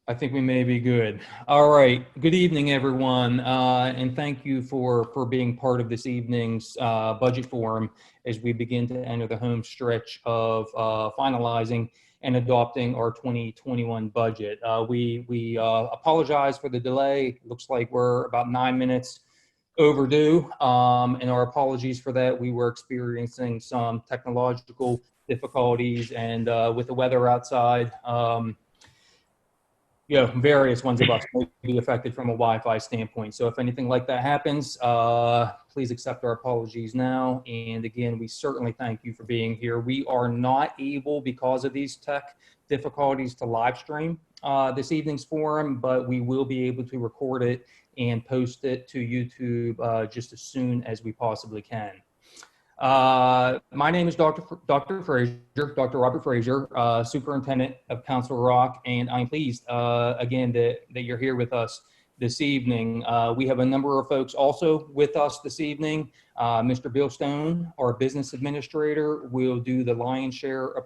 I think we may be good. All right. Good evening, everyone, and thank you for being part of this evening's budget forum as we begin to enter the home stretch of finalizing and adopting our 2021 budget. We apologize for the delay. Looks like we're about 9 minutes overdue, and our apologies for that. We were experiencing some technological difficulties, and with the weather outside. Various ones of us may be affected from a Wi-Fi standpoint. So if anything like that happens, please accept our apologies now. And again, we certainly thank you for being here. We are not able, because of these tech difficulties, to live stream this evening's forum, but we will be able to record it and post it to YouTube just as soon as we possibly can. My name is Dr. Frazier, Dr. Robert Frazier, Superintendent of Council Rock, and I'm pleased again that you're here with us this evening. We have a number of folks also with us this evening. Mr. Bill Stone, our Business Administrator, will do the lion's share of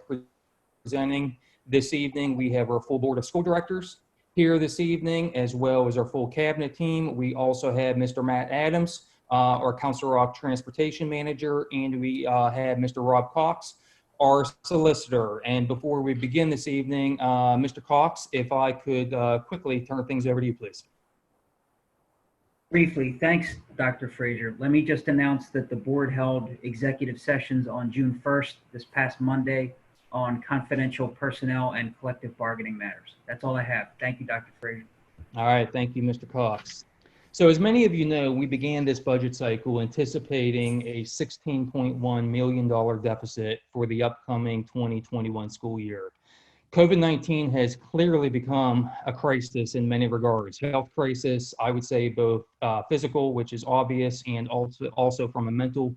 presenting this evening. We have our full Board of School Directors here this evening, as well as our full Cabinet team. We also have Mr. Matt Adams, our Council Rock Transportation Manager, and we have Mr. Rob Cox, our Solicitor. And before we begin this evening, Mr. Cox, if I could quickly turn things over to you, please. Briefly, thanks, Dr. Frazier. Let me just announce that the board held executive sessions on June 1st, this past Monday, on confidential personnel and collective bargaining matters. That's all I have. Thank you, Dr. Frazier. All right, thank you, Mr. Cox. So as many of you know, we began this budget cycle anticipating a $16.1 million deficit for the upcoming 2021 school year. COVID-19 has clearly become a crisis in many regards. Health crisis, I would say both physical, which is obvious, and also from a mental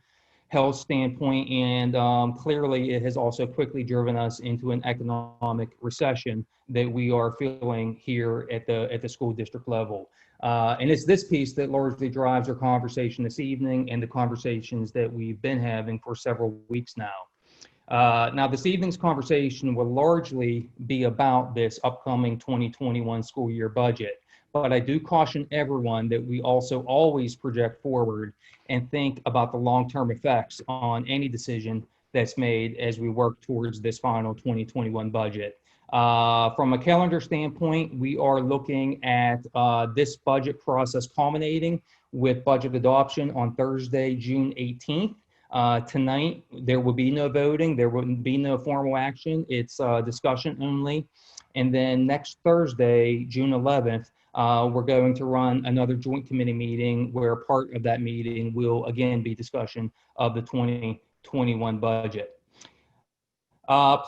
health standpoint. And clearly it has also quickly driven us into an economic recession that we are feeling here at the school district level. And it's this piece that largely drives our conversation this evening and the conversations that we've been having for several weeks now. Now, this evening's conversation will largely be about this upcoming 2021 school year budget, but I do caution everyone that we also always project forward and think about the long-term effects on any decision that's made as we work towards this final 2021 budget. From a calendar standpoint, we are looking at this budget process culminating with budget adoption on Thursday, June 18th. Tonight, there will be no voting. There will be no formal action. It's discussion only. And then next Thursday, June 11th, we're going to run another joint committee meeting where part of that meeting will again be discussion of the 2021 budget.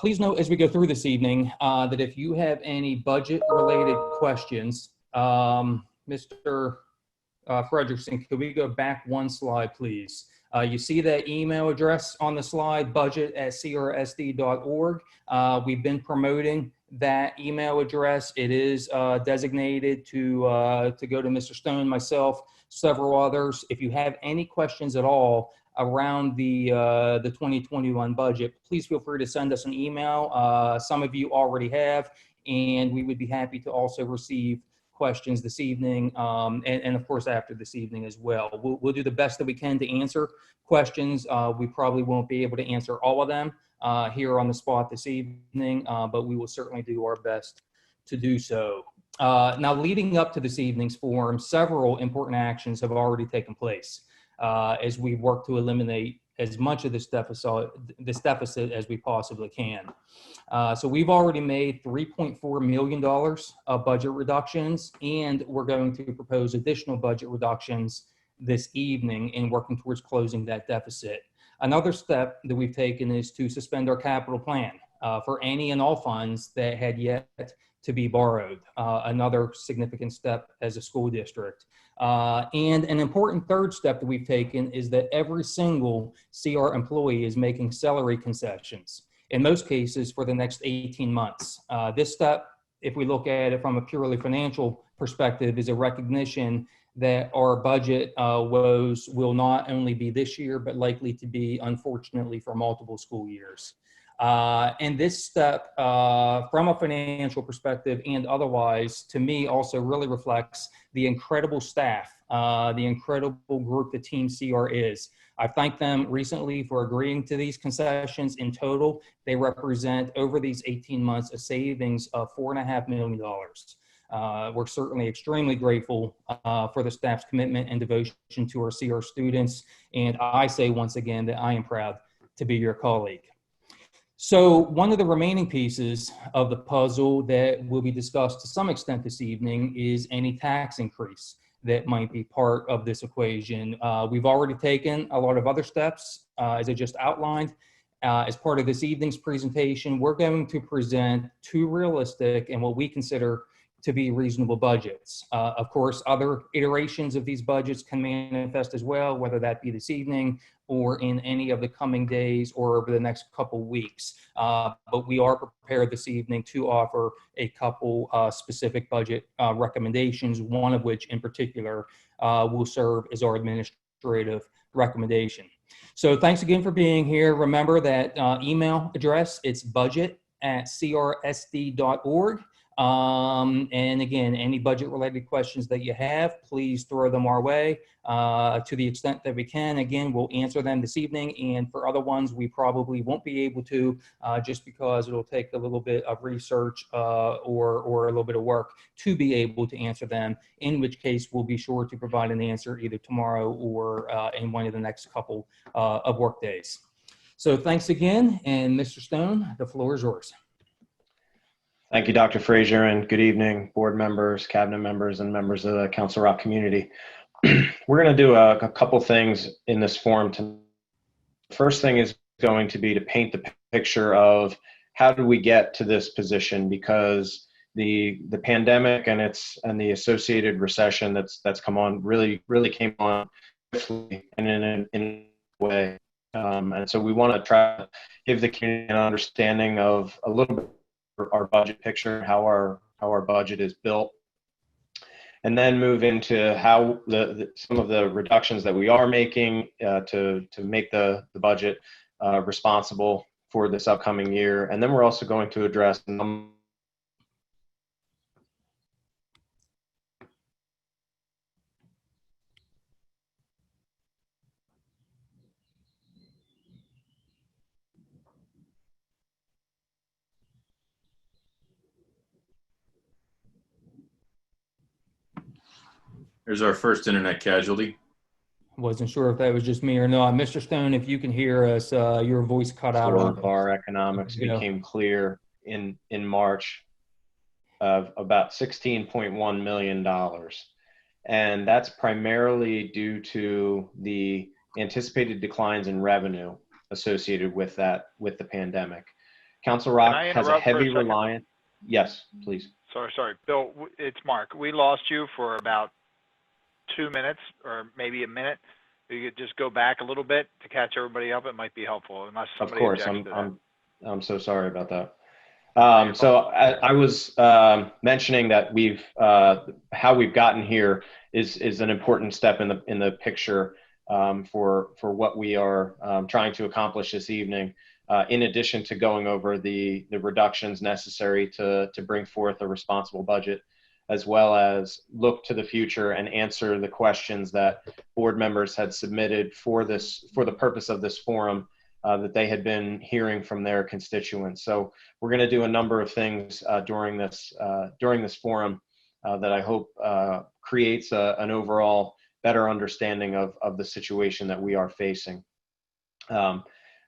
Please note as we go through this evening that if you have any budget-related questions, Mr. Frederickson, could we go back one slide, please? You see that email address on the slide, budget@crsd.org. We've been promoting that email address. It is designated to go to Mr. Stone, myself, several others. If you have any questions at all around the 2021 budget, please feel free to send us an email. Some of you already have, and we would be happy to also receive questions this evening, and of course after this evening as well. We'll do the best that we can to answer questions. We probably won't be able to answer all of them here on the spot this evening, but we will certainly do our best to do so. Now, leading up to this evening's forum, several important actions have already taken place as we work to eliminate as much of this deficit as we possibly can. So we've already made $3.4 million of budget reductions, and we're going to propose additional budget reductions this evening in working towards closing that deficit. Another step that we've taken is to suspend our capital plan for any and all funds that had yet to be borrowed. Another significant step as a school district. And an important third step that we've taken is that every single CR employee is making salary concessions, in most cases for the next 18 months. This step, if we look at it from a purely financial perspective, is a recognition that our budget woes will not only be this year, but likely to be, unfortunately, for multiple school years. And this step, from a financial perspective and otherwise, to me also really reflects the incredible staff, the incredible group that Team CR is. I've thanked them recently for agreeing to these concessions. In total, they represent over these 18 months a savings of $4.5 million. We're certainly extremely grateful for the staff's commitment and devotion to our CR students. And I say once again that I am proud to be your colleague. So one of the remaining pieces of the puzzle that will be discussed to some extent this evening is any tax increase that might be part of this equation. We've already taken a lot of other steps, as I just outlined. As part of this evening's presentation, we're going to present two realistic and what we consider to be reasonable budgets. Of course, other iterations of these budgets can manifest as well, whether that be this evening or in any of the coming days or over the next couple weeks. But we are prepared this evening to offer a couple specific budget recommendations, one of which in particular will serve as our administrative recommendation. So thanks again for being here. Remember that email address, it's budget@crsd.org. And again, any budget related questions that you have, please throw them our way to the extent that we can. Again, we'll answer them this evening, and for other ones, we probably won't be able to just because it'll take a little bit of research or a little bit of work to be able to answer them, in which case we'll be sure to provide an answer either tomorrow or in one of the next couple of work days. So thanks again, and Mr. Stone, the floor is yours. Thank you, Dr. Frazier, and good evening, board members, cabinet members, and members of the Council Rock community. We're going to do a couple things in this forum. First thing is going to be to paint the picture of how did we get to this position, because the pandemic and the associated recession that's come on really came on swiftly and in a way. And so we want to try to give the community an understanding of a little bit our budget picture, how our budget is built, and then move into how some of the reductions that we are making to make the budget responsible for this upcoming year. And then we're also going to address There's our first internet casualty. Wasn't sure if that was just me or not. Mr. Stone, if you can hear us, your voice cut out. of our economics became clear in March of about $16.1 million. And that's primarily due to the anticipated declines in revenue associated with the pandemic. Council Rock has a heavy reliance. Yes, please. Sorry, Bill, it's Mark. We lost you for about 2 minutes or maybe a minute. If you could just go back a little bit to catch everybody up, it might be helpful. Unless somebody of course, I'm so sorry about that. So I was mentioning that how we've gotten here is an important step in the picture for what we are trying to accomplish this evening. In addition to going over the reductions necessary to bring forth a responsible budget, as well as look to the future and answer the questions that board members had submitted for the purpose of this forum that they had been hearing from their constituents. So we're going to do a number of things during this forum that I hope creates an overall better understanding of the situation that we are facing.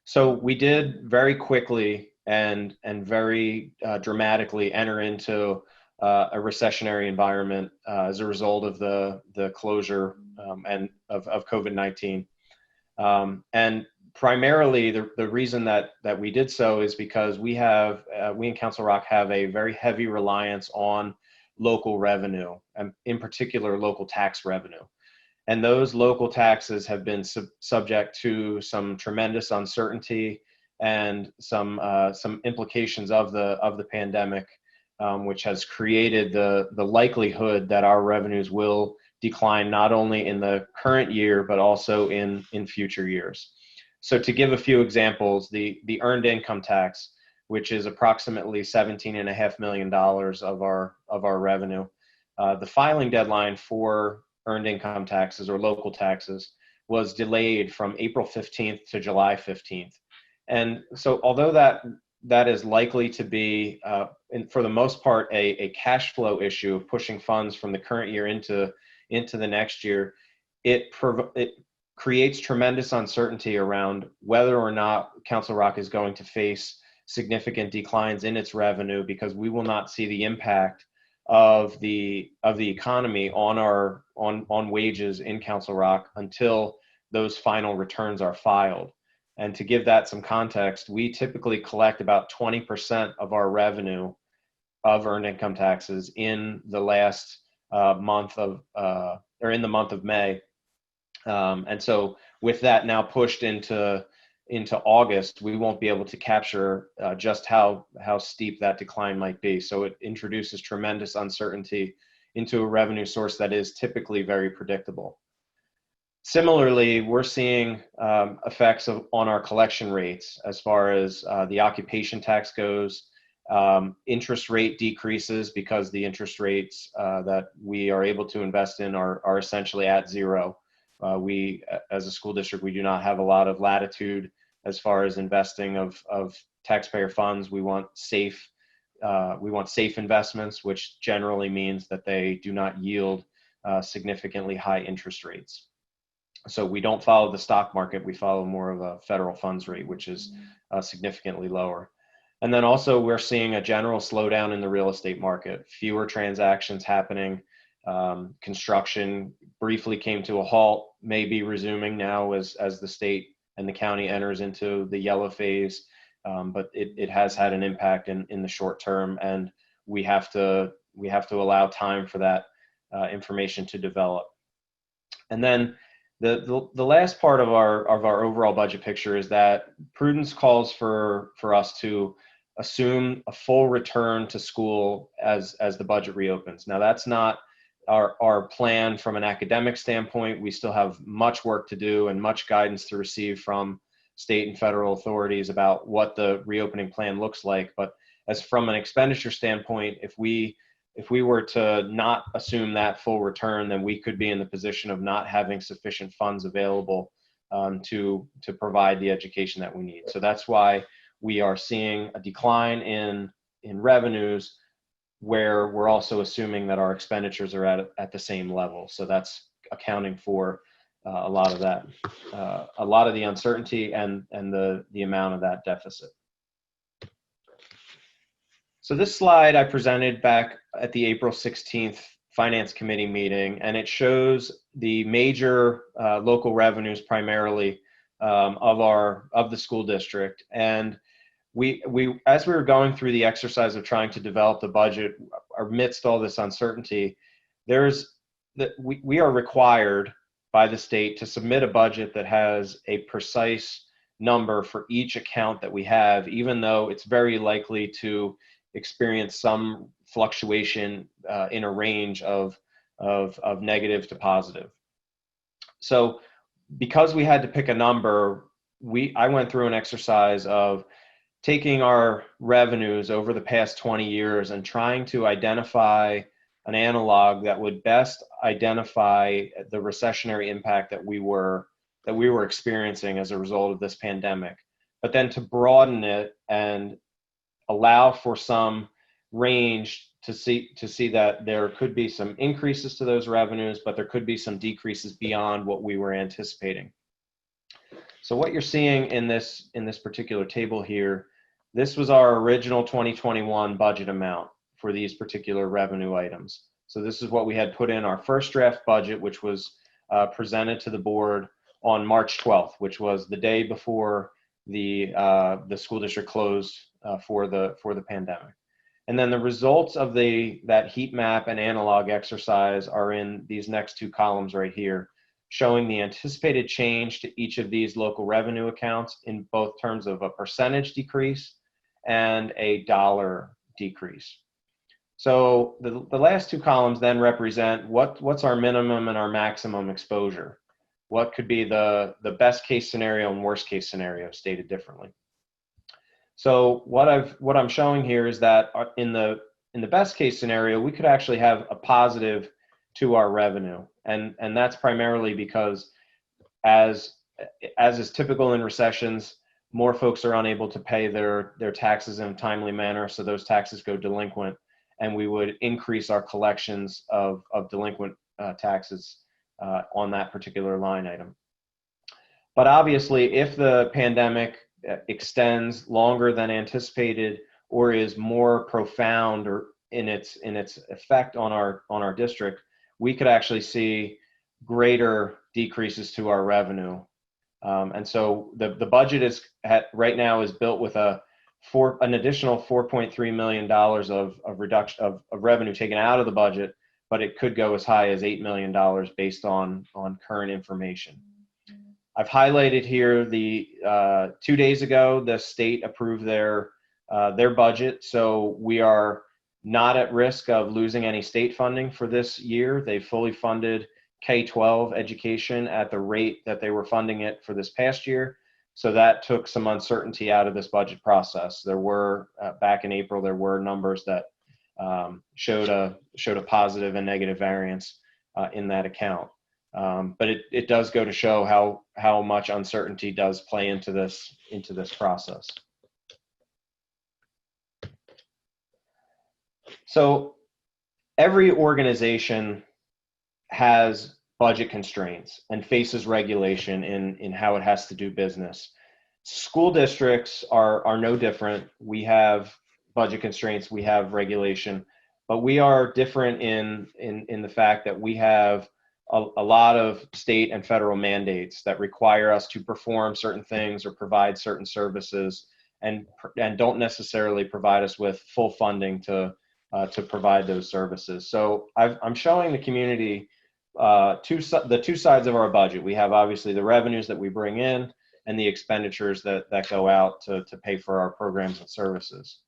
So we did very quickly and very dramatically enter into a recessionary environment as a result of the closure and of COVID-19. And primarily the reason that we did so is because we in Council Rock have a very heavy reliance on local revenue, and in particular local tax revenue. And those local taxes have been subject to some tremendous uncertainty and some implications of the pandemic, which has created the likelihood that our revenues will decline not only in the current year but also in future years. So to give a few examples, the earned income tax, which is approximately $17.5 million of our revenue, the filing deadline for earned income taxes or local taxes was delayed from April 15th to July 15th. And so although that is likely to be, for the most part, a cash flow issue of pushing funds from the current year into the next year, it creates tremendous uncertainty around whether or not Council Rock is going to face significant declines in its revenue, because we will not see the impact of the economy on wages in Council Rock until those final returns are filed. And to give that some context, we typically collect about 20% of our revenue of earned income taxes in the last month of May. And so with that now pushed into August, we won't be able to capture just how steep that decline might be. So it introduces tremendous uncertainty into a revenue source that is typically very predictable. Similarly, we're seeing effects on our collection rates as far as the occupation tax goes. Interest rate decreases because the interest rates that we are able to invest in are essentially at zero. We, as a school district, we do not have a lot of latitude as far as investing of taxpayer funds. We want safe investments, which generally means that they do not yield significantly high interest rates. So we don't follow the stock market. We follow more of a federal funds rate, which is significantly lower. And then also we're seeing a general slowdown in the real estate market, fewer transactions happening. Construction briefly came to a halt, may be resuming now as the state and the county enters into the yellow phase. But it has had an impact in the short term, and we have to allow time for that information to develop. And then the last part of our overall budget picture is that prudence calls for us to assume a full return to school as the budget reopens. Now, that's not our plan from an academic standpoint. We still have much work to do and much guidance to receive from state and federal authorities about what the reopening plan looks like. But as from an expenditure standpoint, if we were to not assume that full return, then we could be in the position of not having sufficient funds available to provide the education that we need. So that's why we are seeing a decline in revenues, where we're also assuming that our expenditures are at the same level. So that's accounting for a lot of that, a lot of the uncertainty and the amount of that deficit. So this slide I presented back at the April 16th Finance Committee meeting, and it shows the major local revenues primarily of the school district. And we as we were going through the exercise of trying to develop the budget amidst all this uncertainty, we are required by the state to submit a budget that has a precise number for each account that we have, even though it's very likely to experience some fluctuation in a range of negative to positive. So because we had to pick a number, I went through an exercise of taking our revenues over the past 20 years and trying to identify an analog that would best identify the recessionary impact that we were experiencing as a result of this pandemic, but then to broaden it and allow for some range to see that there could be some increases to those revenues, but there could be some decreases beyond what we were anticipating. So what you're seeing in this particular table here, this was our original 2021 budget amount for these particular revenue items. So this is what we had put in our first draft budget, which was presented to the board on March 12th, which was the day before the school district closed for the pandemic. And then the results of that heat map and analog exercise are in these next two columns right here, showing the anticipated change to each of these local revenue accounts in both terms of a percentage decrease and a dollar decrease. So the last two columns then represent what's our minimum and our maximum exposure. what could be the best case scenario and worst case scenario stated differently. So what I'm showing here is that in the best case scenario, we could actually have a positive to our revenue. And that's primarily because as is typical in recessions, more folks are unable to pay their taxes in a timely manner. So those taxes go delinquent, and we would increase our collections of delinquent taxes on that particular line item. But obviously, if the pandemic extends longer than anticipated or is more profound or in its effect on our district, we could actually see greater decreases to our revenue. And so the budget right now is built with an additional $4.3 million of reduction of revenue taken out of the budget, but it could go as high as $8 million based on current information. I've highlighted here the 2 days ago, the state approved their budget. So we are not at risk of losing any state funding for this year. They fully funded K12 education at the rate that they were funding it for this past year. So that took some uncertainty out of this budget process. There were, back in April, there were numbers that showed a positive and negative variance in that account. But it does go to show how much uncertainty does play into this process. So every organization has budget constraints and faces regulation in how it has to do business. School districts are no different. We have budget constraints, we have regulation, but we are different in the fact that we have a lot of state and federal mandates that require us to perform certain things or provide certain services, and don't necessarily provide us with full funding to provide those services. So I'm showing the community the two sides of our budget. We have obviously the revenues that we bring in and the expenditures that go out to pay for our programs and services.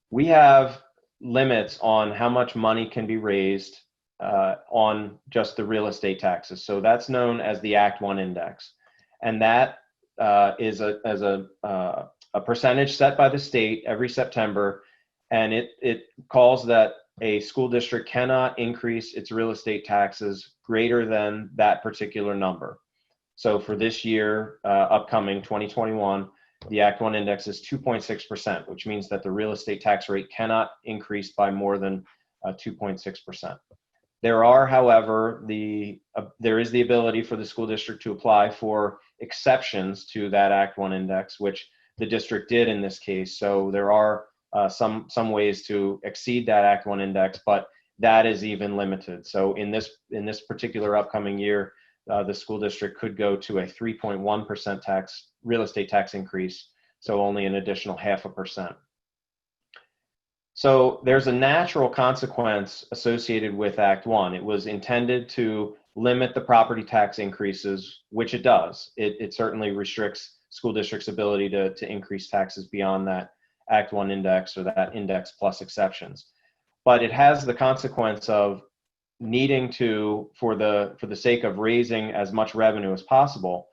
We have limits on how much money can be raised on just the real estate taxes. So that's known as the Act 1 index. And that is a percentage set by the state every September. And it calls that a school district cannot increase its real estate taxes greater than that particular number. So for this year, upcoming 2021, the Act 1 index is 2.6%, which means that the real estate tax rate cannot increase by more than 2.6%. There are, however, there is the ability for the school district to apply for exceptions to that Act 1 index, which the district did in this case. So there are some ways to exceed that Act 1 index, but that is even limited. So in this particular upcoming year, the school district could go to a 3.1% real estate tax increase, so only an additional 0.5%. So there's a natural consequence associated with Act 1. It was intended to limit the property tax increases, which it does. It certainly restricts school districts' ability to increase taxes beyond that Act 1 index or that index plus exceptions. But it has the consequence of needing to, for the sake of raising as much revenue as possible,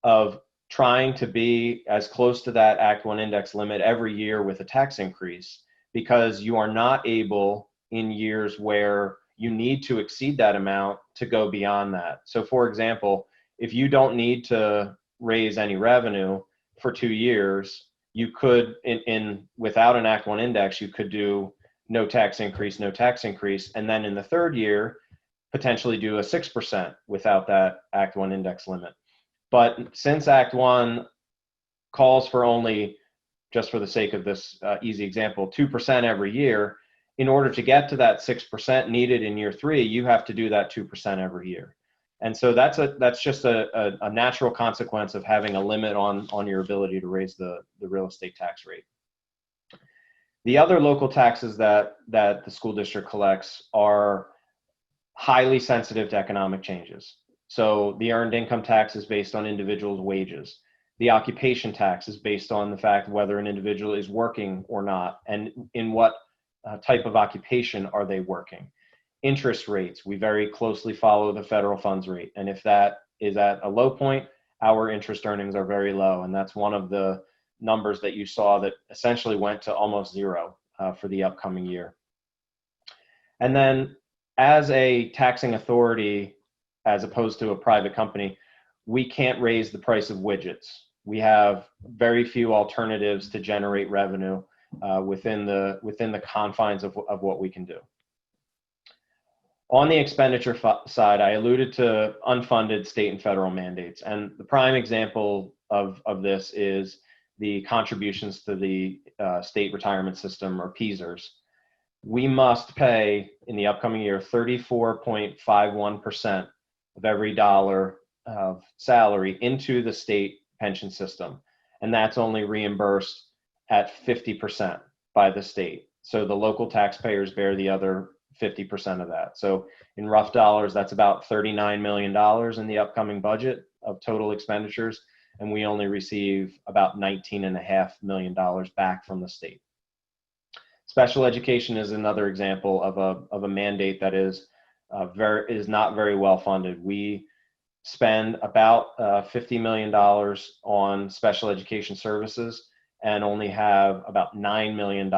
of trying to be as close to that Act 1 index limit every year with a tax increase, because you are not able in years where you need to exceed that amount to go beyond that. So for example, if you don't need to raise any revenue for 2 years, you could, without an Act 1 index, you could do no tax increase, and then in the third year, potentially do a 6% without that Act 1 index limit. But since Act 1 calls for only, just for the sake of this easy example, 2% every year, in order to get to that 6% needed in year 3, you have to do that 2% every year. And so that's just a natural consequence of having a limit on your ability to raise the real estate tax rate. The other local taxes that the school district collects are highly sensitive to economic changes. So the earned income tax is based on individuals' wages. The occupation tax is based on the fact whether an individual is working or not, and in what type of occupation are they working. interest rates. We very closely follow the federal funds rate. And if that is at a low point, our interest earnings are very low. And that's one of the numbers that you saw that essentially went to almost zero for the upcoming year. And then as a taxing authority, as opposed to a private company, we can't raise the price of widgets. We have very few alternatives to generate revenue within the confines of what we can do. On the expenditure side, I alluded to unfunded state and federal mandates. And the prime example of this is the contributions to the state retirement system, or PSERS. We must pay in the upcoming year 34.51% of every dollar of salary into the state pension system. And that's only reimbursed at 50% by the state. So the local taxpayers bear the other 50% of that. So in rough dollars, that's about $39 million in the upcoming budget of total expenditures. And we only receive about $19.5 million back from the state. Special education is another example of a mandate that is not very well funded. We spend about $50 million on special education services and only have about $9 million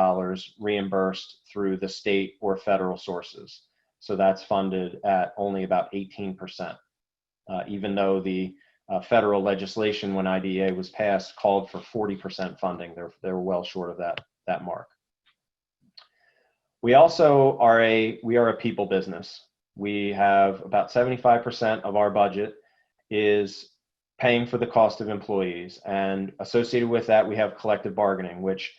reimbursed through the state or federal sources. So that's funded at only about 18%, even though the federal legislation when IDEA was passed called for 40% funding. They were well short of that mark. We also are a people business. We have about 75% of our budget is paying for the cost of employees, and associated with that we have collective bargaining, which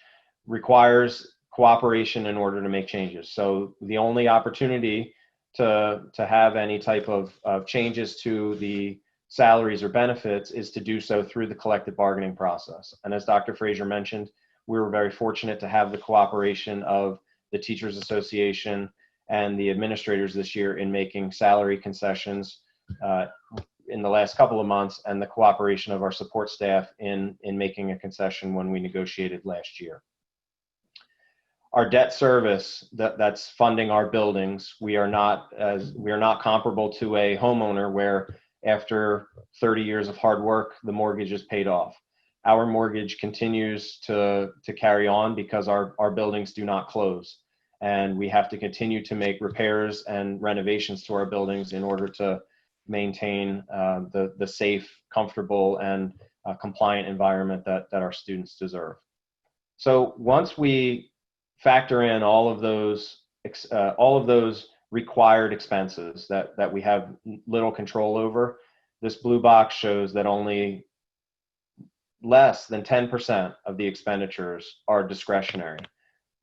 requires cooperation in order to make changes. So the only opportunity to have any type of changes to the salaries or benefits is to do so through the collective bargaining process. And as Dr. Frazier mentioned, we were very fortunate to have the cooperation of the Teachers Association and the administrators this year in making salary concessions in the last couple of months, and the cooperation of our support staff in making a concession when we negotiated last year. Our debt service that's funding our buildings, we are not comparable to a homeowner where after 30 years of hard work, the mortgage is paid off. Our mortgage continues to carry on because our buildings do not close. And we have to continue to make repairs and renovations to our buildings in order to maintain the safe, comfortable, and compliant environment that our students deserve. So once we factor in all of those required expenses that we have little control over, this blue box shows that only less than 10% of the expenditures are discretionary.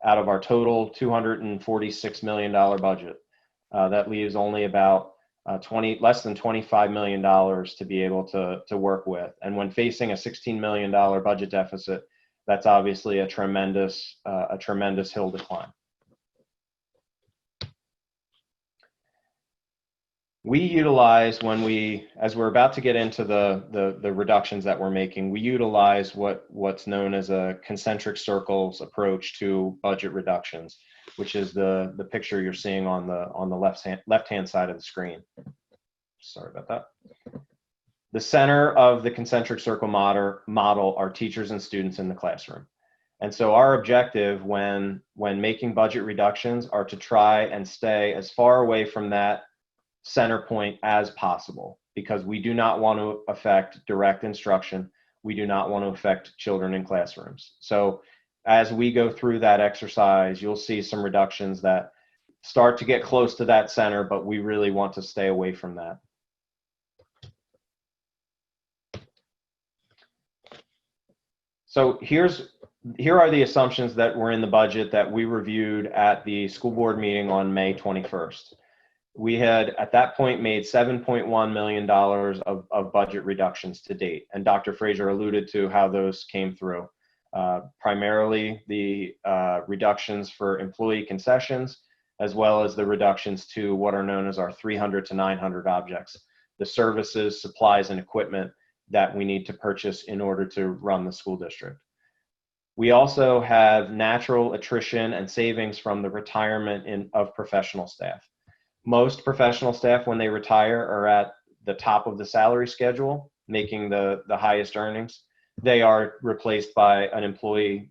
Out of our total $246 million budget, that leaves only about less than $25 million to be able to work with. And when facing a $16 million budget deficit, that's obviously a tremendous hill to climb. We utilize, as we're about to get into the reductions that we're making, we utilize what's known as a concentric circles approach to budget reductions, which is the picture you're seeing on the left-hand side of the screen. Sorry about that. The center of the concentric circle model are teachers and students in the classroom. And so our objective when making budget reductions are to try and stay as far away from that center point as possible, because we do not want to affect direct instruction. We do not want to affect children in classrooms. So as we go through that exercise, you'll see some reductions that start to get close to that center, but we really want to stay away from that. So here are the assumptions that were in the budget that we reviewed at the school board meeting on May 21st. We had, at that point, made $7.1 million of budget reductions to date. And Dr. Frazier alluded to how those came through. Primarily the reductions for employee concessions, as well as the reductions to what are known as our 300 to 900 objects, the services, supplies, and equipment that we need to purchase in order to run the school district. We also have natural attrition and savings from the retirement of professional staff. Most professional staff, when they retire, are at the top of the salary schedule, making the highest earnings. They are replaced by an employee,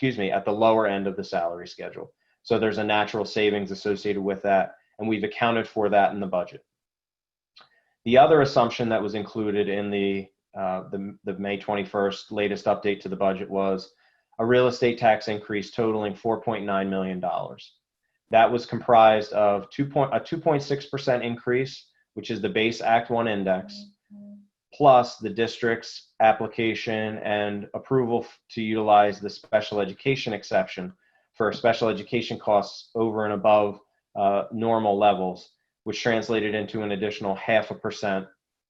at the lower end of the salary schedule. So there's a natural savings associated with that, and we've accounted for that in the budget. The other assumption that was included in the May 21st latest update to the budget was a real estate tax increase totaling $4.9 million. That was comprised of a 2.6% increase, which is the base Act 1 index, plus the district's application and approval to utilize the special education exception for special education costs over and above normal levels, which translated into an additional 0.5%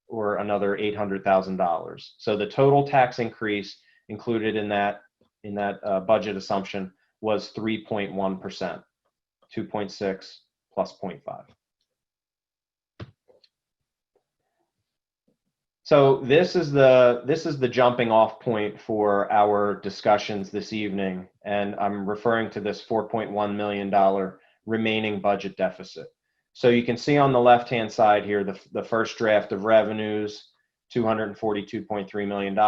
or another $800,000. So the total tax increase included in that budget assumption was 3.1%, 2.6 plus 0.5. So this is the jumping off point for our discussions this evening, and I'm referring to this $4.1 million remaining budget deficit. So you can see on the left-hand side here, the first draft of revenues, $242.3 million,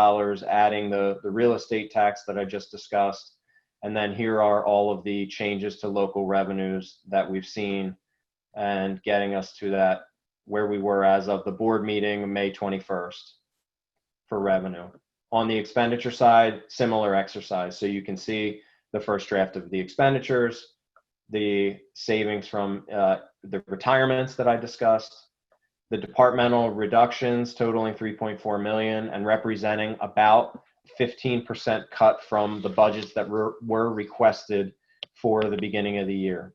adding the real estate tax that I just discussed. And then here are all of the changes to local revenues that we've seen and getting us to that where we were as of the board meeting May 21st for revenue. On the expenditure side, similar exercise. So you can see the first draft of the expenditures, the savings from the retirements that I discussed, the departmental reductions totaling $3.4 million and representing about 15% cut from the budgets that were requested for the beginning of the year.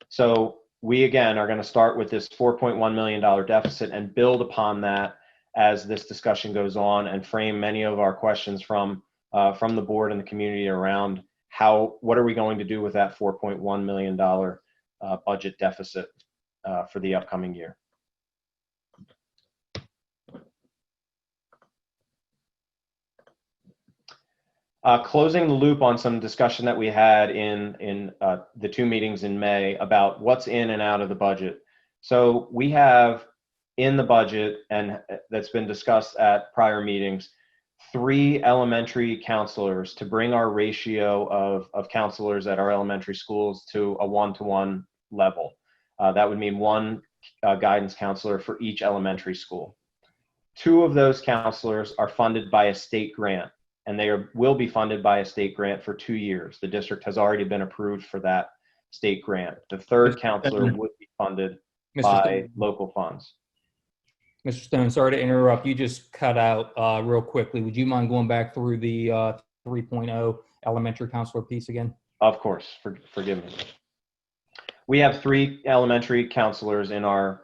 So we again are going to start with this $4.1 million deficit and build upon that as this discussion goes on and frame many of our questions from the board and the community around what are we going to do with that $4.1 million budget deficit for the upcoming year. Closing the loop on some discussion that we had in the two meetings in May about what's in and out of the budget. So we have in the budget, and that's been discussed at prior meetings, 3 elementary counselors to bring our ratio of counselors at our elementary schools to a 1-to-1 level. That would mean 1 guidance counselor for each elementary school. 2 of those counselors are funded by a state grant, and they will be funded by a state grant for 2 years. The district has already been approved for that state grant. The 3rd counselor would be funded by local funds. Mr. Stone, sorry to interrupt. You just cut out real quickly. Would you mind going back through the 3.0 elementary counselor piece again? Of course, forgive me. We have 3 elementary counselors in our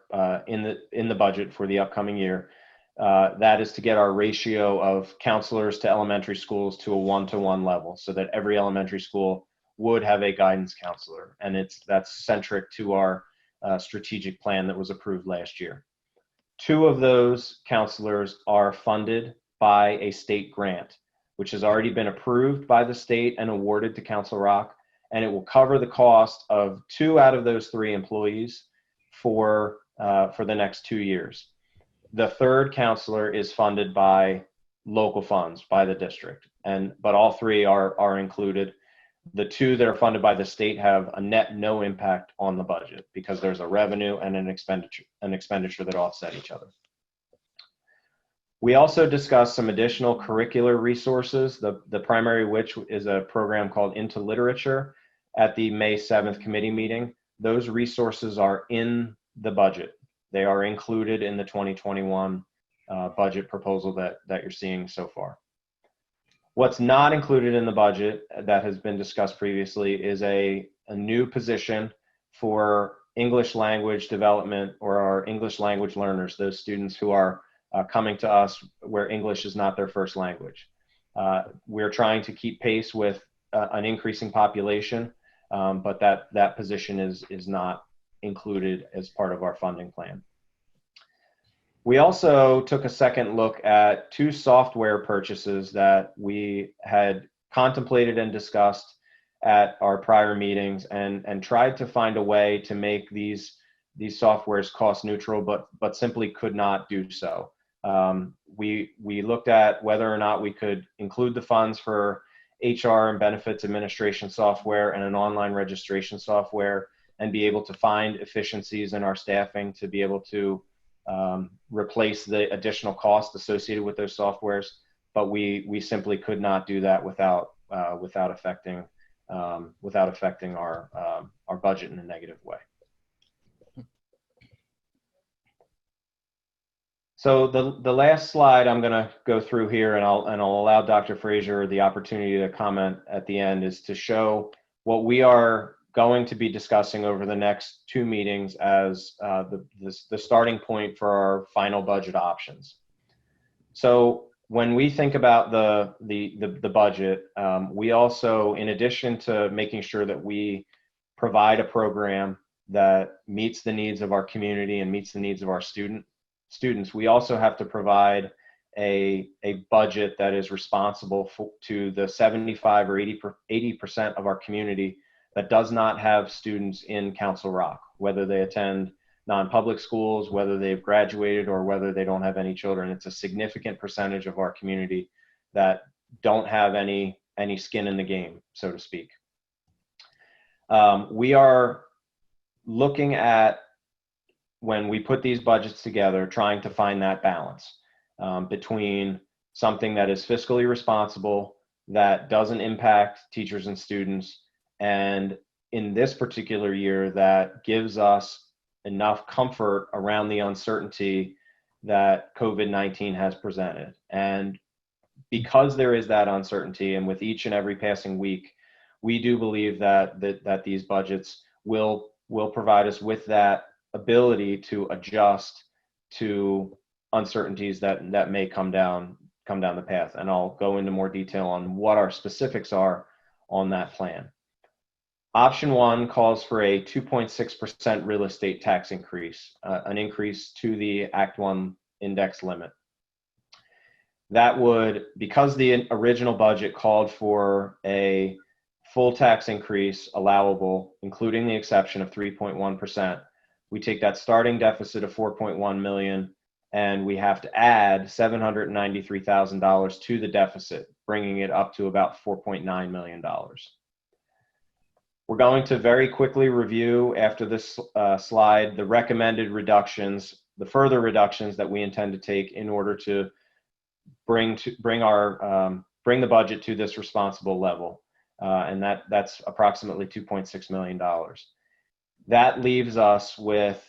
in the budget for the upcoming year. That is to get our ratio of counselors to elementary schools to a 1-to-1 level, so that every elementary school would have a guidance counselor, and that's centric to our strategic plan that was approved last year. 2 of those counselors are funded by a state grant, which has already been approved by the state and awarded to Council Rock, and it will cover the cost of 2 out of those 3 employees for the next 2 years. The 3rd counselor is funded by local funds, by the district, but all 3 are included. The 2 that are funded by the state have a net no impact on the budget because there's a revenue and an expenditure that offset each other. We also discussed some additional curricular resources, the primary which is a program called Into Literature at the May 7th committee meeting. Those resources are in the budget. They are included in the 2021 budget proposal that you're seeing so far. What's not included in the budget that has been discussed previously is a new position for English language development, or our English language learners, those students who are coming to us where English is not their first language. We're trying to keep pace with an increasing population, but that position is not included as part of our funding plan. We also took a second look at 2 software purchases that we had contemplated and discussed at our prior meetings and tried to find a way to make these these softwares cost neutral, but simply could not do so. We looked at whether or not we could include the funds for HR and benefits administration software and an online registration software, and be able to find efficiencies in our staffing to be able to replace the additional cost associated with those softwares. But we simply could not do that without affecting our budget in a negative way. So the last slide I'm going to go through here, and I'll allow Dr. Frazier the opportunity to comment at the end, is to show what we are going to be discussing over the next 2 meetings as the starting point for our final budget options. So when we think about the budget, we also, in addition to making sure that we provide a program that meets the needs of our community and meets the needs of our students, we also have to provide a budget that is responsible to the 75 or 80% of our community that does not have students in Council Rock, whether they attend non-public schools, whether they've graduated, or whether they don't have any children. It's a significant percentage of our community that don't have any skin in the game, so to speak. We are looking at, when we put these budgets together, trying to find that balance between something that is fiscally responsible, that doesn't impact teachers and students, and in this particular year, that gives us enough comfort around the uncertainty that COVID-19 has presented. And because there is that uncertainty, and with each and every passing week, we do believe that these budgets will provide us with that ability to adjust to uncertainties that may come down the path. And I'll go into more detail on what our specifics are on that plan. Option 1 calls for a 2.6% real estate tax increase, an increase to the Act 1 index limit. That would, because the original budget called for a full tax increase allowable, including the exception of 3.1%, we take that starting deficit of $4.1 million, and we have to add $793,000 to the deficit, bringing it up to about $4.9 million. We're going to very quickly review, after this slide, the recommended reductions, the further reductions that we intend to take in order to bring the budget to this responsible level, and that's approximately $2.6 million. That leaves us with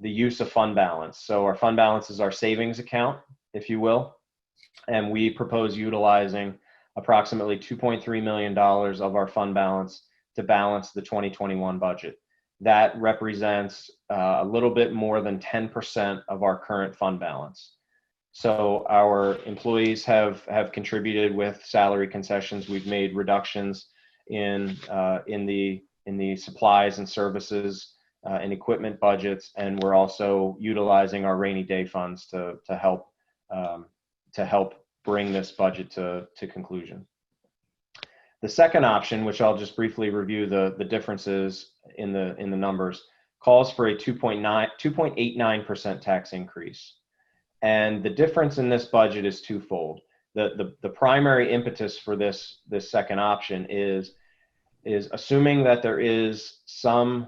the use of fund balance. So our fund balance is our savings account, if you will, and we propose utilizing approximately $2.3 million of our fund balance to balance the 2021 budget. That represents a little bit more than 10% of our current fund balance. So our employees have contributed with salary concessions. We've made reductions in the supplies and services and equipment budgets, and we're also utilizing our rainy day funds to help bring this budget to conclusion. The second option, which I'll just briefly review the differences in the numbers, calls for a 2.89% tax increase. And the difference in this budget is twofold. The primary impetus for this second option is assuming that there is some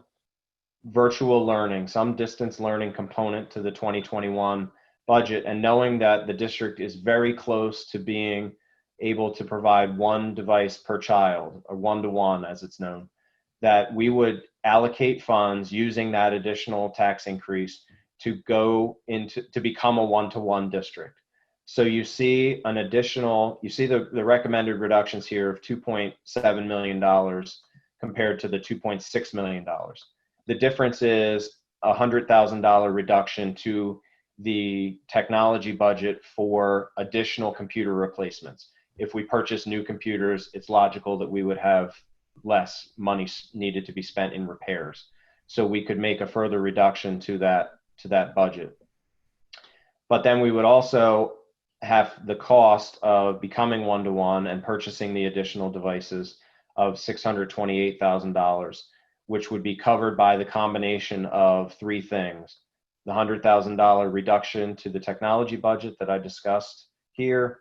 virtual learning, some distance learning component to the 2021 budget, and knowing that the district is very close to being able to provide one device per child, or one-to-one as it's known, that we would allocate funds using that additional tax increase to become a one-to-one district. So you see the recommended reductions here of $2.7 million compared to the $2.6 million. The difference is a $100,000 reduction to the technology budget for additional computer replacements. If we purchase new computers, it's logical that we would have less money needed to be spent in repairs. So we could make a further reduction to that budget. But then we would also have the cost of becoming one-to-one and purchasing the additional devices of $628,000, which would be covered by the combination of three things: the $100,000 reduction to the technology budget that I discussed here,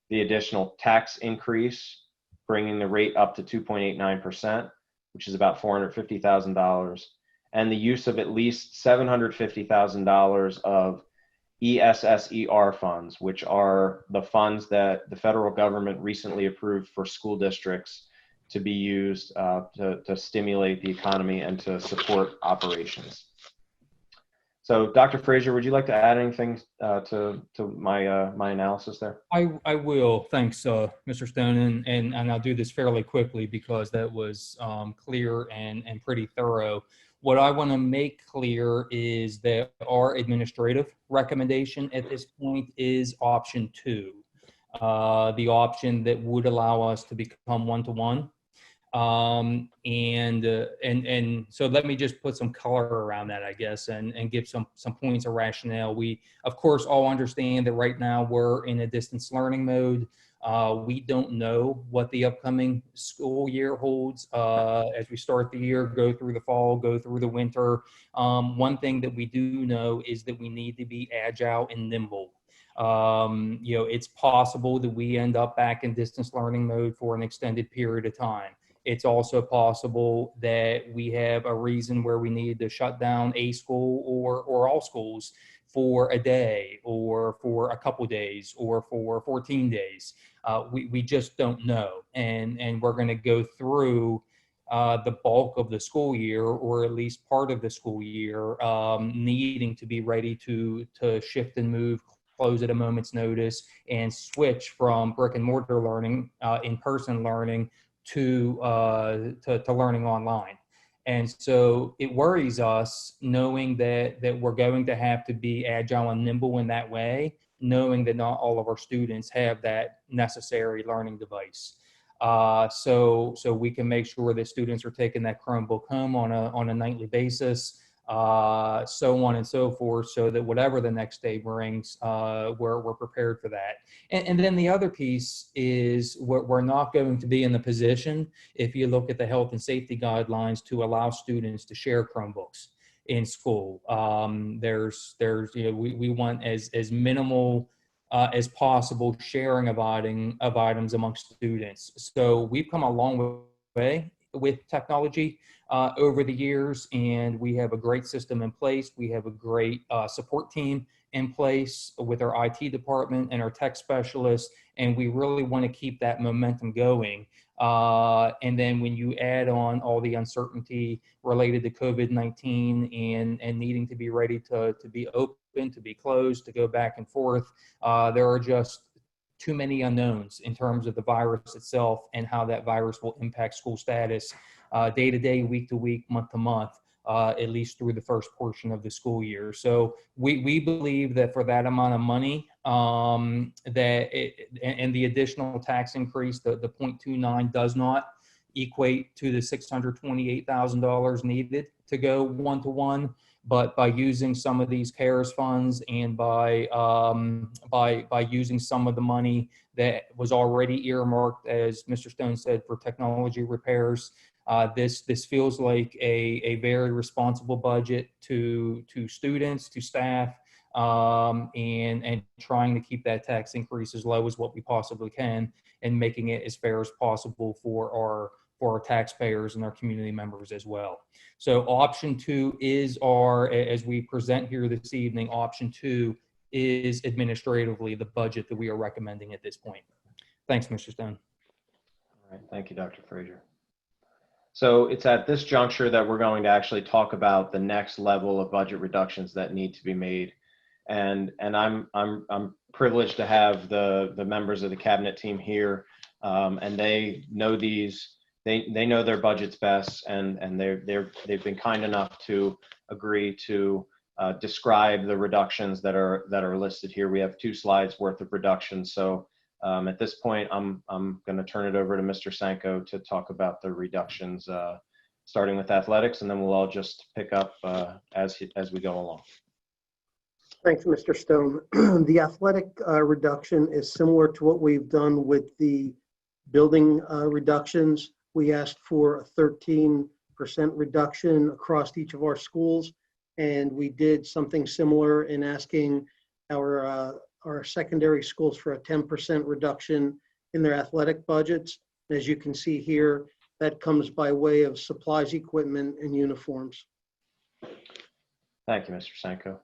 the additional tax increase, bringing the rate up to 2.89%, which is about $450,000, and the use of at least $750,000 of ESSER funds, which are the funds that the federal government recently approved for school districts to be used to stimulate the economy and to support operations. So, Dr. Frazier, would you like to add anything to my analysis there? I will. Thanks, Mr. Stone, and I'll do this fairly quickly because that was clear and pretty thorough. What I want to make clear is that our administrative recommendation at this point is option 2, the option that would allow us to become one-to-one. And so let me just put some color around that, I guess, and give some points of rationale. We, of course, all understand that right now we're in a distance learning mode. We don't know what the upcoming school year holds as we start the year, go through the fall, go through the winter. One thing that we do know is that we need to be agile and nimble. You know, it's possible that we end up back in distance learning mode for an extended period of time. It's also possible that we have a reason where we need to shut down a school or all schools for a day or for a couple days or for 14 days. We just don't know. And we're going to go through the bulk of the school year, or at least part of the school year, needing to be ready to shift and move, close at a moment's notice, and switch from brick and mortar learning, in-person learning, to learning online. And so it worries us knowing that we're going to have to be agile and nimble in that way, knowing that not all of our students have that necessary learning device. So we can make sure that students are taking that Chromebook home on a nightly basis, so on and so forth, so that whatever the next day brings, we're prepared for that. And then the other piece is we're not going to be in the position, if you look at the health and safety guidelines, to allow students to share Chromebooks in school. There's you know, we want as minimal as possible sharing of items amongst students. So we've come a long way with technology over the years, and we have a great system in place. We have a great support team in place with our IT department and our tech specialists, and we really want to keep that momentum going. And then when you add on all the uncertainty related to COVID-19 and needing to be ready to be open, to be closed, to go back and forth, there are just too many unknowns in terms of the virus itself and how that virus will impact school status day to day, week to week, month to month, at least through the first portion of the school year. So we believe that for that amount of money, and the additional tax increase, the 0.29 does not equate to the $628,000 needed to go one-to-one. But by using some of these CARES funds and by using some of the money that was already earmarked, as Mr. Stone said, for technology repairs, this feels like a very responsible budget to students, to staff, and trying to keep that tax increase as low as what we possibly can, and making it as fair as possible for our taxpayers and our community members as well. So option 2 is as we present here this evening, option 2 is administratively the budget that we are recommending at this point. Thanks, Mr. Stone. All right, thank you, Dr. Frazier. So it's at this juncture that we're going to actually talk about the next level of budget reductions that need to be made. And I'm privileged to have the members of the cabinet team here, and they know these. They know their budgets best, and they've been kind enough to agree to describe the reductions that are listed here. We have 2 slides worth of reductions. So at this point, I'm going to turn it over to Mr. Sanko to talk about the reductions, starting with athletics, and then we'll all just pick up as we go along. Thanks, Mr. Stone. The athletic reduction is similar to what we've done with the building reductions. We asked for a 13 reduction across each of our schools. And we did something similar in asking our secondary schools for a 10% reduction in their athletic budgets. As you can see here, that comes by way of supplies, equipment, and uniforms. Thank you, Mr. Senko.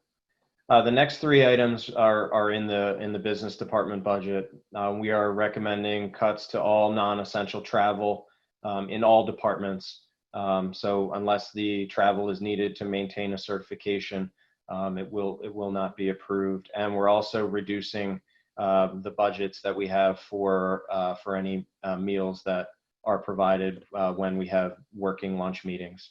The next three items are in the business department budget. We are recommending cuts to all non-essential travel in all departments. So unless the travel is needed to maintain a certification, it will not be approved. And we're also reducing the budgets that we have for any meals that are provided when we have working lunch meetings.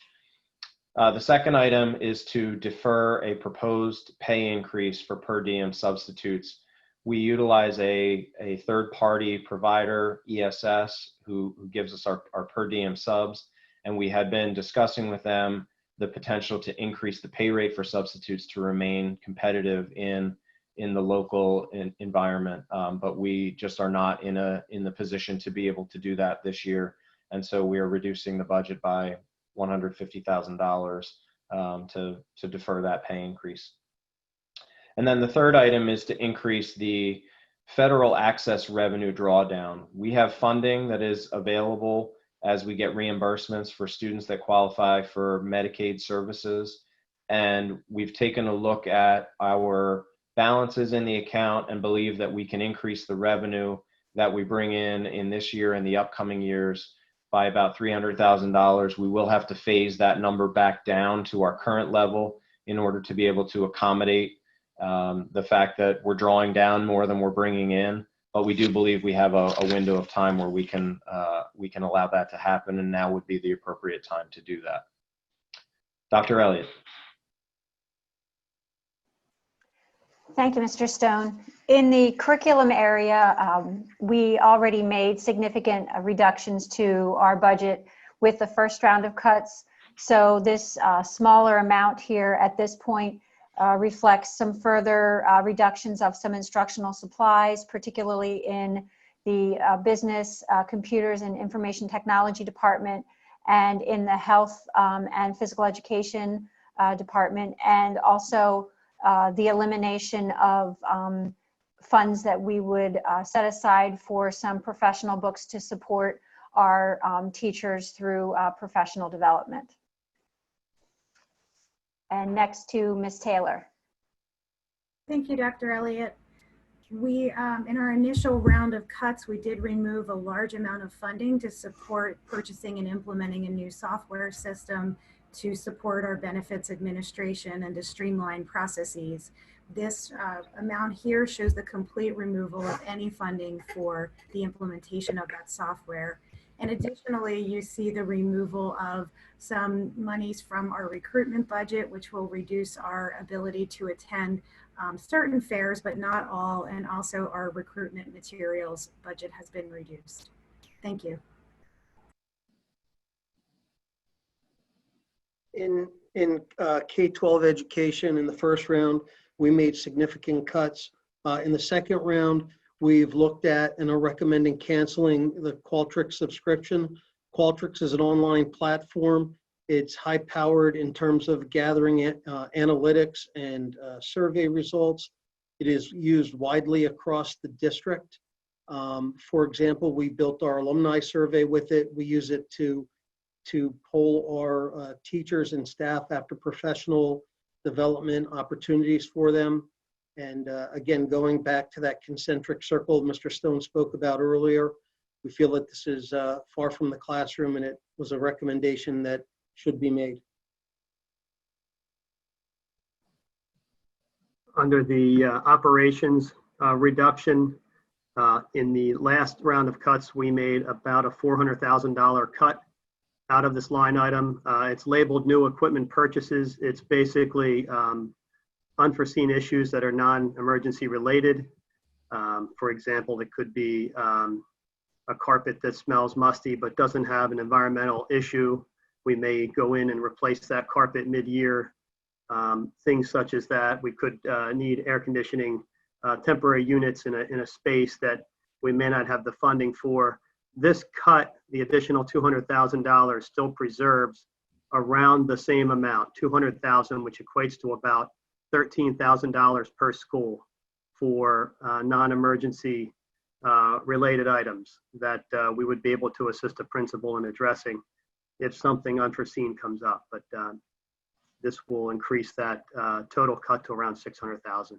The second item is to defer a proposed pay increase for per diem substitutes. We utilize a third-party provider, ESS, who gives us our per diem subs, and we had been discussing with them the potential to increase the pay rate for substitutes to remain competitive in the local environment, but we just are not in the position to be able to do that this year, and so we are reducing the budget by $150,000 to defer that pay increase. And then the third item is to increase the federal access revenue drawdown. We have funding that is available as we get reimbursements for students that qualify for Medicaid services. And we've taken a look at our balances in the account and believe that we can increase the revenue that we bring in this year and the upcoming years by about $300,000. We will have to phase that number back down to our current level in order to be able to accommodate the fact that we're drawing down more than we're bringing in. But we do believe we have a window of time where we can allow that to happen, and now would be the appropriate time to do that. Dr. Elliott. Thank you, Mr. Stone. In the curriculum area, we already made significant reductions to our budget with the first round of cuts. So this smaller amount here at this point reflects some further reductions of some instructional supplies, particularly in the business, computers and information technology department, and in the health and physical education department, and also the elimination of funds that we would set aside for some professional books to support our teachers through professional development. And next to Ms. Taylor. Thank you, Dr. Elliott. We, in our initial round of cuts, we did remove a large amount of funding to support purchasing and implementing a new software system to support our benefits administration and to streamline processes. This amount here shows the complete removal of any funding for the implementation of that software. And additionally, you see the removal of some monies from our recruitment budget, which will reduce our ability to attend certain fairs, but not all. And also our recruitment materials budget has been reduced. Thank you. In K12 education, in the first round, we made significant cuts. In the second round, we've looked at and are recommending canceling the Qualtrics subscription. Qualtrics is an online platform. It's high powered in terms of gathering analytics and survey results. It is used widely across the district. For example, we built our alumni survey with it. We use it to poll our teachers and staff after professional development opportunities for them. And again, going back to that concentric circle Mr. Stone spoke about earlier, we feel that this is far from the classroom, and it was a recommendation that should be made. Under the operations reduction, in the last round of cuts, we made about a $400,000 cut out of this line item. It's labeled new equipment purchases. It's basically unforeseen issues that are non-emergency related. For example, it could be a carpet that smells musty but doesn't have an environmental issue. We may go in and replace that carpet mid-year. Things such as that. We could need air conditioning, temporary units in a space that we may not have the funding for. This cut, the additional $200,000, still preserves around the same amount, 200,000, which equates to about $13,000 per school for non-emergency related items that we would be able to assist a principal in addressing if something unforeseen comes up. But this will increase that total cut to around 600,000.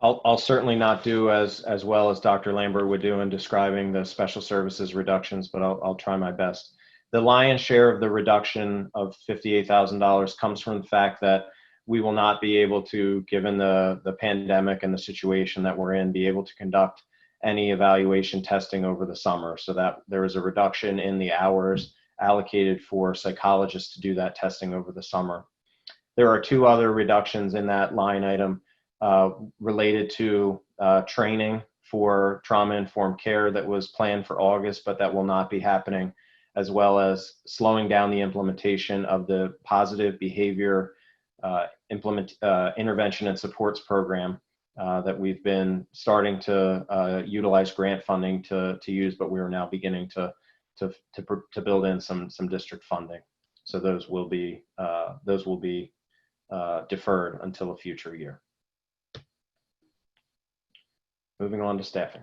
I'll certainly not do as well as Dr. Lambert would do in describing the special services reductions, but I'll try my best. The lion's share of the reduction of $58,000 comes from the fact that we will not be able to, given the pandemic and the situation that we're in, be able to conduct any evaluation testing over the summer. So that there is a reduction in the hours allocated for psychologists to do that testing over the summer. There are two other reductions in that line item related to training for trauma-informed care that was planned for August, but that will not be happening, as well as slowing down the implementation of the positive behavior intervention and supports program that we've been starting to utilize grant funding to use, but we are now beginning to build in some district funding. So those will be deferred until a future year. Moving on to staffing.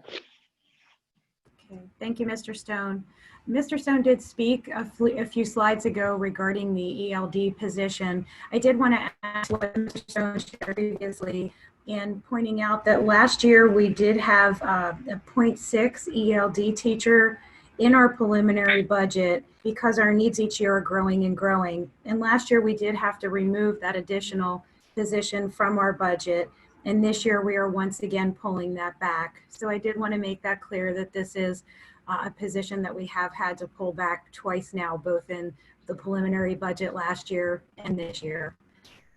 Okay, thank you, Mr. Stone. Mr. Stone did speak a few slides ago regarding the ELD position. I did want to ask what Mr. Stone shared previously in pointing out that last year we did have a 0.6 ELD teacher in our preliminary budget because our needs each year are growing and growing. And last year we did have to remove that additional position from our budget. And this year we are once again pulling that back. So I did want to make that clear that this is a position that we have had to pull back twice now, both in the preliminary budget last year and this year.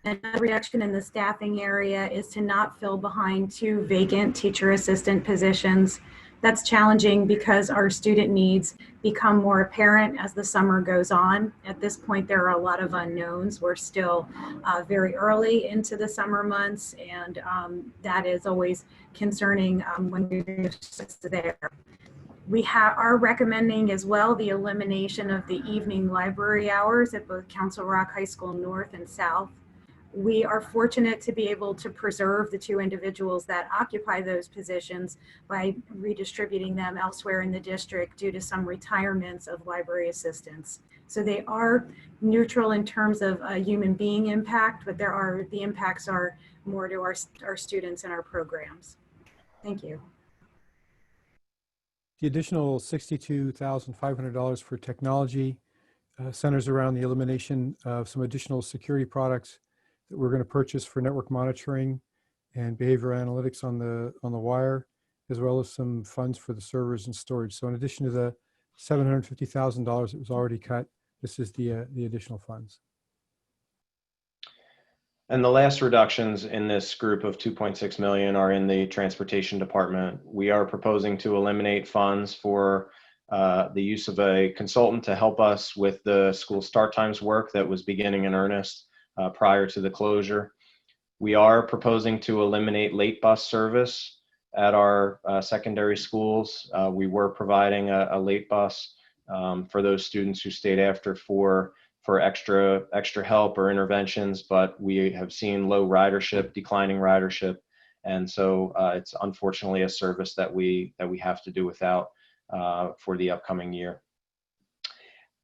Another reduction in the staffing area is to not fill behind 2 vacant teacher assistant positions. That's challenging because our student needs become more apparent as the summer goes on. At this point, there are a lot of unknowns. We're still very early into the summer months, and that is always concerning when we're just there. We are recommending as well the elimination of the evening library hours at both Council Rock High School North and South. We are fortunate to be able to preserve the 2 individuals that occupy those positions by redistributing them elsewhere in the district due to some retirements of library assistants. So they are neutral in terms of a human being impact, but the impacts are more to our students and our programs. Thank you. The additional $62,500 for technology centers around the elimination of some additional security products that we're going to purchase for network monitoring and behavioral analytics on the wire, as well as some funds for the servers and storage. So in addition to the $750,000 that was already cut, this is the additional funds. And the last reductions in this group of 2.6 million are in the transportation department. We are proposing to eliminate funds for the use of a consultant to help us with the school start times work that was beginning in earnest prior to the closure. We are proposing to eliminate late bus service at our secondary schools. We were providing a late bus for those students who stayed after for extra help or interventions, but we have seen low ridership, declining ridership, and so it's unfortunately a service that we have to do without for the upcoming year.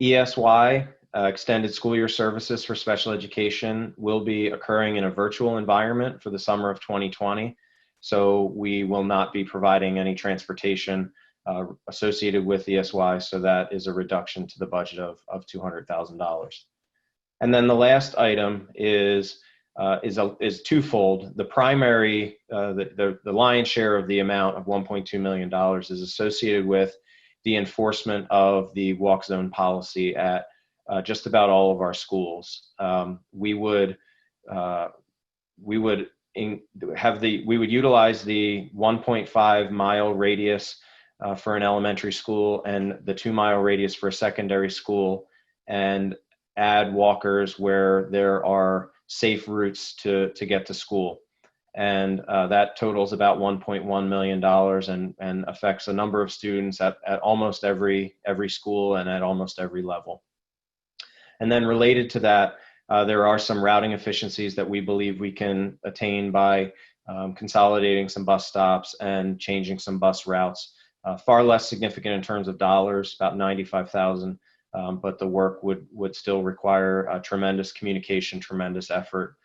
ESY, extended school year services for special education, will be occurring in a virtual environment for the summer of 2020. So we will not be providing any transportation associated with ESY. So that is a reduction to the budget of $200,000. And then the last item is twofold. The primary, the lion's share of the amount of $1.2 million is associated with the enforcement of the walk zone policy at just about all of our schools. We would utilize the 1.5 mile radius for an elementary school and the 2 mile radius for a secondary school, and add walkers where there are safe routes to get to school. And that totals about $1.1 million and affects a number of students at almost every school and at almost every level. And then related to that, there are some routing efficiencies that we believe we can attain by consolidating some bus stops and changing some bus routes. Far less significant in terms of dollars, about $95,000, but the work would still require tremendous communication, tremendous effort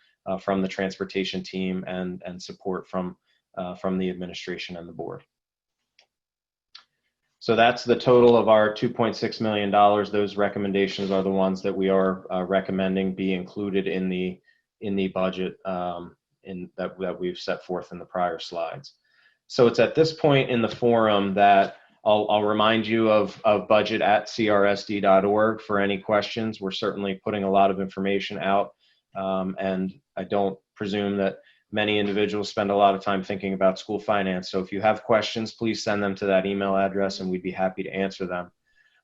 from the transportation team and support from the administration and the board. So that's the total of our $2.6 million. Those recommendations are the ones that we are recommending be included in the budget that we've set forth in the prior slides. So it's at this point in the forum that I'll remind you of budget@crsd.org for any questions. We're certainly putting a lot of information out, and I don't presume that many individuals spend a lot of time thinking about school finance. So if you have questions, please send them to that email address and we'd be happy to answer them.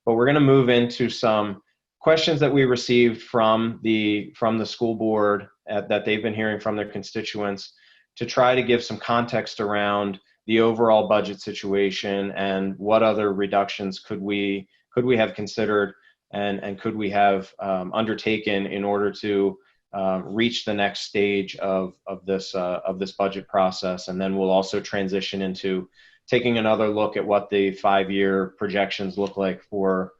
But we're going to move into some questions that we received from the school board that they've been hearing from their constituents to try to give some context around the overall budget situation and what other reductions could we have considered and could we have undertaken in order to reach the next stage of this budget process. And then we'll also transition into taking another look at what the 5-year projections look like for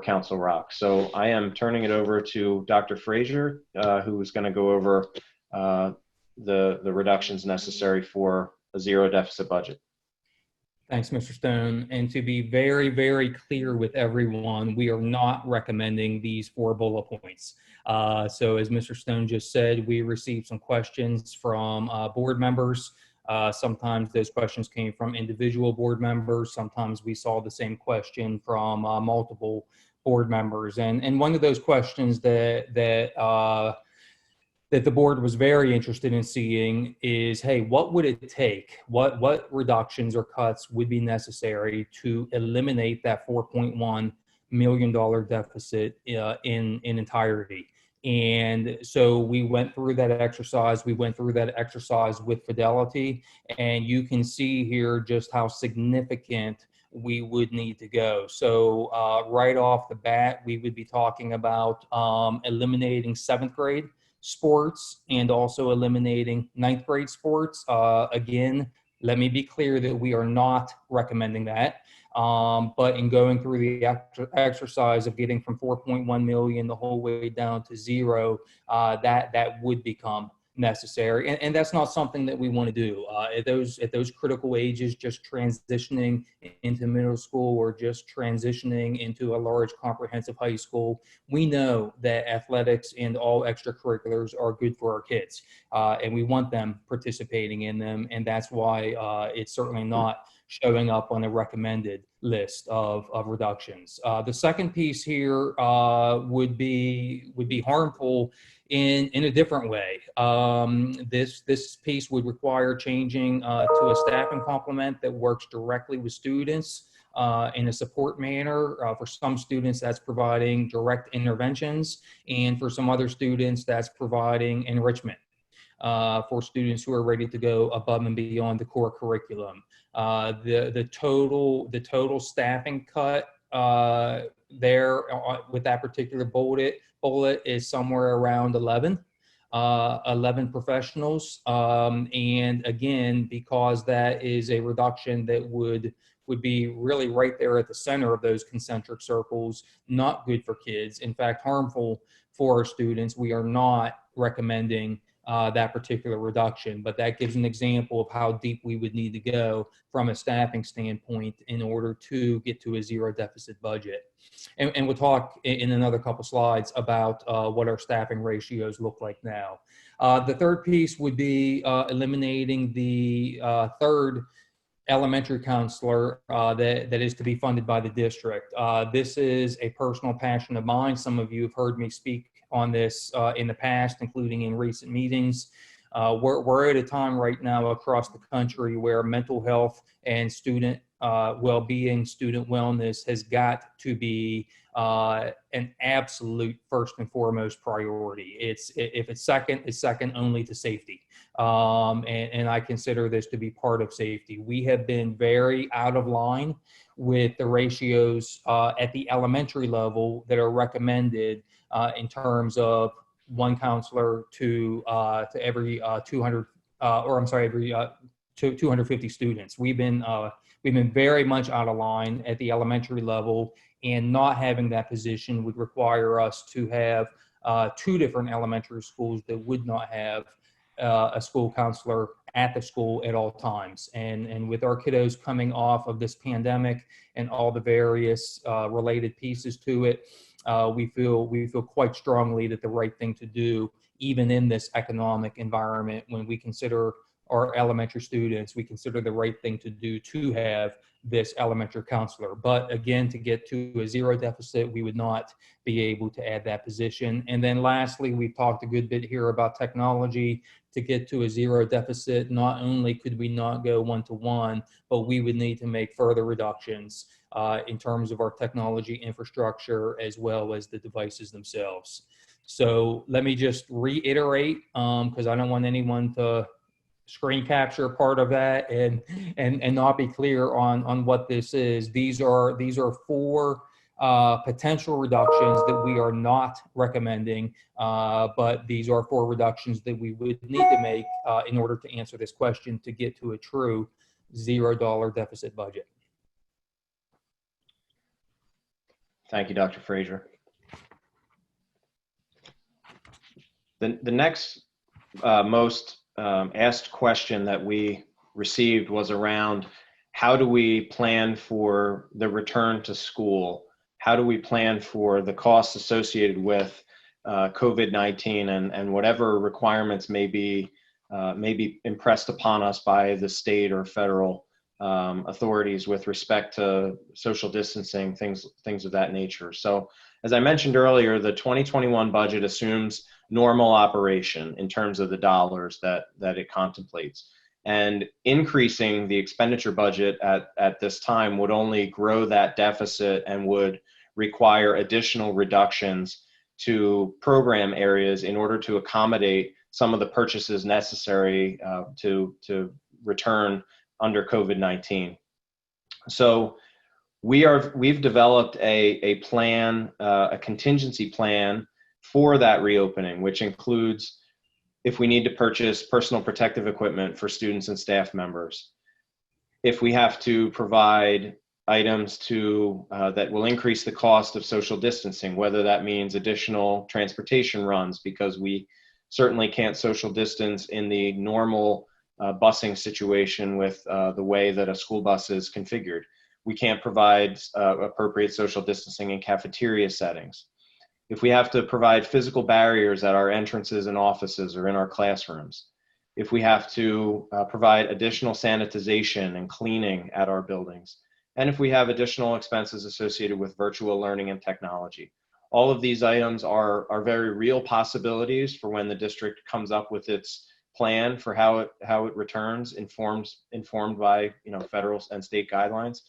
Council Rock. So I am turning it over to Dr. Frazier, who is going to go over the reductions necessary for a zero deficit budget. Thanks, Mr. Stone. And to be very, very clear with everyone, we are not recommending these 4 bullet points. So as Mr. Stone just said, we received some questions from board members. Sometimes those questions came from individual board members. Sometimes we saw the same question from multiple board members. And one of those questions that the board was very interested in seeing is, hey, what would it take? What reductions or cuts would be necessary to eliminate that $4.1 million deficit in entirety? And so we went through that exercise. We went through that exercise with fidelity, and you can see here just how significant we would need to go. So right off the bat, we would be talking about eliminating 7th grade sports and also eliminating 9th grade sports. Again, let me be clear that we are not recommending that. But in going through the exercise of getting from 4.1 million the whole way down to 0, that would become necessary. And that's not something that we want to do. At those critical ages, just transitioning into middle school or just transitioning into a large comprehensive high school, we know that athletics and all extracurriculars are good for our kids. And we want them participating in them. And that's why it's certainly not showing up on a recommended list of reductions. The second piece here would be harmful in a different way. This piece would require changing to a staffing complement that works directly with students in a support manner. For some students, that's providing direct interventions, and for some other students, that's providing enrichment for students who are ready to go above and beyond the core curriculum. The total staffing cut there with that particular bullet is somewhere around 11 professionals. And again, because that is a reduction that would be really right there at the center of those concentric circles, not good for kids, in fact, harmful for our students, we are not recommending that particular reduction, but that gives an example of how deep we would need to go from a staffing standpoint in order to get to a zero deficit budget. And we'll talk in another couple slides about what our staffing ratios look like now. The third piece would be eliminating the third elementary counselor that is to be funded by the district. This is a personal passion of mine. Some of you have heard me speak on this in the past, including in recent meetings. We're at a time right now across the country where mental health and student well-being, student wellness has got to be an absolute first and foremost priority. If it's second only to safety. And I consider this to be part of safety. We have been very out of line with the ratios at the elementary level that are recommended in terms of one counselor to every 200, every 250 students. We've been very much out of line at the elementary level, and not having that position would require us to have two different elementary schools that would not have a school counselor at the school at all times. And with our kiddos coming off of this pandemic and all the various related pieces to it, we feel quite strongly that the right thing to do, even in this economic environment, when we consider our elementary students, we consider the right thing to do to have this elementary counselor. But again, to get to a zero deficit, we would not be able to add that position. And then lastly, we've talked a good bit here about technology. To get to a zero deficit, not only could we not go one-to-one, but we would need to make further reductions in terms of our technology infrastructure as well as the devices themselves. So let me just reiterate, because I don't want anyone to screen capture part of that and not be clear on what this is. These are four potential reductions that we are not recommending, but these are four reductions that we would need to make in order to answer this question to get to a true $0 deficit budget. Thank you, Dr. Frazier. The next most asked question that we received was around how do we plan for the return to school? How do we plan for the costs associated with COVID-19 and whatever requirements may be impressed upon us by the state or federal authorities with respect to social distancing, things of that nature. So as I mentioned earlier, the 2021 budget assumes normal operation in terms of the dollars that it contemplates. And increasing the expenditure budget at this time would only grow that deficit and would require additional reductions to program areas in order to accommodate some of the purchases necessary to return under COVID-19. So we've developed a plan, a contingency plan for that reopening, which includes if we need to purchase personal protective equipment for students and staff members, if we have to provide items that will increase the cost of social distancing, whether that means additional transportation runs, because we certainly can't social distance in the normal busing situation with the way that a school bus is configured. We can't provide appropriate social distancing in cafeteria settings. If we have to provide physical barriers at our entrances and offices or in our classrooms, if we have to provide additional sanitization and cleaning at our buildings, and if we have additional expenses associated with virtual learning and technology. All of these items are very real possibilities for when the district comes up with its plan for how it returns, informed by federal and state guidelines.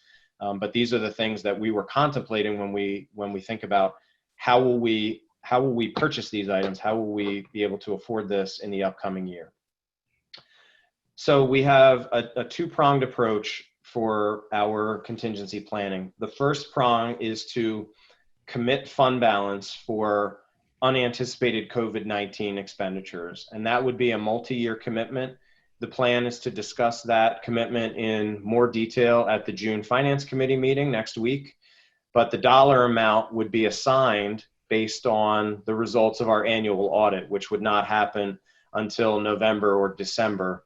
But these are the things that we were contemplating when we think about how will we purchase these items, how will we be able to afford this in the upcoming year. So we have a two-pronged approach for our contingency planning. The first prong is to commit fund balance for unanticipated COVID-19 expenditures, and that would be a multi-year commitment. The plan is to discuss that commitment in more detail at the June Finance Committee meeting next week, but the dollar amount would be assigned based on the results of our annual audit, which would not happen until November or December.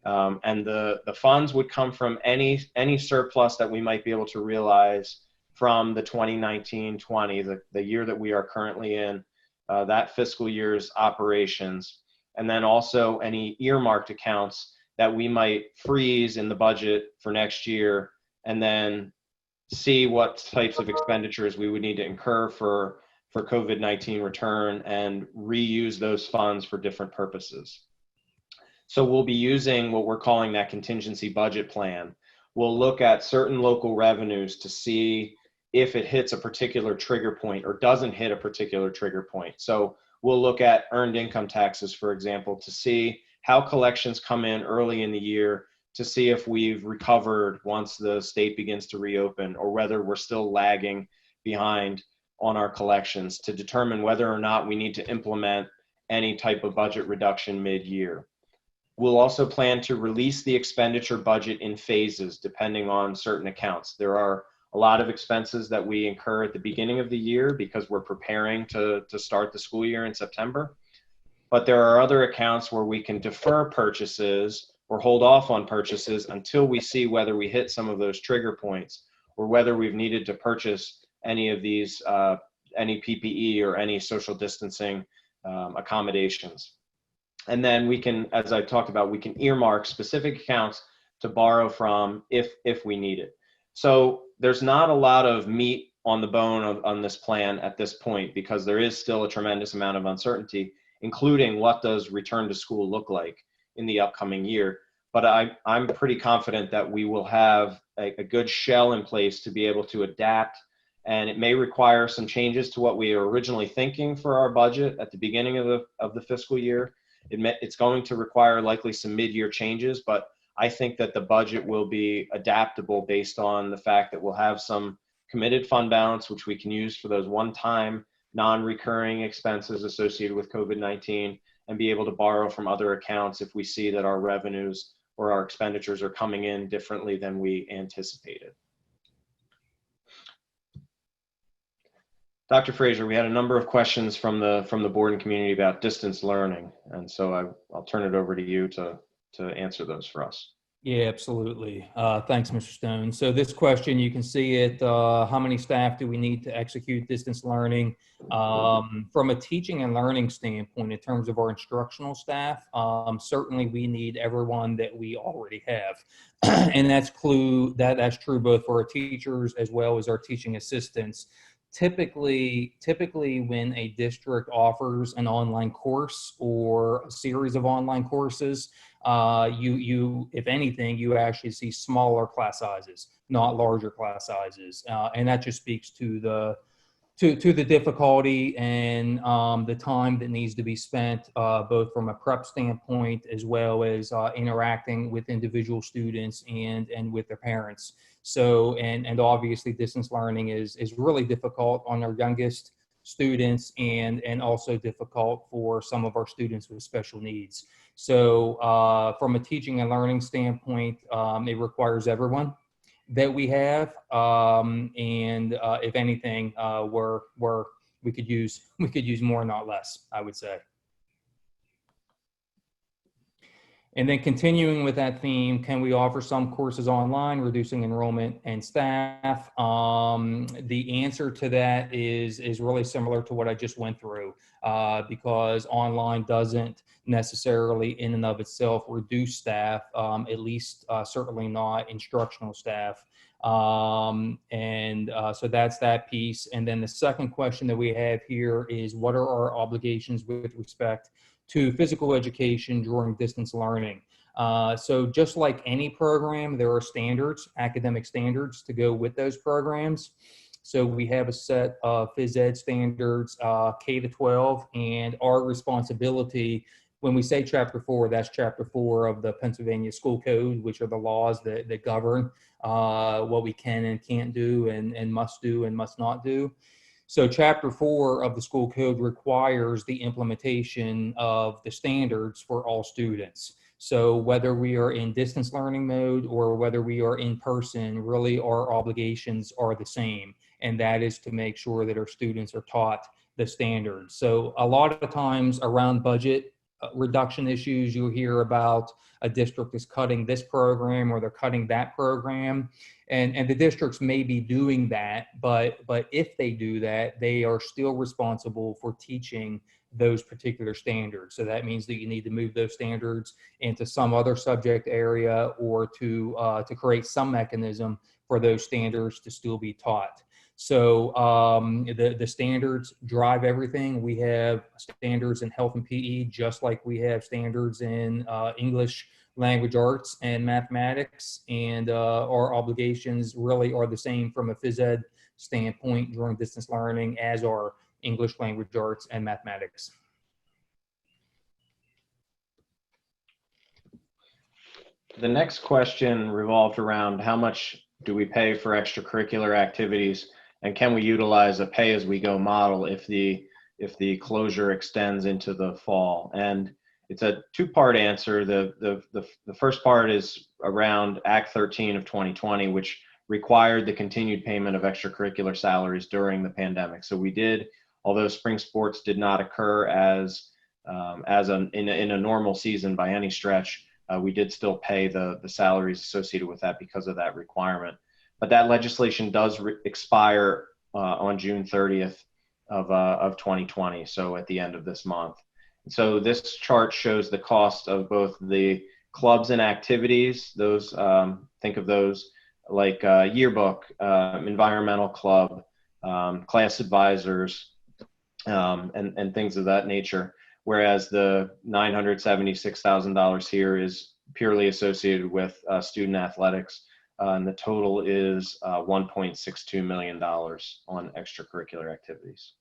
And the funds would come from any surplus that we might be able to realize from the 2019-20, the year that we are currently in, that fiscal year's operations, and then also any earmarked accounts that we might freeze in the budget for next year, and then see what types of expenditures we would need to incur for COVID-19 return and reuse those funds for different purposes. So we'll be using what we're calling that contingency budget plan. we'll look at certain local revenues to see if it hits a particular trigger point or doesn't hit a particular trigger point. So we'll look at earned income taxes, for example, to see how collections come in early in the year, to see if we've recovered once the state begins to reopen, or whether we're still lagging behind on our collections, to determine whether or not we need to implement any type of budget reduction mid-year. We'll also plan to release the expenditure budget in phases depending on certain accounts. There are a lot of expenses that we incur at the beginning of the year because we're preparing to start the school year in September. But there are other accounts where we can defer purchases or hold off on purchases until we see whether we hit some of those trigger points, or whether we've needed to purchase any of these, any PPE or any social distancing accommodations. And then we can, as I talked about, we can earmark specific accounts to borrow from if we need it. So there's not a lot of meat on the bone on this plan at this point, because there is still a tremendous amount of uncertainty, including what does return to school look like in the upcoming year. But I'm pretty confident that we will have a good shell in place to be able to adapt, and it may require some changes to what we were originally thinking for our budget at the beginning of the fiscal year. It's going to require likely some mid-year changes, but I think that the budget will be adaptable based on the fact that we'll have some committed fund balance, which we can use for those one-time non-recurring expenses associated with COVID-19, and be able to borrow from other accounts if we see that our revenues or our expenditures are coming in differently than we anticipated. Dr. Fraser, we had a number of questions from the board and community about distance learning, and so I'll turn it over to you to answer those for us. Yeah, absolutely. Thanks, Mr. Stone. So this question, you can see it, how many staff do we need to execute distance learning? From a teaching and learning standpoint, in terms of our instructional staff, certainly we need everyone that we already have. And that's true both for our teachers as well as our teaching assistants. Typically when a district offers an online course or a series of online courses, if anything, you actually see smaller class sizes, not larger class sizes. And that just speaks to the difficulty and the time that needs to be spent, both from a prep standpoint as well as interacting with individual students and with their parents. So, and obviously distance learning is really difficult on our youngest students and also difficult for some of our students with special needs. So from a teaching and learning standpoint, it requires everyone that we have, and if anything, we could use more, not less, I would say. And then continuing with that theme, can we offer some courses online, reducing enrollment and staff? The answer to that is really similar to what I just went through, because online doesn't necessarily in and of itself reduce staff, at least certainly not instructional staff. So that's that piece. And then the second question that we have here is, what are our obligations with respect to physical education during distance learning? So just like any program, there are standards, academic standards to go with those programs. So we have a set of phys ed standards, K-12, and our responsibility, when we say Chapter 4, that's Chapter 4 of the Pennsylvania School Code, which are the laws that govern what we can and can't do and must do and must not do. So Chapter 4 of the school code requires the implementation of the standards for all students. So whether we are in distance learning mode or whether we are in person, really our obligations are the same. And that is to make sure that our students are taught the standards. So a lot of times around budget reduction issues, you'll hear about a district is cutting this program or they're cutting that program. And the districts may be doing that, but if they do that, they are still responsible for teaching those particular standards. So that means that you need to move those standards into some other subject area or to create some mechanism for those standards to still be taught. So the standards drive everything. We have standards in health and PE, just like we have standards in English, language arts, and mathematics. And our obligations really are the same from a phys ed standpoint during distance learning as are English, language arts, and mathematics. The next question revolved around how much do we pay for extracurricular activities, and can we utilize a pay-as-we-go model if the closure extends into the fall? And it's a two-part answer. The first part is around Act 13 of 2020, which required the continued payment of extracurricular salaries during the pandemic. So we did, although spring sports did not occur in a normal season by any stretch, we did still pay the salaries associated with that because of that requirement. But that legislation does expire on June 30th of 2020, so at the end of this month. So this chart shows the cost of both the clubs and activities. Those, think of those like yearbook, environmental club, class advisors, and things of that nature. Whereas the $976,000 here is purely associated with student athletics, and the total is $1.62 million on extracurricular activities.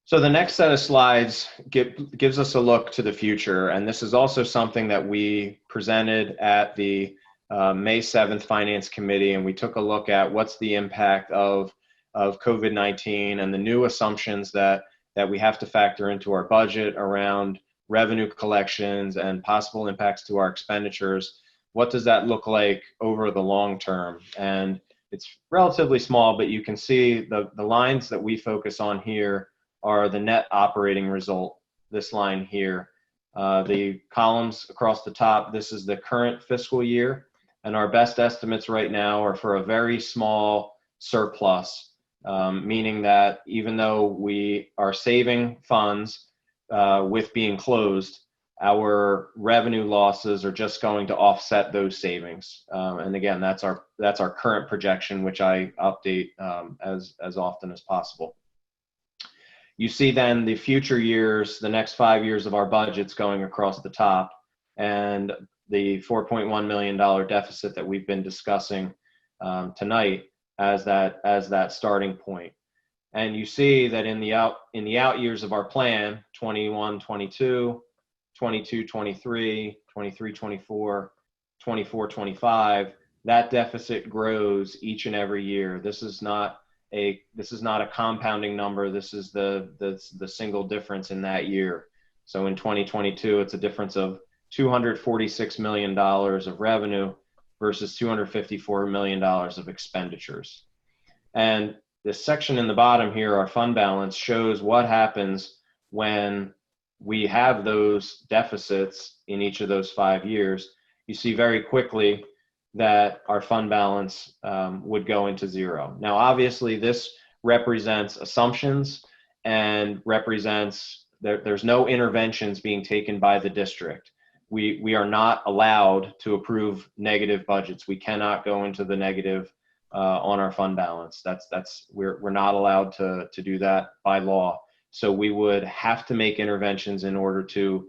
So the next set of slides gives us a look to the future, and this is also something that we presented at the May 7th Finance Committee, and we took a look at what's the impact of COVID-19 and the new assumptions that we have to factor into our budget around revenue collections and possible impacts to our expenditures. What does that look like over the long term? And it's relatively small, but you can see the lines that we focus on here are the net operating result, this line here. The columns across the top, this is the current fiscal year, and our best estimates right now are for a very small surplus, meaning that even though we are saving funds with being closed, our revenue losses are just going to offset those savings. And again, that's our current projection, which I update as often as possible. You see then the future years, the next 5 years of our budgets going across the top, and the $4.1 million deficit that we've been discussing tonight as that starting point. And you see that in the out years of our plan, 21, 22, 22, 23, 23, 24, 24, 25, that deficit grows each and every year. This is not a compounding number. This is the single difference in that year. So in 2022, it's a difference of $246 million of revenue versus $254 million of expenditures. And this section in the bottom here, our fund balance, shows what happens when we have those deficits in each of those 5 years. You see very quickly that our fund balance would go into zero. Now, obviously, this represents assumptions and represents there's no interventions being taken by the district. We are not allowed to approve negative budgets. We cannot go into the negative on our fund balance. We're not allowed to do that by law. So we would have to make interventions in order to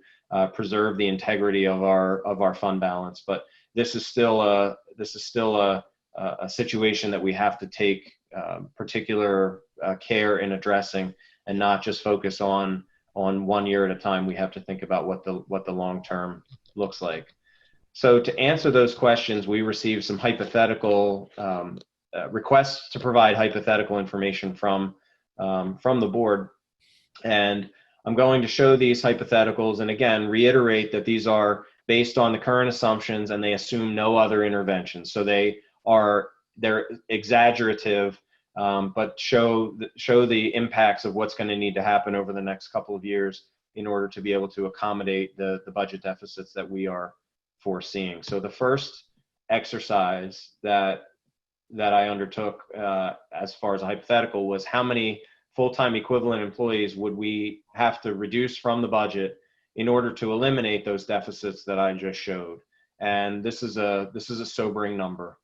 preserve the integrity of our fund balance. But this is still a situation that we have to take particular care in addressing, and not just focus on 1 year at a time. We have to think about what the long term looks like. So to answer those questions, we received some hypothetical requests to provide hypothetical information from the board, and I'm going to show these hypotheticals, and again reiterate that these are based on the current assumptions and they assume no other interventions. So they're exaggerative, but show the impacts of what's going to need to happen over the next couple of years in order to be able to accommodate the budget deficits that we are foreseeing. So the first exercise that I undertook as far as a hypothetical was how many full-time equivalent employees would we have to reduce from the budget in order to eliminate those deficits that I just showed. And this is a sobering number.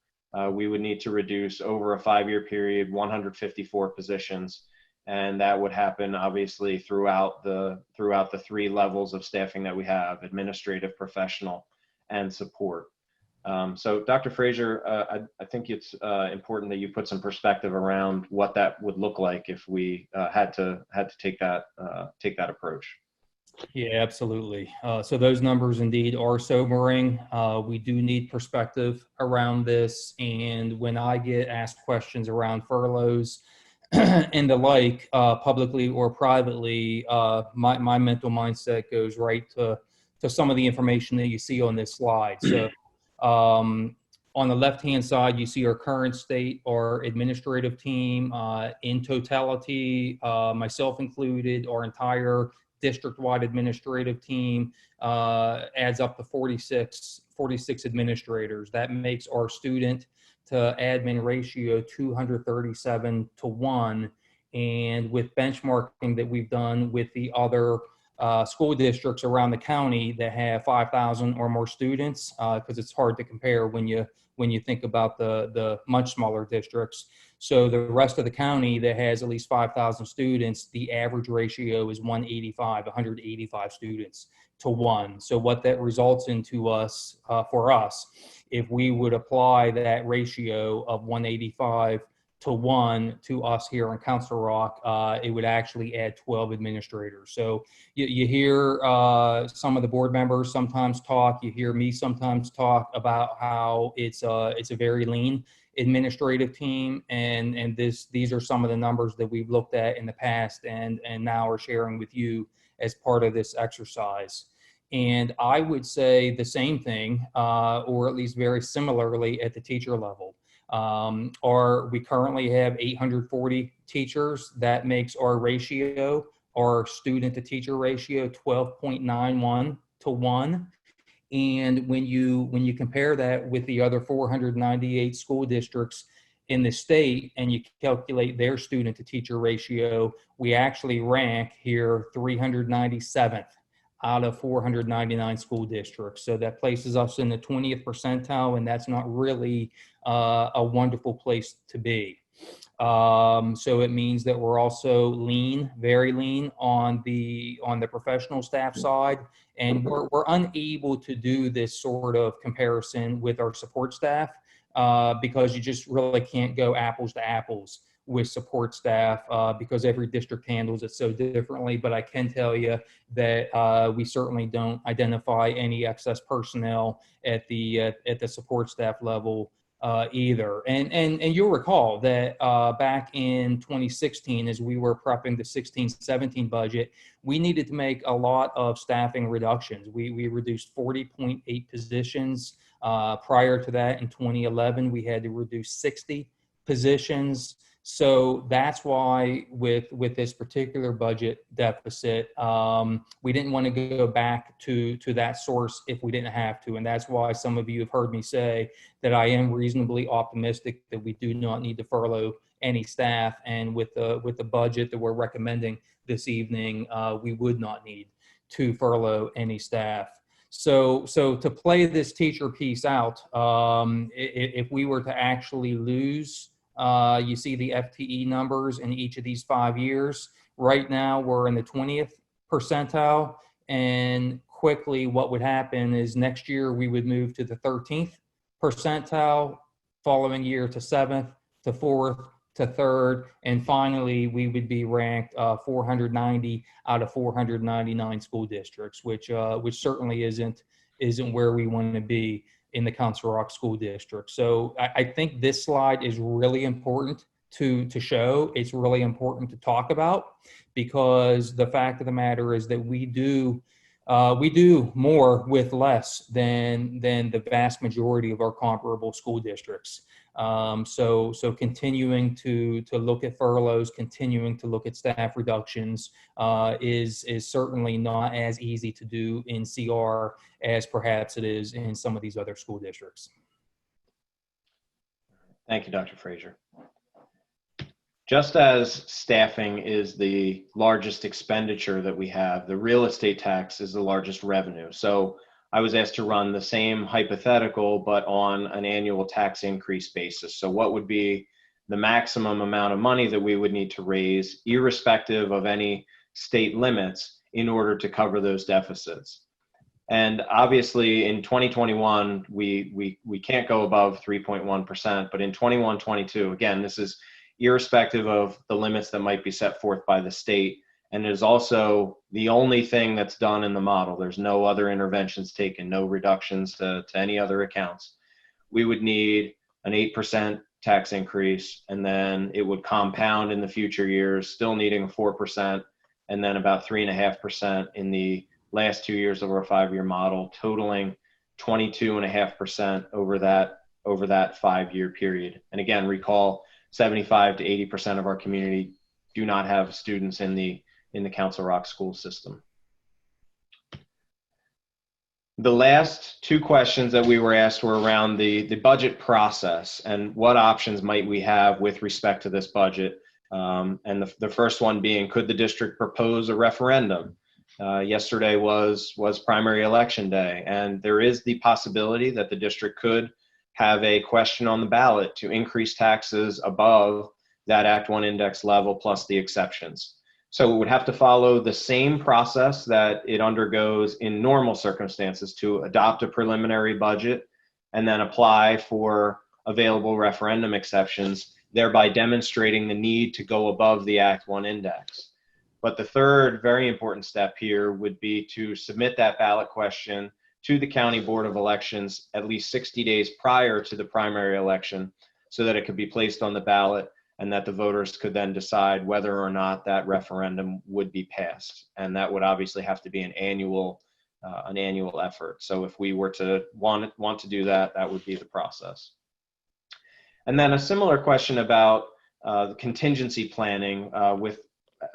we would need to reduce over a 5-year period 154 positions, and that would happen obviously throughout the 3 levels of staffing that we have: administrative, professional, and support. So Dr. Frazier, I think it's important that you put some perspective around what that would look like if we had to take that approach. Yeah, absolutely. So those numbers indeed are sobering. We do need perspective around this. And when I get asked questions around furloughs and the like, publicly or privately, my mental mindset goes right to some of the information that you see on this slide. So on the left-hand side, you see our current state, our administrative team. In totality, myself included, our entire district-wide administrative team adds up to 46 administrators. That makes our student to admin ratio 237 to 1. And with benchmarking that we've done with the other school districts around the county that have 5,000 or more students, because it's hard to compare when you think about the much smaller districts. So the rest of the county that has at least 5,000 students, the average ratio is 185 students to 1. So what that results into us, for us, if we would apply that ratio of 185 to 1 to us here in Council Rock, it would actually add 12 administrators. So you hear some of the board members sometimes talk, you hear me sometimes talk about how it's a very lean administrative team, and these are some of the numbers that we've looked at in the past and now are sharing with you as part of this exercise. And I would say the same thing, or at least very similarly at the teacher level. We currently have 840 teachers. That makes our ratio, our student to teacher ratio, 12.91 to 1. And when you compare that with the other 498 school districts in the state and you calculate their student to teacher ratio, we actually rank here 397th out of 499 school districts. So that places us in the 20th percentile, and that's not really a wonderful place to be. So it means that we're also lean, very lean on the professional staff side, and we're unable to do this sort of comparison with our support staff because you just really can't go apples to apples with support staff because every district handles it so differently. But I can tell you that we certainly don't identify any excess personnel at the support staff level either. And you'll recall that back in 2016, as we were prepping the 16-17 budget, we needed to make a lot of staffing reductions. We reduced 40.8 positions. Prior to that, in 2011, we had to reduce 60 positions. So that's why with this particular budget deficit, we didn't want to go back to that source if we didn't have to. And that's why some of you have heard me say that I am reasonably optimistic that we do not need to furlough any staff. And with the budget that we're recommending this evening, we would not need to furlough any staff. So to play this teacher piece out, if we were to actually lose, you see the FTE numbers in each of these 5 years. Right now, we're in the 20th percentile. And quickly, what would happen is next year, we would move to the 13th percentile, following year to 7th, to 4th, to 3rd. And finally, we would be ranked 490 out of 499 school districts, which certainly isn't where we want to be in the Council Rock School District. So I think this slide is really important to show. It's really important to talk about, because the fact of the matter is that we do more with less than the vast majority of our comparable school districts. So continuing to look at furloughs, continuing to look at staff reductions is certainly not as easy to do in CR as perhaps it is in some of these other school districts. Thank you, Dr. Frazier. Just as staffing is the largest expenditure that we have, the real estate tax is the largest revenue. So I was asked to run the same hypothetical, but on an annual tax increase basis. So what would be the maximum amount of money that we would need to raise, irrespective of any state limits, in order to cover those deficits? And obviously in 2021, we can't go above 3.1%, but in 21-22, again, this is irrespective of the limits that might be set forth by the state. And it is also the only thing that's done in the model. There's no other interventions taken, no reductions to any other accounts. We would need an 8% tax increase, and then it would compound in the future years, still needing 4%, and then about 3.5% in the last 2 years of our 5-year model, totaling 22.5% over that 5-year period. And again, recall 75 to 80% of our community do not have students in the Council Rock school system. The last 2 questions that we were asked were around the budget process and what options might we have with respect to this budget. And the first one being, could the district propose a referendum? Yesterday was primary election day, and there is the possibility that the district could have a question on the ballot to increase taxes above that Act 1 index level plus the exceptions. So it would have to follow the same process that it undergoes in normal circumstances to adopt a preliminary budget and then apply for available referendum exceptions, thereby demonstrating the need to go above the Act 1 index. But the third very important step here would be to submit that ballot question to the County Board of Elections at least 60 days prior to the primary election so that it could be placed on the ballot and that the voters could then decide whether or not that referendum would be passed. And that would obviously have to be an annual effort. So if we were to want to do that, that would be the process. And then a similar question about the contingency planning with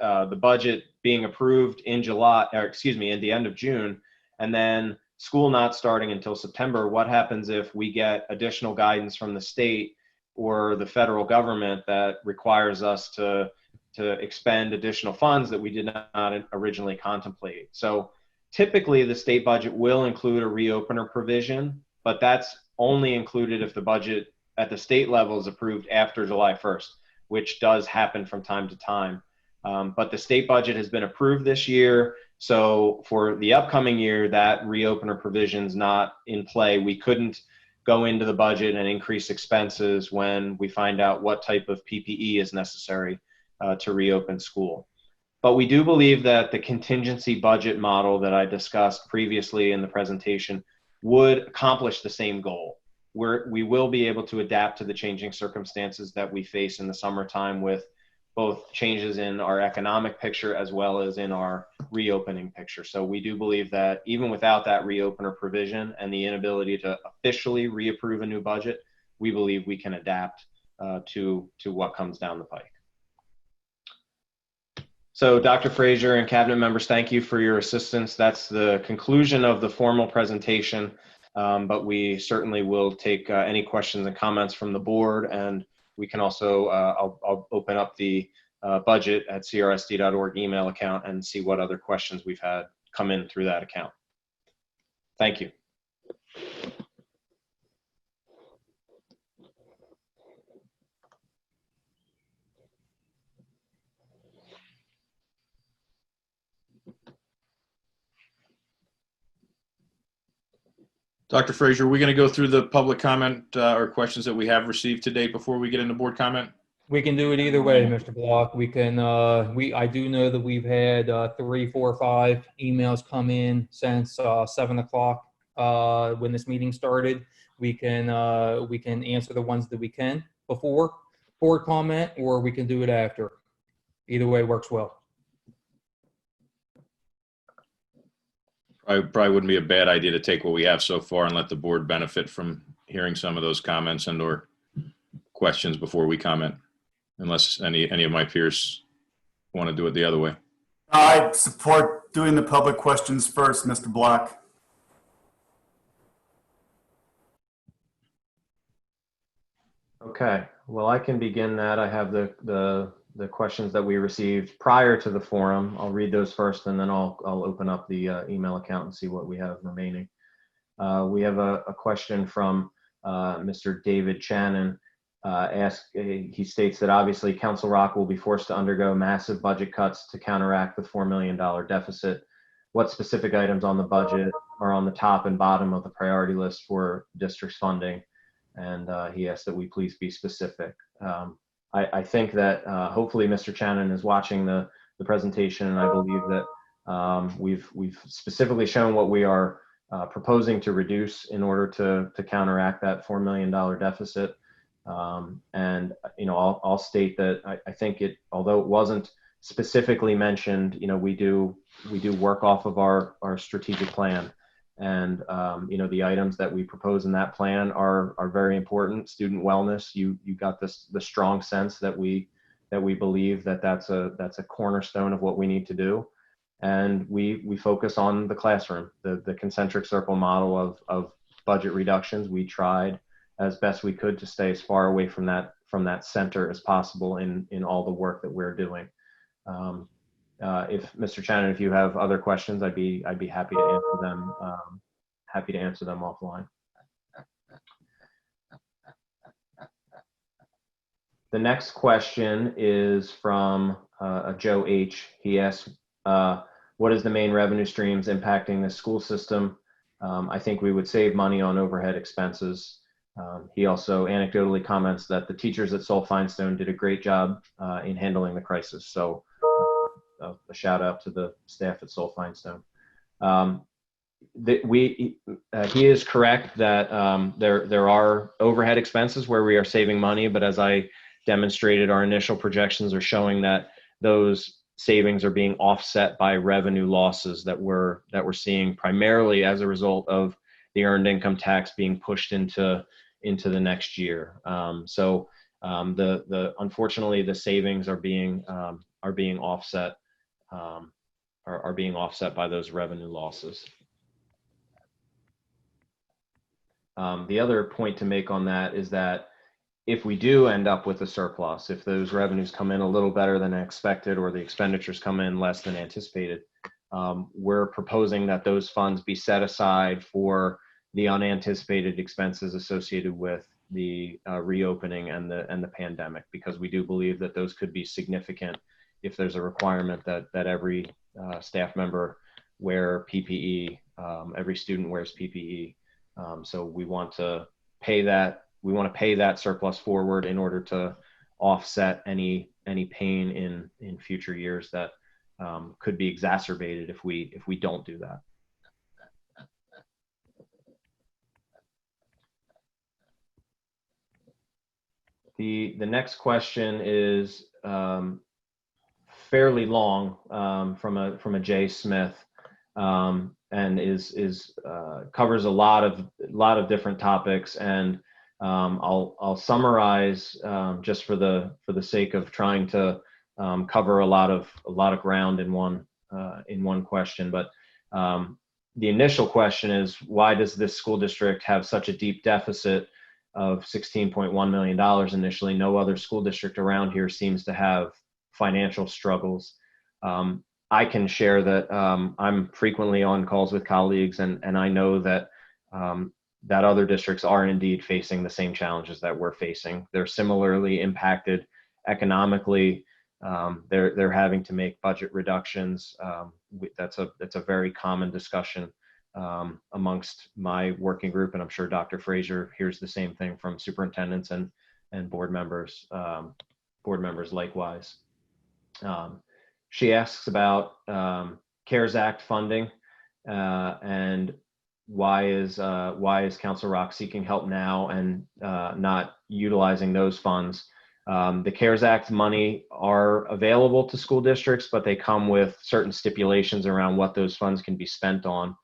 the budget being approved in July, or excuse me, in the end of June, and then school not starting until September. What happens if we get additional guidance from the state or the federal government that requires us to expend additional funds that we did not originally contemplate? So typically the state budget will include a reopener provision, but that's only included if the budget at the state level is approved after July 1st, which does happen from time to time. But the state budget has been approved this year. So for the upcoming year, that reopener provision is not in play. We couldn't go into the budget and increase expenses when we find out what type of PPE is necessary to reopen school. But we do believe that the contingency budget model that I discussed previously in the presentation would accomplish the same goal. We will be able to adapt to the changing circumstances that we face in the summertime with both changes in our economic picture as well as in our reopening picture. So we do believe that even without that reopener provision and the inability to officially reapprove a new budget, we believe we can adapt to what comes down the pike. So Dr. Frazier and cabinet members, thank you for your assistance. That's the conclusion of the formal presentation, but we certainly will take any questions and comments from the board, and we can also, I'll open up the budget at crsd.org email account and see what other questions we've had come in through that account. Thank you. Dr. Frazier, are we going to go through the public comment or questions that we have received today before we get into board comment? We can do it either way, Mr. Block. We can, I do know that we've had 3, 4, 5 emails come in since 7 o'clock when this meeting started. We can answer the ones that we can before board comment, or we can do it after. Either way works well. Probably wouldn't be a bad idea to take what we have so far and let the board benefit from hearing some of those comments and or questions before we comment, unless any of my peers want to do it the other way. I support doing the public questions first, Mr. Block. Okay, well, I can begin that. I have the questions that we received prior to the forum. I'll read those first, and then I'll open up the email account and see what we have remaining. We have a question from Mr. David Channon. He states that obviously Council Rock will be forced to undergo massive budget cuts to counteract the $4 million deficit. What specific items on the budget are on the top and bottom of the priority list for district's funding? And he asked that we please be specific. I think that hopefully Mr. Channon is watching the presentation, and I believe that we've specifically shown what we are proposing to reduce in order to counteract that $4 million deficit. And I'll state that I think although it wasn't specifically mentioned, we do work off of our strategic plan, and the items that we propose in that plan are very important. Student wellness, you got the strong sense that we believe that's a cornerstone of what we need to do. And we focus on the classroom, the concentric circle model of budget reductions. We tried as best we could to stay as far away from that center as possible in all the work that we're doing. If Mr. Channon, if you have other questions, I'd be happy to answer them. Happy to answer them offline. The next question is from Joe H. He asks, what is the main revenue streams impacting the school system? I think we would save money on overhead expenses. He also anecdotally comments that the teachers at Soul Finestone did a great job in handling the crisis. So a shout out to the staff at Soul Finestone. He is correct that there are overhead expenses where we are saving money, but as I demonstrated, our initial projections are showing that those savings are being offset by revenue losses that we're seeing primarily as a result of the earned income tax being pushed into the next year. Unfortunately the savings are being offset by those revenue losses. The other point to make on that is that if we do end up with a surplus, if those revenues come in a little better than expected or the expenditures come in less than anticipated, we're proposing that those funds be set aside for the unanticipated expenses associated with the reopening and the pandemic, because we do believe that those could be significant if there's a requirement that every staff member wear PPE, every student wears PPE. So we want to pay that. We want to pay that surplus forward in order to offset any pain in future years that could be exacerbated if we don't do that. The next question is fairly long from a Jay Smith, and covers a lot of different topics, and I'll summarize just for the sake of trying to cover a lot of ground in one question. But the initial question is, why does this school district have such a deep deficit of $16.1 million initially? No other school district around here seems to have financial struggles. I can share that I'm frequently on calls with colleagues, and I know that that other districts are indeed facing the same challenges that we're facing. They're similarly impacted economically. They're having to make budget reductions. That's a very common discussion amongst my working group, and I'm sure Dr. Frazier hears the same thing from superintendents and board members likewise. She asks about CARES Act funding and why is Council Rock seeking help now and not utilizing those funds. The CARES Act money are available to school districts, but they come with certain stipulations around what those funds can be spent on.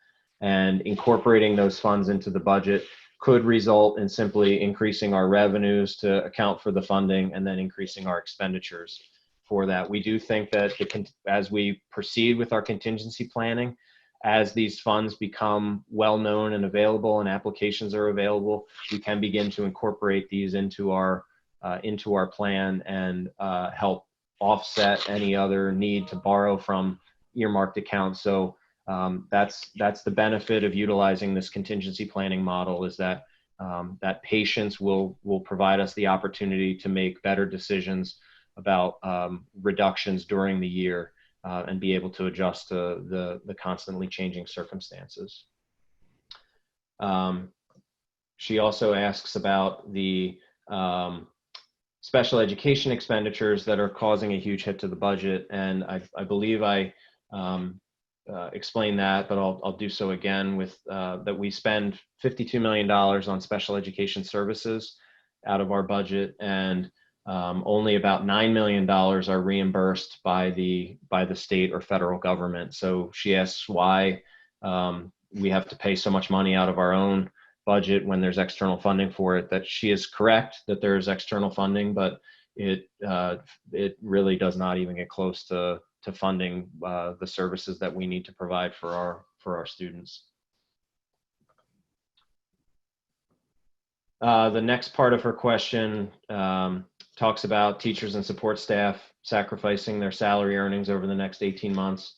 And incorporating those funds into the budget could result in simply increasing our revenues to account for the funding and then increasing our expenditures for that. We do think that as we proceed with our contingency planning, as these funds become well-known and available and applications are available, we can begin to incorporate these into our plan and help offset any other need to borrow from earmarked accounts. So That's the benefit of utilizing this contingency planning model, is that that patience will provide us the opportunity to make better decisions about reductions during the year and be able to adjust to the constantly changing circumstances. She also asks about the special education expenditures that are causing a huge hit to the budget, and I believe I explained that, but I'll do so again with that we spend $52 million on special education services out of our budget, and only about $9 million are reimbursed by the state or federal government. So she asks why we have to pay so much money out of our own budget when there's external funding for it. That she is correct that there's external funding, but it really does not even get close to funding the services that we need to provide for our students. The next part of her question talks about teachers and support staff sacrificing their salary earnings over the next 18 months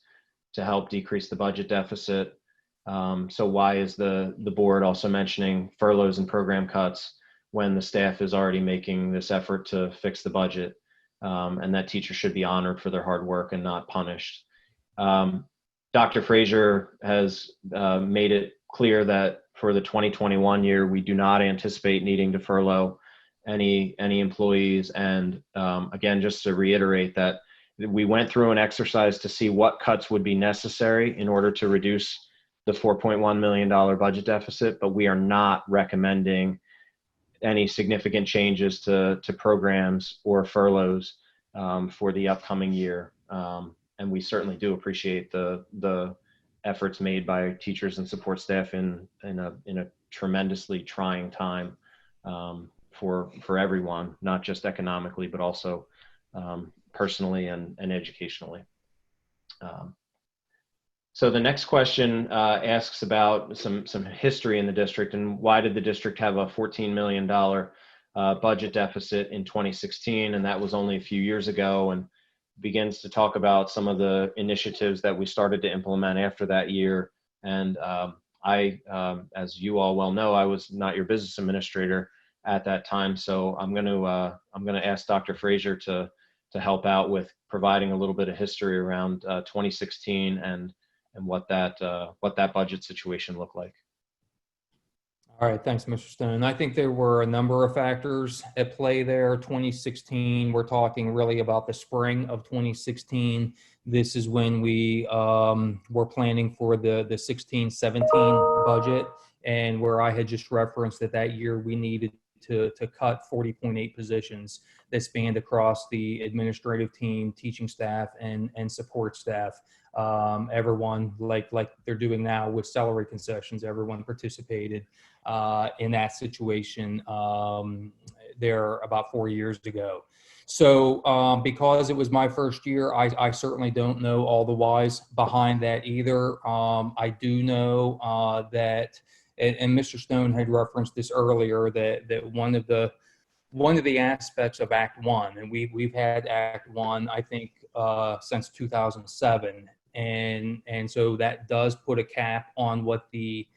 to help decrease the budget deficit. So why is the board also mentioning furloughs and program cuts when the staff is already making this effort to fix the budget, and that teachers should be honored for their hard work and not punished? Dr. Frazier has made it clear that for the 2021 year, we do not anticipate needing to furlough any employees. And again, just to reiterate that we went through an exercise to see what cuts would be necessary in order to reduce the $4.1 million budget deficit, but we are not recommending any significant changes to programs or furloughs for the upcoming year. And we certainly do appreciate the efforts made by teachers and support staff in a tremendously trying time for everyone, not just economically, but also personally and educationally. So the next question asks about some history in the district, and why did the district have a $14 million budget deficit in 2016, and that was only a few years ago, and begins to talk about some of the initiatives that we started to implement after that year. And I, as you all well know, I was not your business administrator at that time, so I'm going to ask Dr. Frazier to help out with providing a little bit of history around 2016 and what that budget situation looked like. All right, thanks, Mr. Stone. I think there were a number of factors at play there. 2016, we're talking really about the spring of 2016. This is when we were planning for the 16-17 budget, and where I had just referenced that year we needed to cut 40.8 positions that spanned across the administrative team, teaching staff, and support staff. Everyone, like they're doing now with salary concessions, everyone participated in that situation there about 4 years ago. So because it was my first year, I certainly don't know all the whys behind that either. I do know that, and Mr. Stone had referenced this earlier, that one of the aspects of Act One, and we've had Act One, I think, since 2007, and so that does put a cap on what the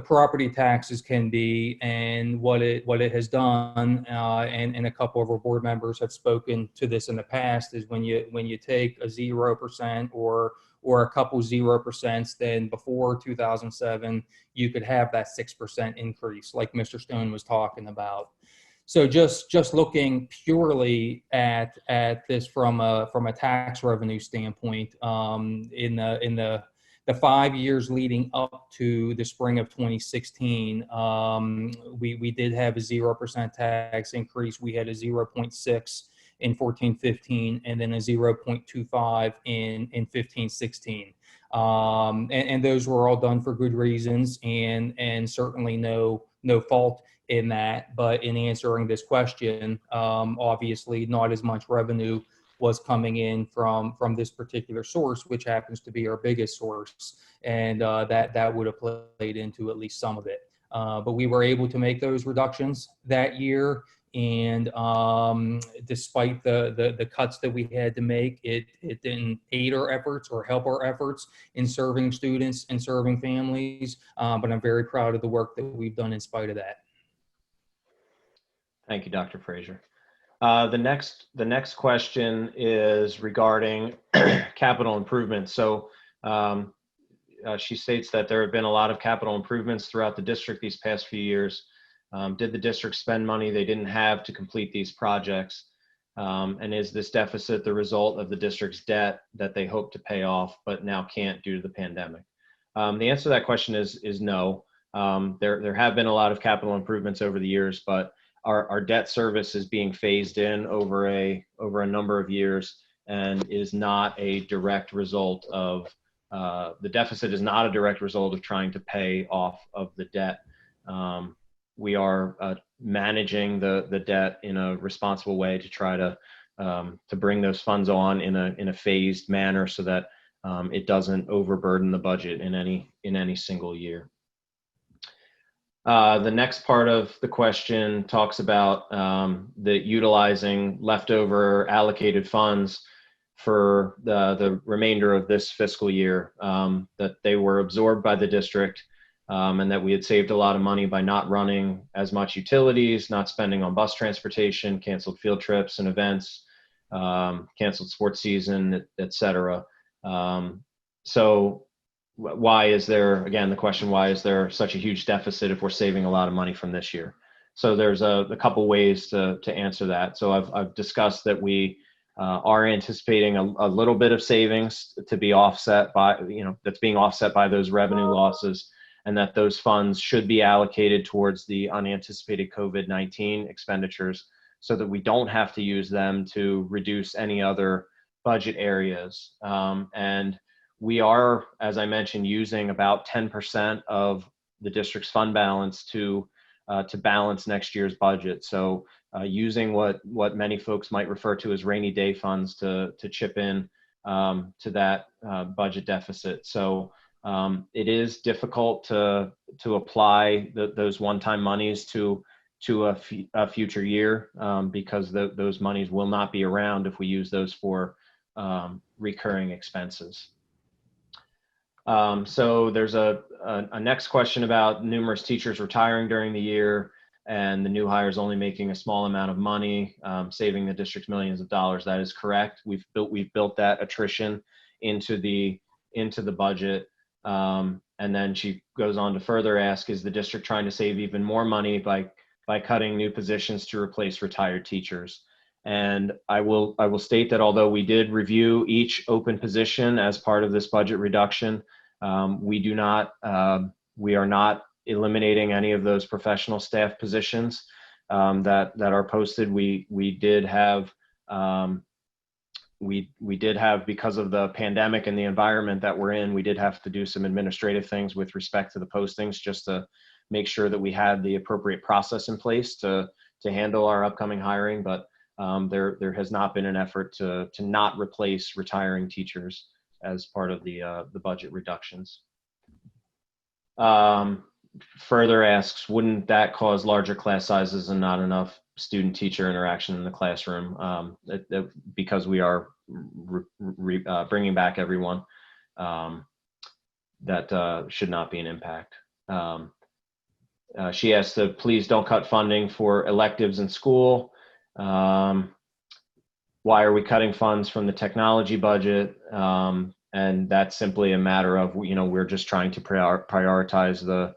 property taxes can be, and what it has done, and a couple of our board members have spoken to this in the past, is when you take a 0% or a couple 0%, then before 2007 you could have that 6% increase, like Mr. Stone was talking about. So just looking purely at this from a tax revenue standpoint, in the 5 years leading up to the spring of 2016, we did have a 0% tax increase. We had a 0.6 in 14-15, and then a 0.25 in 15-16. And those were all done for good reasons, and certainly no fault in that. But in answering this question, obviously not as much revenue was coming in from this particular source, which happens to be our biggest source, and that would have played into at least some of it. But we were able to make those reductions that year. And despite the cuts that we had to make, it didn't aid our efforts or help our efforts in serving students and serving families. But I'm very proud of the work that we've done in spite of that. Thank you, Dr. Frazier. The next question is regarding capital improvements. So she states that there have been a lot of capital improvements throughout the district these past few years. Did the district spend money they didn't have to complete these projects? And is this deficit the result of the district's debt that they hope to pay off but now can't due to the pandemic? The answer to that question is no. There have been a lot of capital improvements over the years, but our debt service is being phased in over a number of years and is not a direct result of the deficit is not a direct result of trying to pay off of the debt. We are managing the debt in a responsible way to try to bring those funds on in a phased manner so that it doesn't overburden the budget in any single year. The next part of the question talks about the utilizing leftover allocated funds for the remainder of this fiscal year, that they were absorbed by the district, and that we had saved a lot of money by not running as much utilities, not spending on bus transportation, canceled field trips and events, canceled sports season, et cetera. So why is there, again, the question, why is there such a huge deficit if we're saving a lot of money from this year? So there's a couple ways to answer that. So I've discussed that we are anticipating a little bit of savings to be offset by, that's being offset by those revenue losses, and that those funds should be allocated towards the unanticipated COVID-19 expenditures so that we don't have to use them to reduce any other budget areas. And we are, as I mentioned, using about 10% of the district's fund balance to balance next year's budget. So using what many folks might refer to as rainy day funds to chip in to that budget deficit. So it is difficult to apply those one-time monies to a future year because those monies will not be around if we use those for recurring expenses. So there's a next question about numerous teachers retiring during the year and the new hires only making a small amount of money, saving the district millions of dollars. That is correct. We've built that attrition into the budget. And then she goes on to further ask, is the district trying to save even more money by cutting new positions to replace retired teachers? And I will state that although we did review each open position as part of this budget reduction, we are not eliminating any of those professional staff positions that are posted. We did have, because of the pandemic and the environment that we're in, we did have to do some administrative things with respect to the postings just to make sure that we had the appropriate process in place to handle our upcoming hiring. But there has not been an effort to not replace retiring teachers as part of the budget reductions. Further asks, wouldn't that cause larger class sizes and not enough student-teacher interaction in the classroom? Because we are bringing back everyone, that should not be an impact. She asked to please don't cut funding for electives in school. Why are we cutting funds from the technology budget? And that's simply a matter of, we're just trying to prioritize the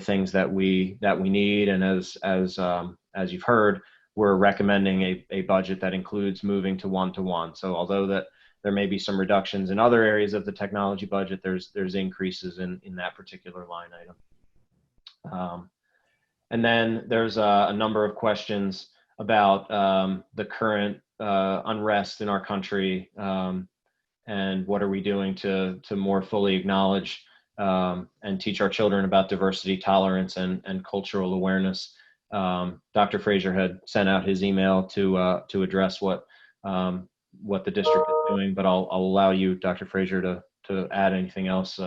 things that we need. And as you've heard, we're recommending a budget that includes moving to one-to-one. So although that there may be some reductions in other areas of the technology budget, there's increases in that particular line item. And then there's a number of questions about the current unrest in our country, and what are we doing to more fully acknowledge and teach our children about diversity, tolerance, and cultural awareness. Dr. Frazier had sent out his email to address what the district is doing, but I'll allow you, Dr. Frazier, to add anything else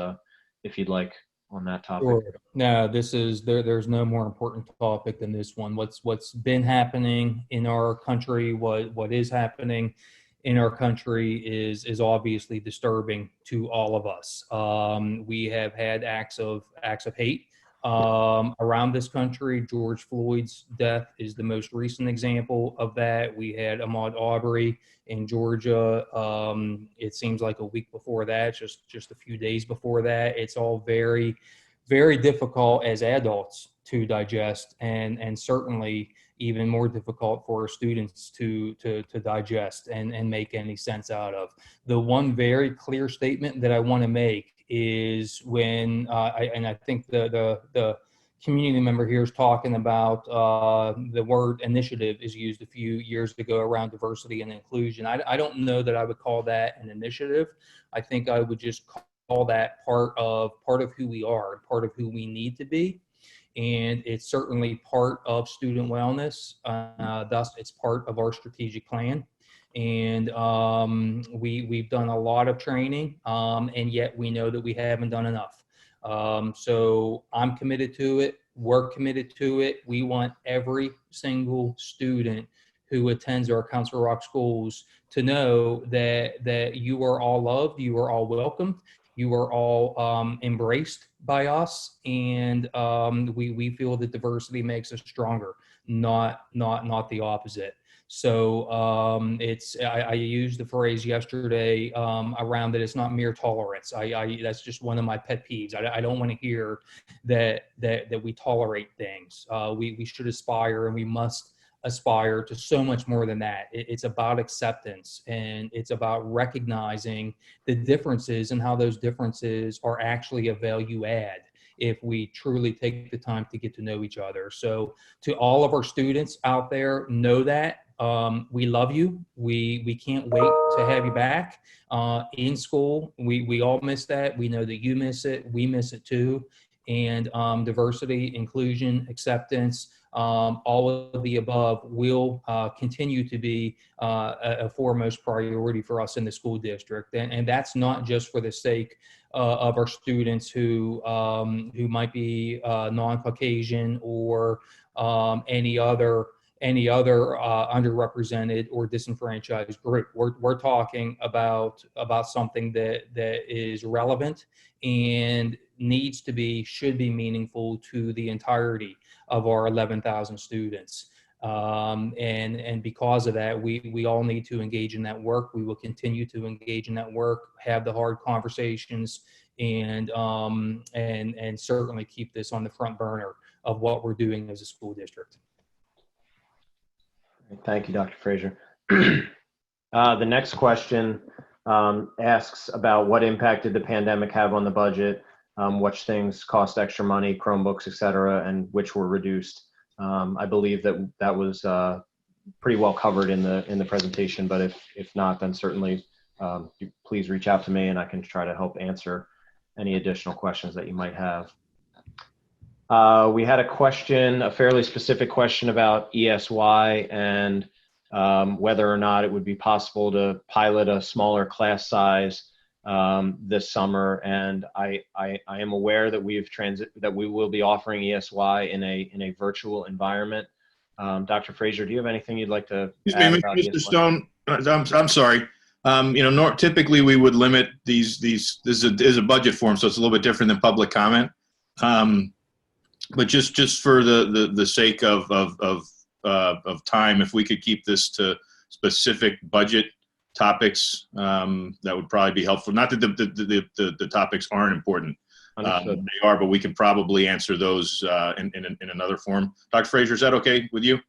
if you'd like. on that topic. Sure. No, this is there's no more important topic than this one. What's been happening in our country, what is happening in our country is obviously disturbing to all of us. We have had acts of hate around this country. George Floyd's death is the most recent example of that. We had Ahmaud Arbery in Georgia. It seems like a week before that, just a few days before that. It's all very, very difficult as adults to digest, and certainly even more difficult for our students to digest and make any sense out of. The one very clear statement that I want to make is when I think the community member here is talking about the word initiative is used a few years ago around diversity and inclusion. I don't know that I would call that an initiative. I think I would just call that part of who we are, part of who we need to be. And it's certainly part of student wellness. Thus, it's part of our strategic plan. And we've done a lot of training, and yet we know that we haven't done enough. So I'm committed to it. We're committed to it. We want every single student who attends our Council Rock schools to know that you are all loved, you are all welcomed, you are all embraced by us, and we feel that diversity makes us stronger, not the opposite. So I used the phrase yesterday around that it's not mere tolerance. That's just one of my pet peeves. I don't want to hear that we tolerate things. We should aspire, and we must aspire to so much more than that. It's about acceptance, and it's about recognizing the differences and how those differences are actually a value add if we truly take the time to get to know each other. So to all of our students out there, know that we love you. We can't wait to have you back in school. We all miss that. We know that you miss it. We miss it too. And diversity, inclusion, acceptance, all of the above will continue to be a foremost priority for us in the school district. And that's not just for the sake of our students who might be non-Caucasian or any other underrepresented or disenfranchised group. We're talking about something that is relevant and should be meaningful to the entirety of our 11,000 students. And because of that, we all need to engage in that work. We will continue to engage in that work, have the hard conversations, and certainly keep this on the front burner of what we're doing as a school district. Thank you, Dr. Frazier. The next question asks about what impact did the pandemic have on the budget, which things cost extra money, Chromebooks, et cetera, and which were reduced. I believe that was pretty well covered in the presentation, but if not, then certainly please reach out to me and I can try to help answer any additional questions that you might have. We had a fairly specific question about ESY and whether or not it would be possible to pilot a smaller class size this summer. And I am aware that we will be offering ESY in a virtual environment. Dr. Frazier, do you have anything you'd like to add about Mr. ESY? Stone, I'm sorry. Typically we would limit these. This is a budget form, so it's a little bit different than public comment. But just for the sake of time, if we could keep this to specific budget topics, that would probably be helpful. Not that the topics aren't important. They are, but we can probably answer those in another form. Dr. Frazier, is that okay with you?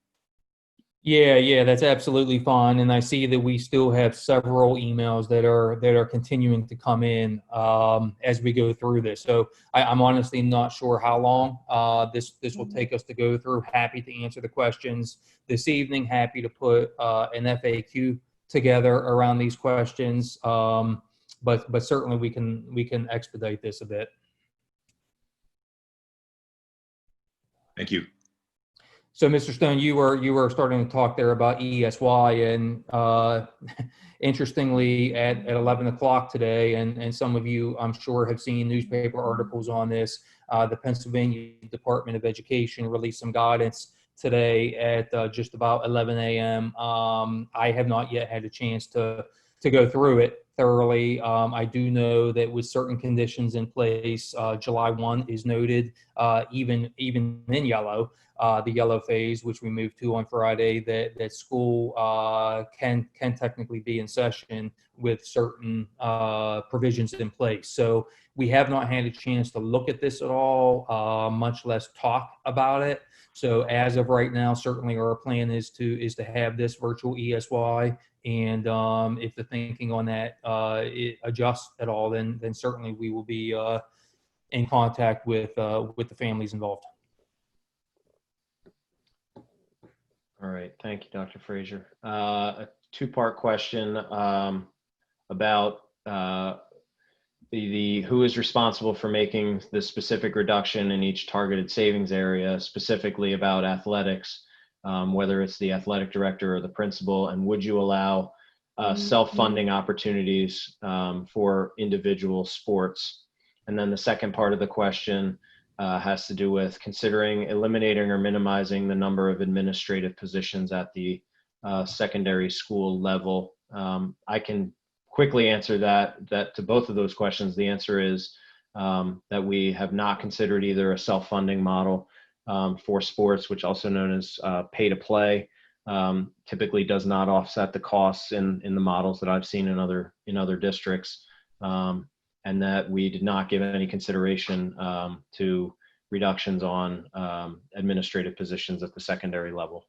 Yeah, that's absolutely fine. And I see that we still have several emails that are continuing to come in as we go through this. So I'm honestly not sure how long this will take us to go through. Happy to answer the questions this evening. Happy to put an FAQ together around these questions. But certainly we can expedite this a bit. Thank you. So, Mr. Stone, you were starting to talk there about ESY, and interestingly, at 11 o'clock today, and some of you, I'm sure, have seen newspaper articles on this. The Pennsylvania Department of Education released some guidance today at just about 11 a.m. I have not yet had a chance to go through it thoroughly. I do know that with certain conditions in place, July 1 is noted, even in yellow. The yellow phase, which we moved to on Friday, that school can technically be in session with certain provisions in place. So we have not had a chance to look at this at all, much less talk about it. So as of right now, certainly our plan is to have this virtual ESY, and if the thinking on that it adjusts at all, then certainly we will be in contact with the families involved. All right, thank you, Dr. Frazier. A two-part question about the who is responsible for making the specific reduction in each targeted savings area, specifically about athletics, whether it's the athletic director or the principal, and would you allow self-funding opportunities for individual sports? And then the second part of the question has to do with considering eliminating or minimizing the number of administrative positions at the secondary school level. I can quickly answer that to both of those questions. The answer is that we have not considered either a self-funding model for sports, which also known as pay to play, typically does not offset the costs in the models that I've seen in other districts. And that we did not give any consideration to reductions on administrative positions at the secondary level.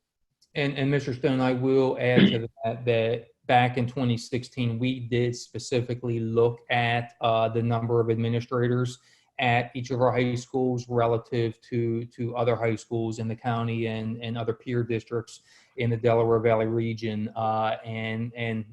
And Mr. Stone, I will add to that back in 2016, we did specifically look at the number of administrators at each of our high schools relative to other high schools in the county and other peer districts in the Delaware Valley region. And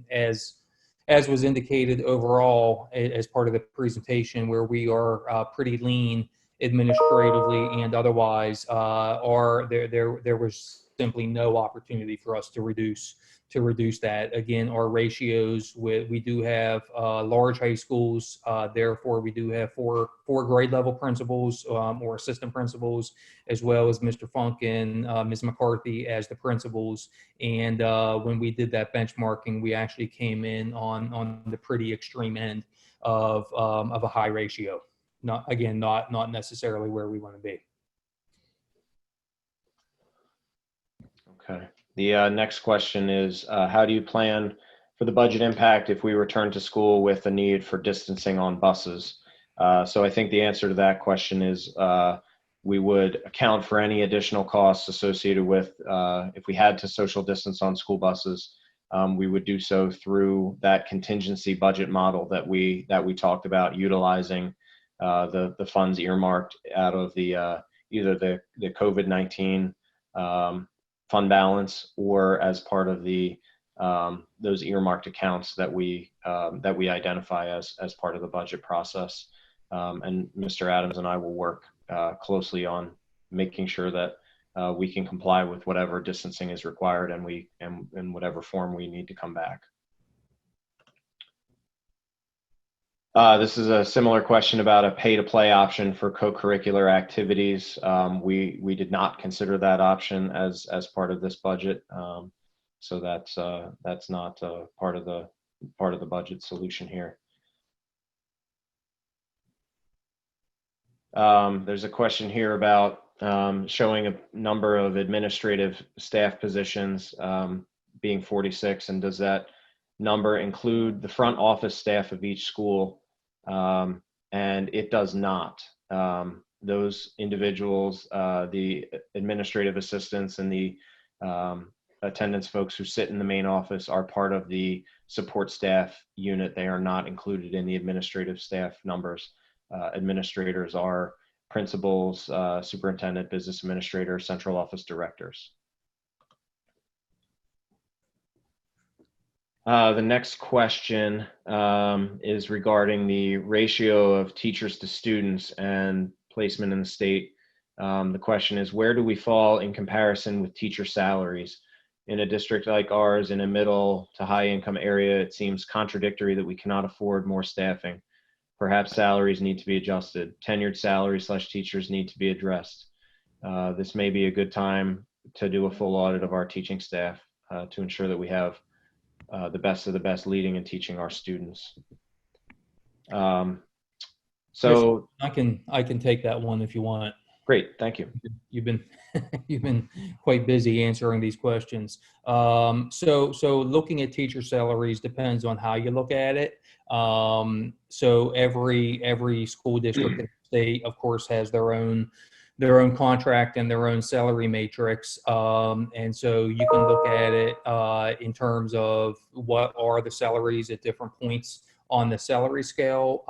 as was indicated overall as part of the presentation, where we are pretty lean administratively and otherwise, there was simply no opportunity for us to reduce that. Again, our ratios, we do have large high schools, therefore we do have four grade level principals or assistant principals, as well as Mr. Funk and Ms. McCarthy as the principals. And when we did that benchmarking, we actually came in on the pretty extreme end of a high ratio. Not necessarily where we want to be. Okay. The next question is, how do you plan for the budget impact if we return to school with a need for distancing on buses? So I think the answer to that question is we would account for any additional costs associated with if we had to social distance on school buses. We would do so through that contingency budget model that we talked about, utilizing the funds earmarked out of the either the COVID-19 fund balance, or as part of the those earmarked accounts that we identify as part of the budget process. And Mr. Adams and I will work closely on making sure that we can comply with whatever distancing is required, and in whatever form we need to come back. This is a similar question about a pay-to-play option for co-curricular activities. We did not consider that option as part of this budget, so that's not part of the budget solution here. There's a question here about showing a number of administrative staff positions being 46, and does that number include the front office staff of each school? And it does not. Those individuals, the administrative assistants and the attendance folks who sit in the main office, are part of the support staff unit. They are not included in the administrative staff numbers. Administrators are principals, superintendent, business administrator, central office directors. The next question is regarding the ratio of teachers to students and placement in the state The question is, where do we fall in comparison with teacher salaries? In a district like ours, in a middle to high income area, it seems contradictory that we cannot afford more staffing. Perhaps salaries need to be adjusted. Tenured salaries / teachers need to be addressed. This may be a good time to do a full audit of our teaching staff to ensure that we have the best of the best leading and teaching our students. So I can take that one if you want. great, thank you. You've been you've been quite busy answering these questions. So looking at teacher salaries depends on how you look at it. So every school district in the state, of course, has their own contract and their own salary matrix. And so you can look at it in terms of what are the salaries at different points on the salary scale.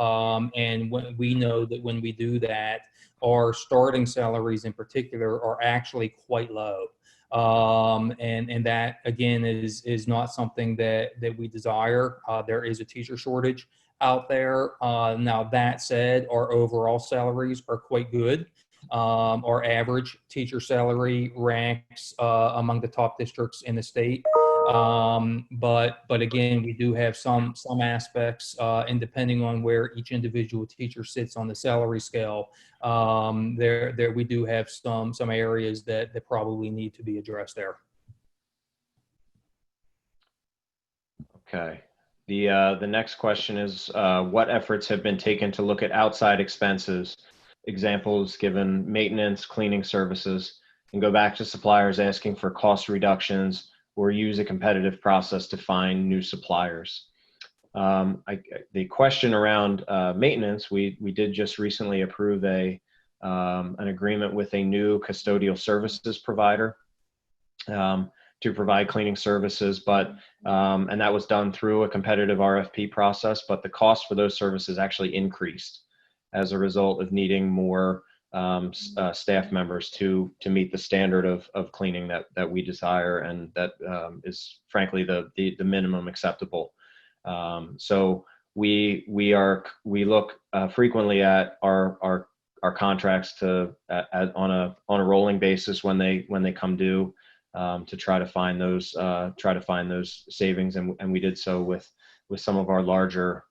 And we know that when we do that, our starting salaries in particular are actually quite low. And that again is not something that we desire. There is a teacher shortage out there. Now that said, our overall salaries are quite good. Our average teacher salary ranks among the top districts in the state. But again, we do have some aspects, and depending on where each individual teacher sits on the salary scale, there we do have some areas that probably need to be addressed there. Okay. The next question is, what efforts have been taken to look at outside expenses? Examples given: maintenance, cleaning services, and go back to suppliers asking for cost reductions or use a competitive process to find new suppliers. The question around maintenance, we did just recently approve an agreement with a new custodial services provider to provide cleaning services, and that was done through a competitive RFP process, but the cost for those services actually increased as a result of needing more staff members to meet the standard of cleaning that we desire, and that is frankly the minimum acceptable. So we look frequently at our contracts on a rolling basis when they come due, to try to find those savings, and we did so with some of our larger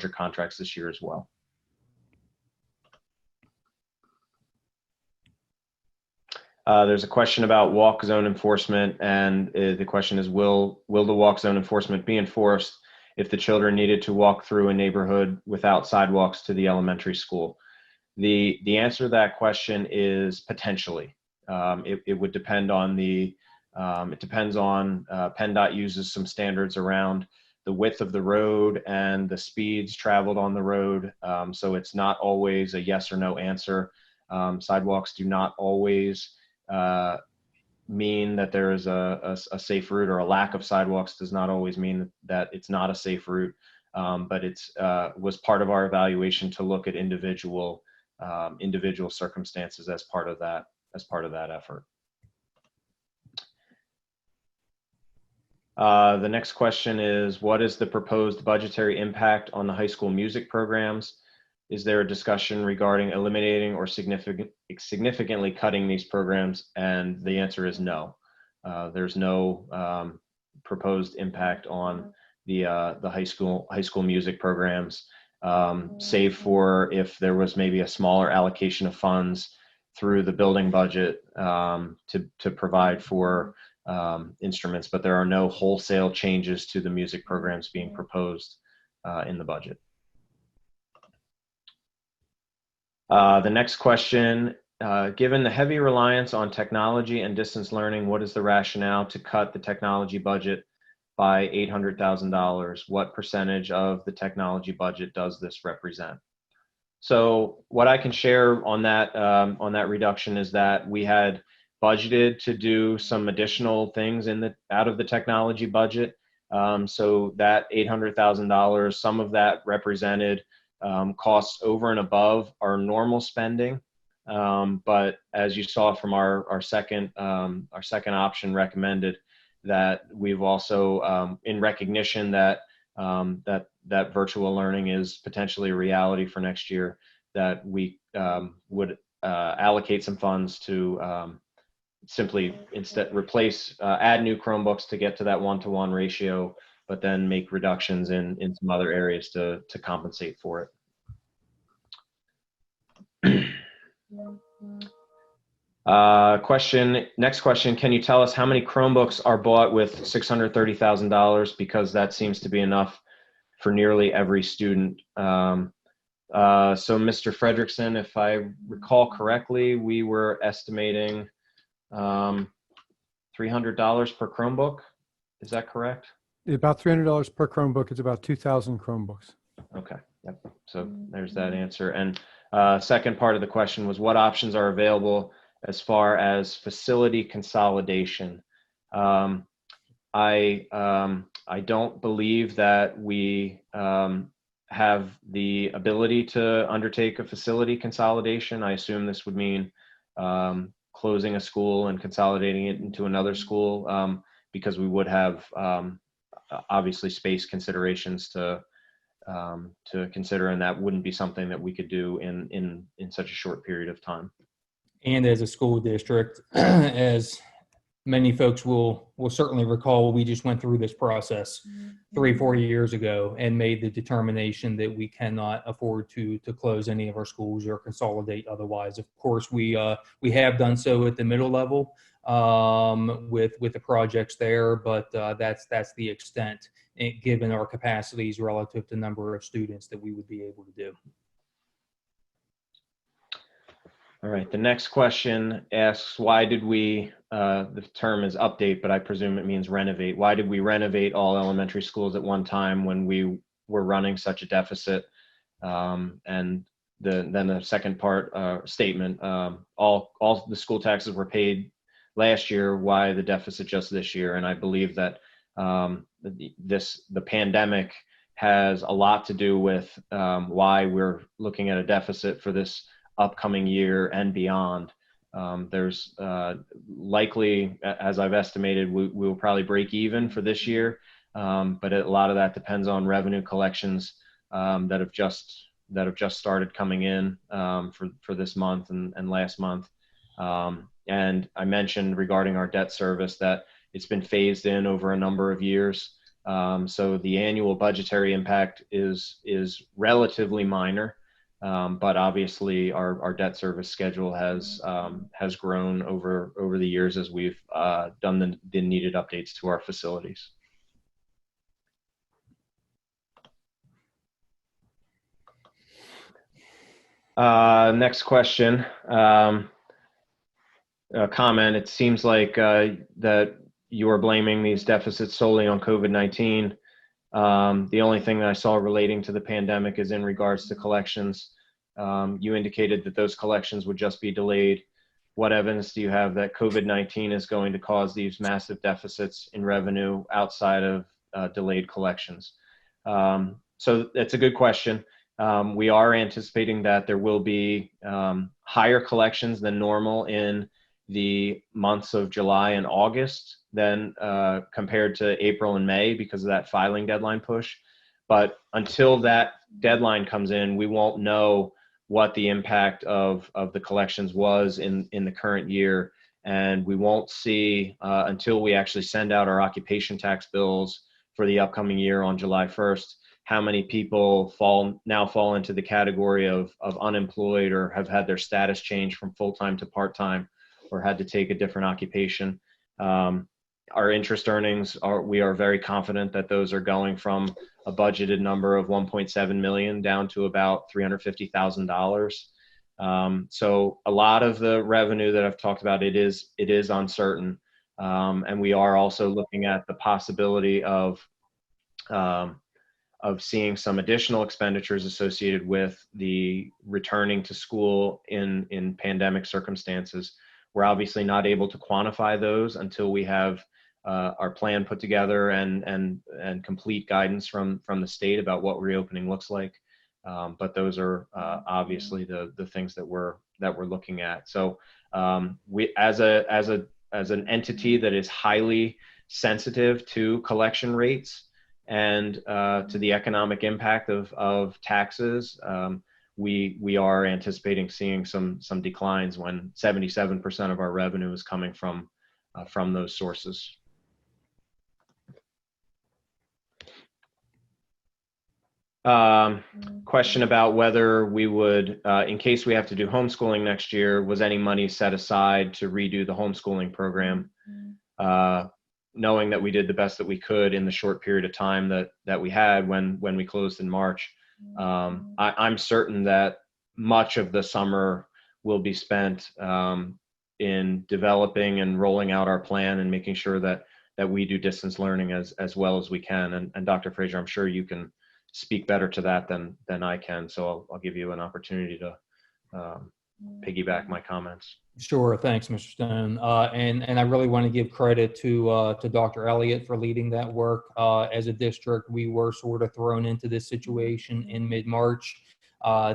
contracts this year as well. There's a question about walk zone enforcement, and the question is, will the walk zone enforcement be enforced if the children needed to walk through a neighborhood without sidewalks to the elementary school? The answer to that question is potentially. It would depend on it depends on PennDOT uses some standards around the width of the road and the speeds traveled on the road. So it's not always a yes or no answer. Sidewalks do not always mean that there is a safe route, or a lack of sidewalks does not always mean that it's not a safe route. But it's was part of our evaluation to look at individual circumstances as part of that effort. The next question is, what is the proposed budgetary impact on the high school music programs? Is there a discussion regarding eliminating or significantly cutting these programs? And the answer is no. There's no proposed impact on the high school music programs, save for if there was maybe a smaller allocation of funds through the building budget to provide for instruments, but there are no wholesale changes to the music programs being proposed in the budget. The next question, given the heavy reliance on technology and distance learning, what is the rationale to cut the technology budget by $800,000? What percentage of the technology budget does this represent? So what I can share on that reduction is that we had budgeted to do some additional things out of the technology budget. So that $800,000, some of that represented costs over and above our normal spending. But as you saw from our second option recommended, that we've also, in recognition that that virtual learning is potentially a reality for next year, that we would allocate some funds to simply instead replace, add new Chromebooks to get to that 1-to-1 ratio, but then make reductions in some other areas to compensate for it. Next question, can you tell us how many Chromebooks are bought with $630,000? Because that seems to be enough for nearly every student. So Mr. Frederickson, if I recall correctly, we were estimating $300 per Chromebook. Is that correct? About $300 per Chromebook. It's about 2,000 Chromebooks. Okay, yep. So there's that answer. And second part of the question was what options are available as far as facility consolidation? I don't believe that we have the ability to undertake a facility consolidation. I assume this would mean closing a school and consolidating it into another school, because we would have obviously space considerations to consider, and that wouldn't be something that we could do in such a short period of time. And as a school district, as many folks will certainly recall, we just went through this process 3-4 years ago and made the determination that we cannot afford to close any of our schools or consolidate otherwise. Of course, we have done so at the middle level with the projects there, but that's the extent, given our capacities relative to number of students, that we would be able to do. All right, the next question asks, why did we, the term is update, but I presume it means renovate. Why did we renovate all elementary schools at one time when we were running such a deficit? And then the second part statement, all the school taxes were paid last year, why the deficit just this year? And I believe that the pandemic has a lot to do with why we're looking at a deficit for this upcoming year and beyond. There's likely, as I've estimated, we will probably break even for this year, but a lot of that depends on revenue collections that have just started coming in for this month and last month. And I mentioned regarding our debt service that it's been phased in over a number of years. So the annual budgetary impact is relatively minor. But obviously our debt service schedule has grown over the years as we've done the needed updates to our facilities. Next question, comment. It seems like that you are blaming these deficits solely on COVID-19. The only thing that I saw relating to the pandemic is in regards to collections. You indicated that those collections would just be delayed. What evidence do you have that COVID-19 is going to cause these massive deficits in revenue outside of delayed collections? So that's a good question. We are anticipating that there will be higher collections than normal in the months of July and August than compared to April and May because of that filing deadline push. But until that deadline comes in, we won't know what the impact of the collections was in the current year. And we won't see until we actually send out our occupation tax bills for the upcoming year on July 1st, how many people now fall into the category of unemployed or have had their status change from full-time to part-time or had to take a different occupation. Our interest earnings we are very confident that those are going from a budgeted number of 1.7 million down to about $350,000. So a lot of the revenue that I've talked about, it is uncertain. And we are also looking at the possibility of seeing some additional expenditures associated with the returning to school in pandemic circumstances. We're obviously not able to quantify those until we have our plan put together and complete guidance from the state about what reopening looks like. But those are obviously the things that we're looking at. So we as an entity that is highly sensitive to collection rates and to the economic impact of taxes, we are anticipating seeing some declines when 77% of our revenue is coming from those sources. Question about whether we would, in case we have to do homeschooling next year, was any money set aside to redo the homeschooling program? Knowing that we did the best that we could in the short period of time that we had when we closed in March, I'm certain that much of the summer will be spent in developing and rolling out our plan and making sure that we do distance learning as well as we can. And Dr. Frazier, I'm sure you can speak better to that than I can. So I'll give you an opportunity to piggyback my comments. Sure. Thanks, Mr. Stone. And I really want to give credit to Dr. Elliott for leading that work. As a district, we were sort of thrown into this situation in mid-March.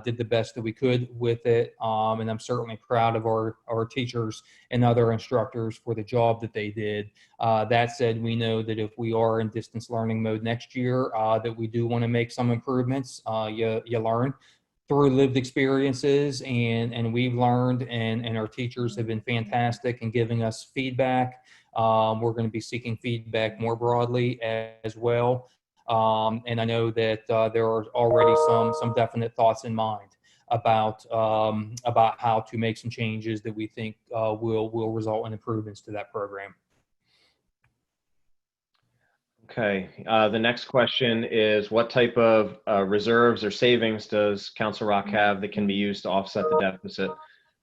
Did the best that we could with it. And I'm certainly proud of our teachers and other instructors for the job that they did. That said, we know that if we are in distance learning mode next year, that we do want to make some improvements. You learn through lived experiences, and we've learned, and our teachers have been fantastic in giving us feedback. We're going to be seeking feedback more broadly as well. And I know that there are already some definite thoughts in mind about how to make some changes that we think will result in improvements to that program. Okay. The next question is, what type of reserves or savings does Council Rock have that can be used to offset the deficit?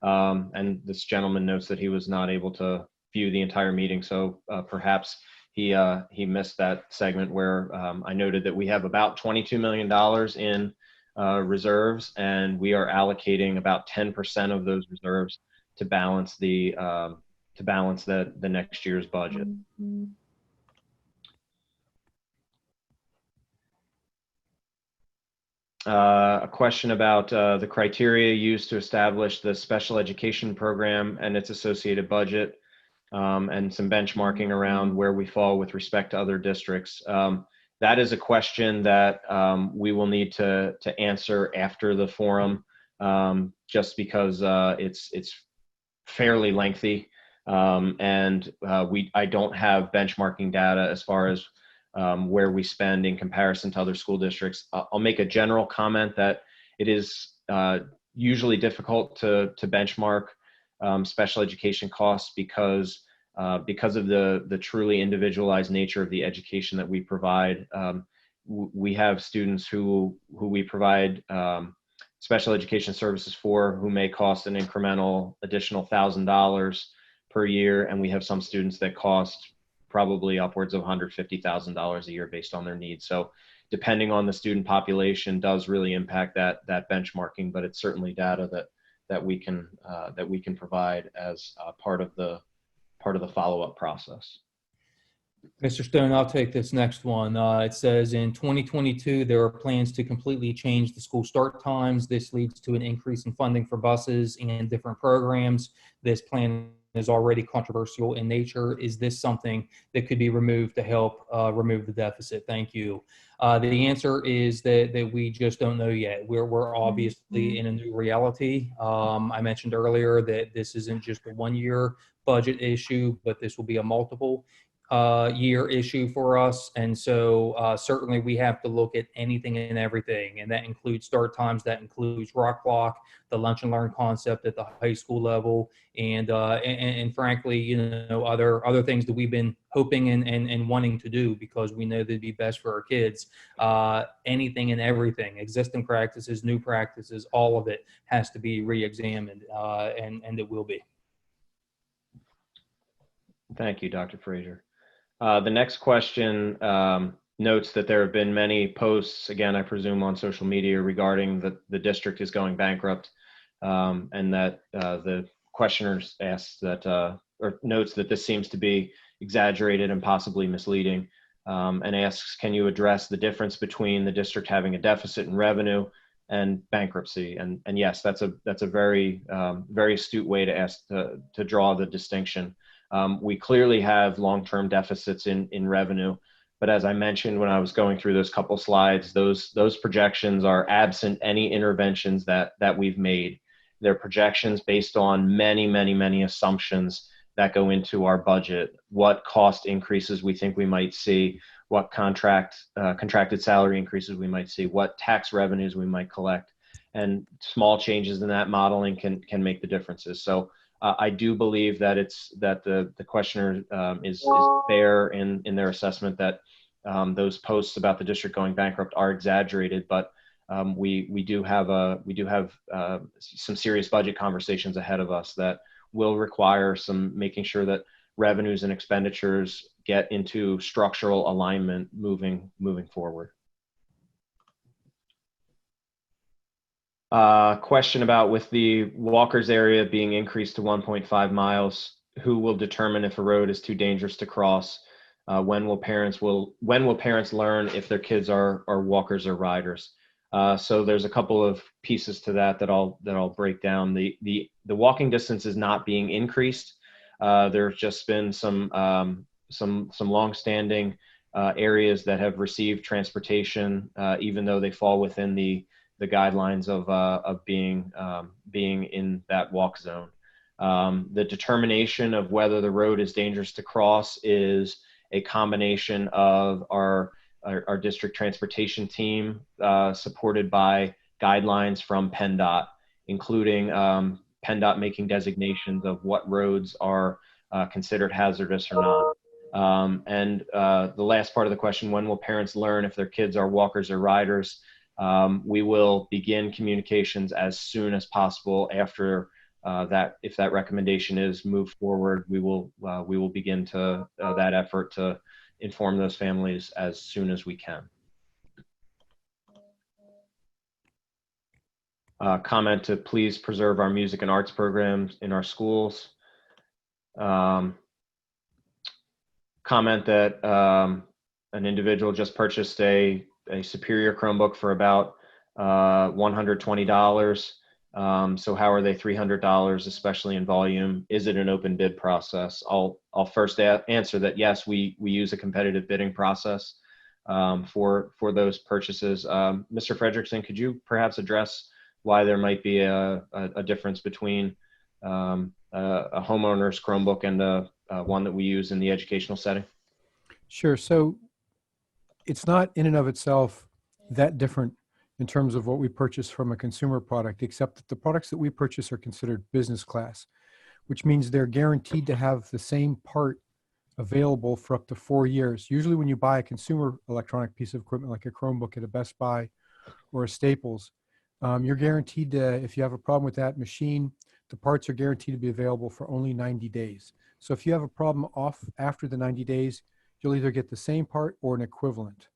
And this gentleman notes that he was not able to view the entire meeting, so perhaps he missed that segment where I noted that we have about $22 million in reserves, and we are allocating about 10% of those reserves to balance the next year's budget. A question about the criteria used to establish the special education program and its associated budget, and some benchmarking around where we fall with respect to other districts. That is a question that we will need to answer after the forum, just because it's fairly lengthy, and I don't have benchmarking data as far as where we spend in comparison to other school districts. I'll make a general comment that it is usually difficult to benchmark special education costs because of the truly individualized nature of the education that we provide. We have students who we provide special education services for who may cost an incremental additional $1,000 per year, and we have some students that cost probably upwards of $150,000 a year based on their needs. So depending on the student population does really impact that benchmarking, but it's certainly data that we can provide as part of the follow-up process. Mr. Stone, I'll take this next one. It says in 2022, there are plans to completely change the school start times. This leads to an increase in funding for buses and different programs. This plan is already controversial in nature. Is this something that could be removed to help remove the deficit? Thank you. The answer is that we just don't know yet. We're obviously in a new reality. I mentioned earlier that this isn't just a one-year budget issue, but this will be a multiple year issue for us. And so certainly we have to look at anything and everything, and that includes start times, that includes rock block, the lunch and learn concept at the high school level, and frankly, you know, other things that we've been hoping and wanting to do because we know they'd be best for our kids. Anything and everything, existing practices, new practices, all of it has to be re-examined, and it will be. Thank you, Dr. Frazier. The next question notes that there have been many posts, again, I presume on social media, regarding the district is going bankrupt, and that the questioners asks that, or notes that this seems to be exaggerated and possibly misleading, and asks, can you address the difference between the district having a deficit in revenue and bankruptcy? And yes, that's a very, very astute way to ask to draw the distinction. We clearly have long-term deficits in revenue. But as I mentioned when I was going through those couple slides, those projections are absent any interventions that we've made. They're projections based on many assumptions that go into our budget. What cost increases we think we might see, what contracted salary increases we might see, what tax revenues we might collect, and small changes in that modeling can make the differences. So I do believe that the questioner is fair in their assessment that those posts about the district going bankrupt are exaggerated, but we do have some serious budget conversations ahead of us that will require some making sure that revenues and expenditures get into structural alignment moving forward. Question about with the walkers area being increased to 1.5 miles, who will determine if a road is too dangerous to cross? When will parents learn if their kids are walkers or riders? So there's a couple of pieces to that I'll break down. The walking distance is not being increased. There's just been some longstanding areas that have received transportation, even though they fall within the guidelines of being in that walk zone. The determination of whether the road is dangerous to cross is a combination of our district transportation team, supported by guidelines from PennDOT, including PennDOT making designations of what roads are considered hazardous or not. And the last part of the question, when will parents learn if their kids are walkers or riders? We will begin communications as soon as possible after that. If that recommendation is moved forward, we will begin that effort to inform those families as soon as we can. Comment to please preserve our music and arts programs in our schools. Comment that an individual just purchased a superior Chromebook for about $120. So how are they $300, especially in volume? Is it an open bid process? I'll first answer that yes, we use a competitive bidding process for those purchases. Mr. Frederickson, could you perhaps address why there might be a difference between a homeowner's Chromebook and one that we use in the educational setting? Sure. So it's not in and of itself that different in terms of what we purchase from a consumer product, except that the products that we purchase are considered business class, which means they're guaranteed to have the same part available for up to 4 years. Usually when you buy a consumer electronic piece of equipment like a Chromebook at a Best Buy or a Staples, you're guaranteed to, if you have a problem with that machine, the parts are guaranteed to be available for only 90 days. So if you have a problem off after the 90 days, you'll either get the same part or an equivalent.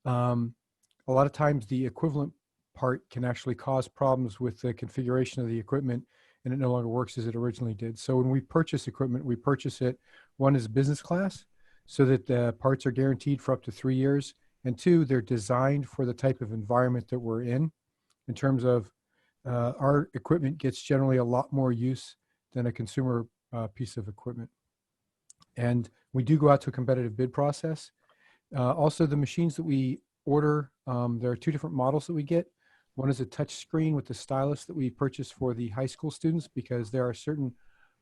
A lot of times the equivalent part can actually cause problems with the configuration of the equipment and it no longer works as it originally did. So when we purchase equipment, we purchase it, one is business class, so that the parts are guaranteed for up to 3 years, and two, they're designed for the type of environment that we're in terms of our equipment gets generally a lot more use than a consumer piece of equipment. And we do go out to a competitive bid process. Also, the machines that we order, there are 2 different models that we get. One is a touch screen with the stylus that we purchase for the high school students, because there are certain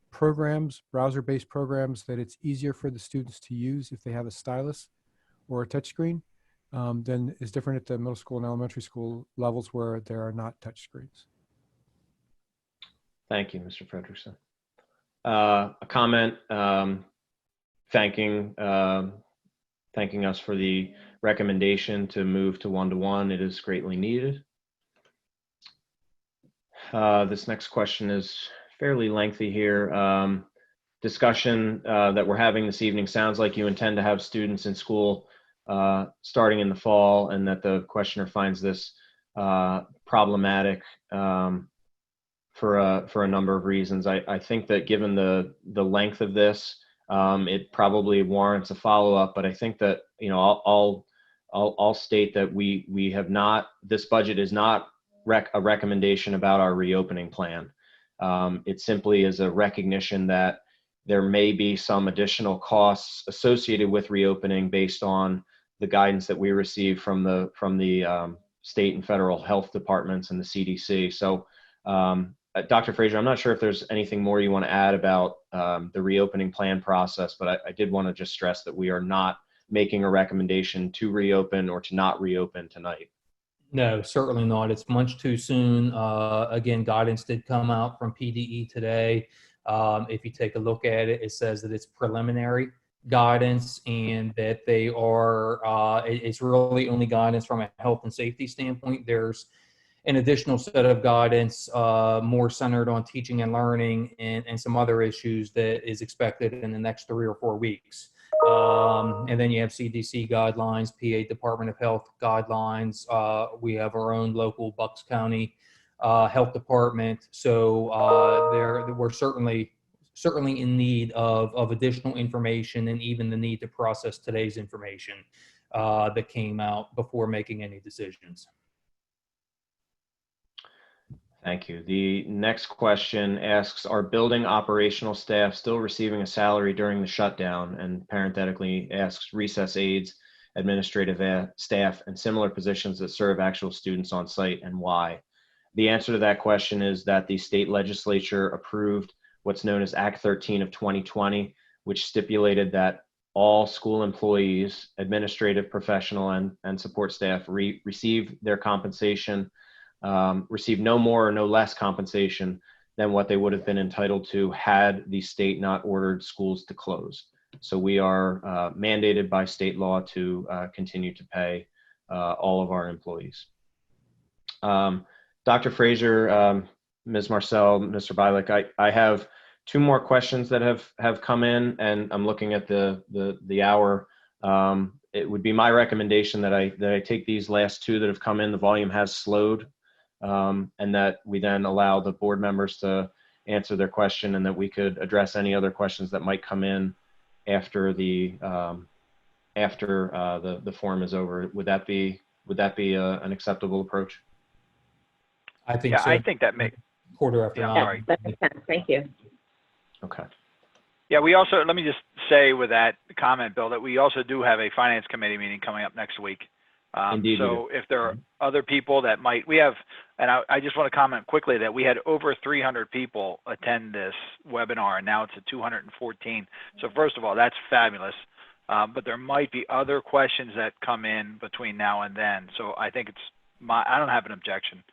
programs, browser-based programs, that it's easier for the students to use if they have a stylus or a touch screen than is different at the middle school and elementary school levels where there are not touch screens. Thank you, Mr. Frederickson. A comment thanking us for the recommendation to move to one-to-one. It is greatly needed. This next question is fairly lengthy here. Discussion that we're having this evening sounds like you intend to have students in school starting in the fall, and that the questioner finds this problematic for a number of reasons. I think that given the length of this, it probably warrants a follow-up, but I think that, you know, I'll state that we have not, this budget is not a recommendation about our reopening plan. It simply is a recognition that there may be some additional costs associated with reopening based on the guidance that we receive from the state and federal health departments and the CDC. So, Dr. Frazier, I'm not sure if there's anything more you want to add about the reopening plan process, but I did want to just stress that we are not making a recommendation to reopen or to not reopen tonight. No, certainly not. It's much too soon. Again, guidance did come out from PDE today. If you take a look at it, it says that it's preliminary guidance and that they are, it's really only guidance from a health and safety standpoint. There's an additional set of guidance more centered on teaching and learning and some other issues that is expected in the next 3 or 4 weeks. And then you have CDC guidelines, PA Department of Health guidelines. We have our own local Bucks County Health Department. So we're certainly in need of additional information and even the need to process today's information that came out before making any decisions. Thank you. The next question asks, are building operational staff still receiving a salary during the shutdown? And parenthetically asks recess aides, administrative staff, and similar positions that serve actual students on site, and why? The answer to that question is that the state legislature approved what's known as Act 13 of 2020, which stipulated that all school employees, administrative, professional, and support staff receive their compensation, receive no more or no less compensation than what they would have been entitled to had the state not ordered schools to close. So we are mandated by state law to continue to pay all of our employees. Dr. Frazier, Ms. Marcel, Mr. Bialik, I have 2 more questions that have come in, and I'm looking at the hour. It would be my recommendation that I take these last 2 that have come in. The volume has slowed. And that we then allow the board members to answer their question, and that we could address any other questions that might come in after the forum is over. Would that be an acceptable approach? I think Yeah, so. I think that makes. Quarter after Yeah, 9. all right. That makes sense. Thank you. Okay. Yeah, we also, let me just say with that comment, Bill, that we also do have a finance committee meeting coming up next week. Indeed. So if there are other people that we have, and I just want to comment quickly that we had over 300 people attend this webinar, and now it's at 214. So first of all, that's fabulous. But there might be other questions that come in between now and then. So I think I don't have an objection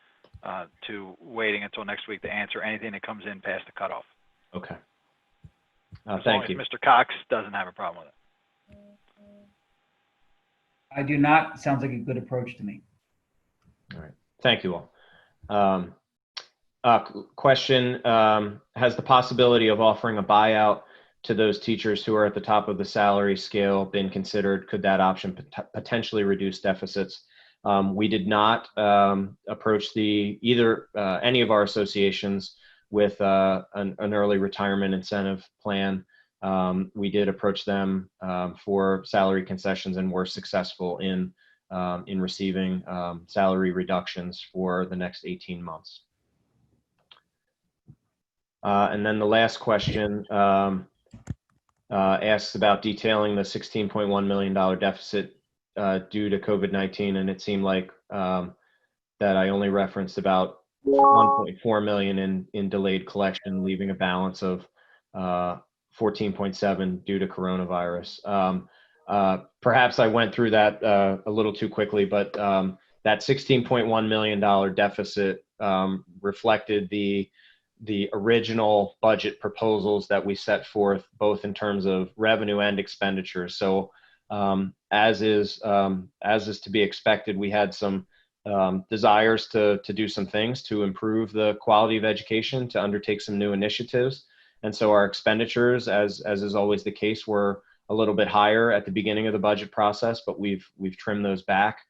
to waiting until next week to answer anything that comes in past the cutoff. Okay. Thank you. Mr. Cox doesn't have a problem with it. I do not. Sounds like a good approach to me. All right. Thank you all. Question, has the possibility of offering a buyout to those teachers who are at the top of the salary scale been considered? Could that option potentially reduce deficits? We did not approach any of our associations with an early retirement incentive plan. We did approach them for salary concessions and were successful in receiving salary reductions for the next 18 months. And then the last question asks about detailing the $16.1 million deficit due to COVID-19, and it seemed like that I only referenced about $1.4 million in delayed collection, leaving a balance of 14.7 due to coronavirus. Perhaps I went through that a little too quickly, but that $16.1 million deficit reflected the original budget proposals that we set forth, both in terms of revenue and expenditures. So as is to be expected, we had some desires to do some things to improve the quality of education, to undertake some new initiatives. And so our expenditures, as is always the case, were a little bit higher at the beginning of the budget process, but we've trimmed those back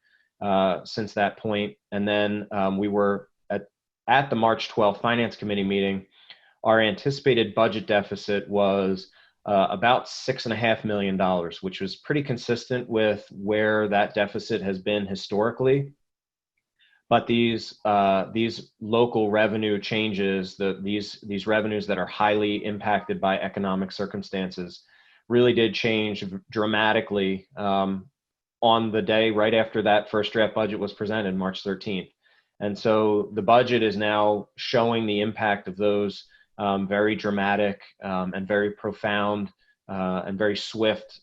since that point. And then we were at the March 12th Finance Committee meeting. Our anticipated budget deficit was about $6.5 million, which was pretty consistent with where that deficit has been historically. But these local revenue changes, these revenues that are highly impacted by economic circumstances, really did change dramatically on the day right after that first draft budget was presented, March 13th. And so the budget is now showing the impact of those very dramatic and very profound and very swift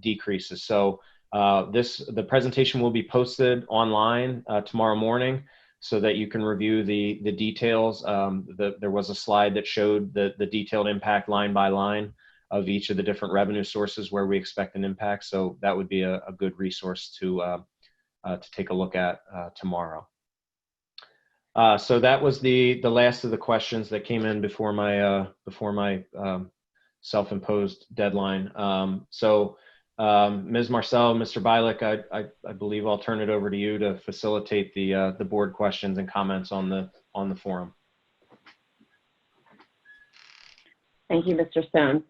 decreases. So the presentation will be posted online tomorrow morning so that you can review the details. There was a slide that showed the detailed impact line by line of each of the different revenue sources where we expect an impact. So that would be a good resource to take a look at tomorrow. So that was the last of the questions that came in before my self-imposed deadline. Ms. Marcel, Mr. Bialik, I believe I'll turn it over to you to facilitate the board questions and comments on the forum. Thank you, Mr. Stone.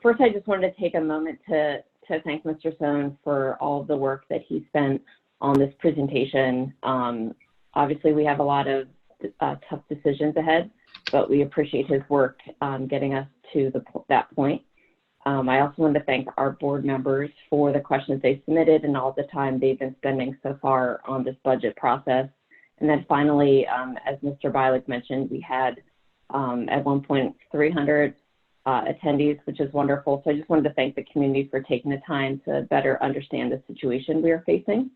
First, I just wanted to take a moment to thank Mr. Stone for all of the work that he spent on this presentation. Obviously, we have a lot of tough decisions ahead, but we appreciate his work getting us to that point. I also want to thank our board members for the questions they submitted and all the time they've been spending so far on this budget process. And then finally, as Mr. Bialik mentioned, we had at one point 300 attendees, which is wonderful. So I just wanted to thank the community for taking the time to better understand the situation we are facing.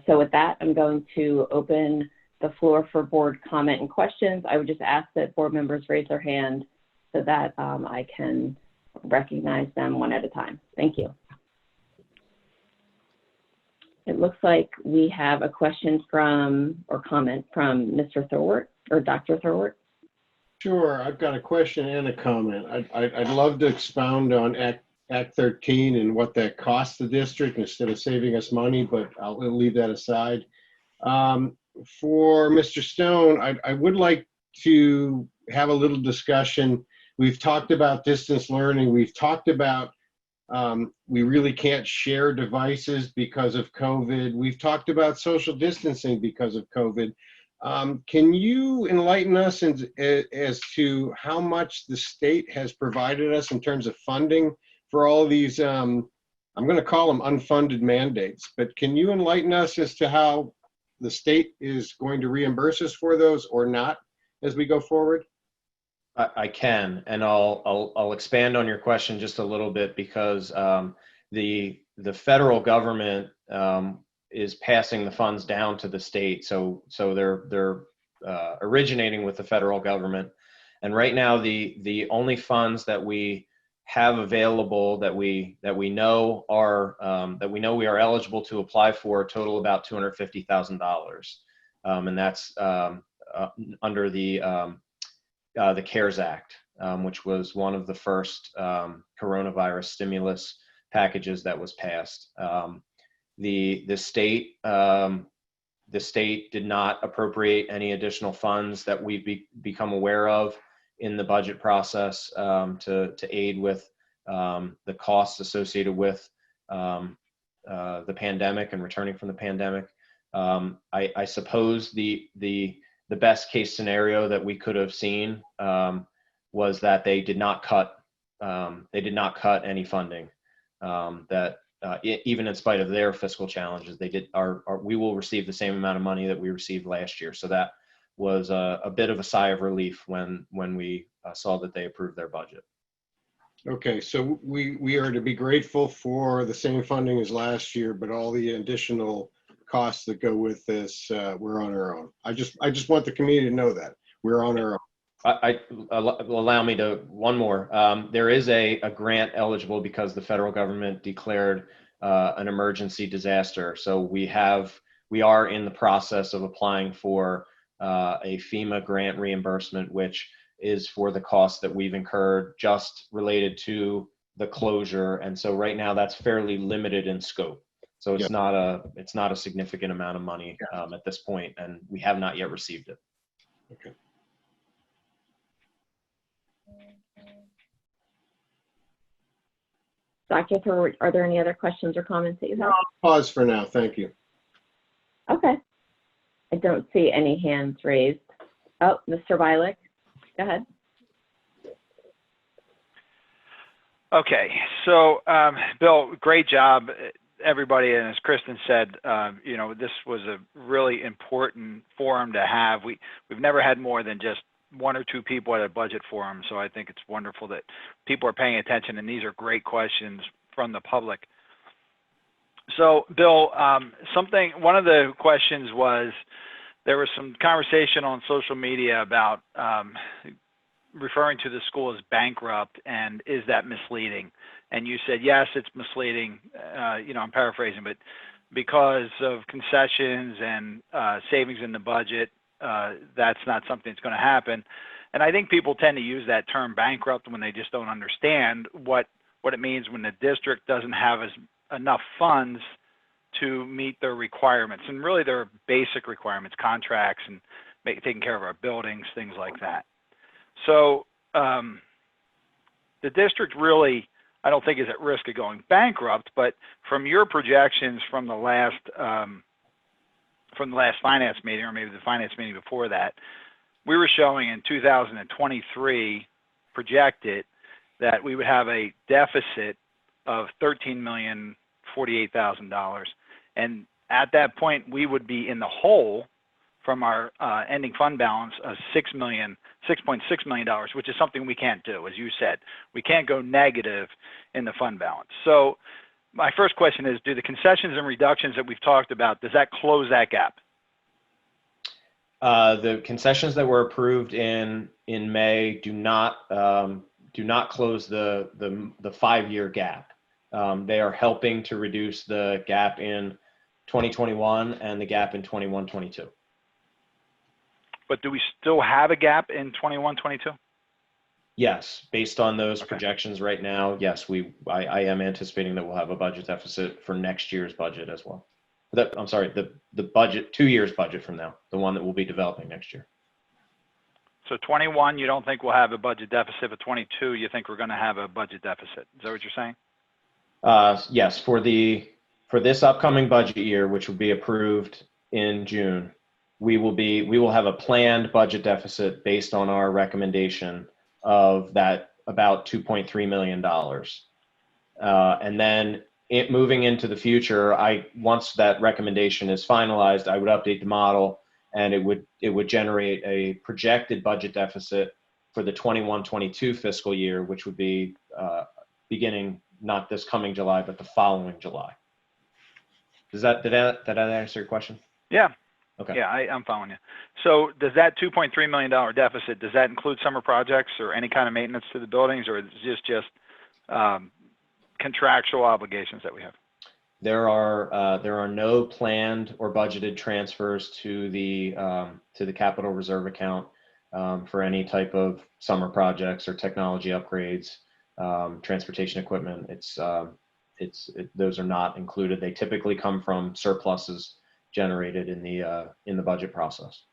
So with that, I'm going to open the floor for board comment and questions. I would just ask that board members raise their hand so that I can recognize them one at a time. Thank you. It looks like we have a question or comment from Mr. Thorwart or Dr. Thorwart. Sure, I've got a question and a comment. I'd love to expound on Act 13 and what that costs the district instead of saving us money, but I'll leave that aside. For Mr. Stone, I would like to have a little discussion. We've talked about distance learning. We've talked about we really can't share devices because of COVID. We've talked about social distancing because of COVID. Can you enlighten us as to how much the state has provided us in terms of funding for all these, I'm going to call them unfunded mandates, but can you enlighten us as to how the state is going to reimburse us for those or not as we go forward? I can, and I'll expand on your question just a little bit because the federal government is passing the funds down to the state, so they're originating with the federal government, and right now the only funds that we have available that we know we are eligible to apply for total about $250,000, and that's under the CARES Act, which was one of the first coronavirus stimulus packages that was passed. The state did not appropriate any additional funds that we've become aware of in the budget process to aid with the costs associated with the pandemic and returning from the pandemic. I suppose the best case scenario that we could have seen was that they did not cut any funding. Even in spite of their fiscal challenges, we will receive the same amount of money that we received last year. So that was a bit of a sigh of relief when we saw that they approved their budget. Okay, so we are to be grateful for the same funding as last year, but all the additional costs that go with this, we're on our own. I just want the community to know that we're on our own. Allow me to one more. There is a grant eligible because the federal government declared an emergency disaster. So we are in the process of applying for a FEMA grant reimbursement, which is for the costs that we've incurred just related to the closure. And so right now that's fairly limited in scope. So it's not a significant amount of money at this point, and we have not yet received it. Okay. Dr. Thorwart, are there any other questions or comments that you have? I'll pause for now. Thank you. Okay. I don't see any hands raised. Oh, Mr. Bialik, go ahead. Okay, so Bill, great job. everybody, and as Kristen said, you know, this was a really important forum to have. We've never had more than just one or two people at a budget forum, so I think it's wonderful that people are paying attention, and these are great questions from the public. So, Bill, one of the questions was, there was some conversation on social media about referring to the school as bankrupt, and is that misleading? And you said, yes, it's misleading. You know, I'm paraphrasing, but because of concessions and savings in the budget, that's not something that's going to happen. And I think people tend to use that term bankrupt when they just don't understand what it means when the district doesn't have enough funds to meet their requirements, and really their basic requirements, contracts and taking care of our buildings, things like that. So the district really, I don't think is at risk of going bankrupt, but from your projections from the last finance meeting, or maybe the finance meeting before that, we were showing in 2023 projected that we would have a deficit of $13,048,000, and at that point we would be in the hole from our ending fund balance of $6.6 million, which is something we can't do. As you said, we can't go negative in the fund balance. So my first question is, do the concessions and reductions that we've talked about, does that close that gap? The concessions that were approved in May do not close the 5-year gap. They are helping to reduce the gap in 2021 and the gap in 21-22. But do we still have a gap in 21-22? Yes, based on those Okay. projections right now, yes, I am anticipating that we'll have a budget deficit for next year's budget as well. I'm sorry, the budget, 2 years budget from now, the one that we'll be developing next year. So 21, you don't think we'll have a budget deficit, but 22, you think we're going to have a budget deficit. Is that what you're saying? Yes, for this upcoming budget year, which will be approved in June, we will have a planned budget deficit based on our recommendation of that about $2.3 million. And then moving into the future, once that recommendation is finalized, I would update the model, and it would generate a projected budget deficit for the 21-22 fiscal year, which would be beginning not this coming July, but the following July. Did that answer your question? Yeah. Okay. Yeah, I'm following you. So does that $2.3 million deficit, does that include summer projects or any kind of maintenance to the buildings, or is it just contractual obligations that we have? There are no planned or budgeted transfers to the capital reserve account for any type of summer projects or technology upgrades, transportation equipment. Those are not included. They typically come from surpluses generated in the budget process.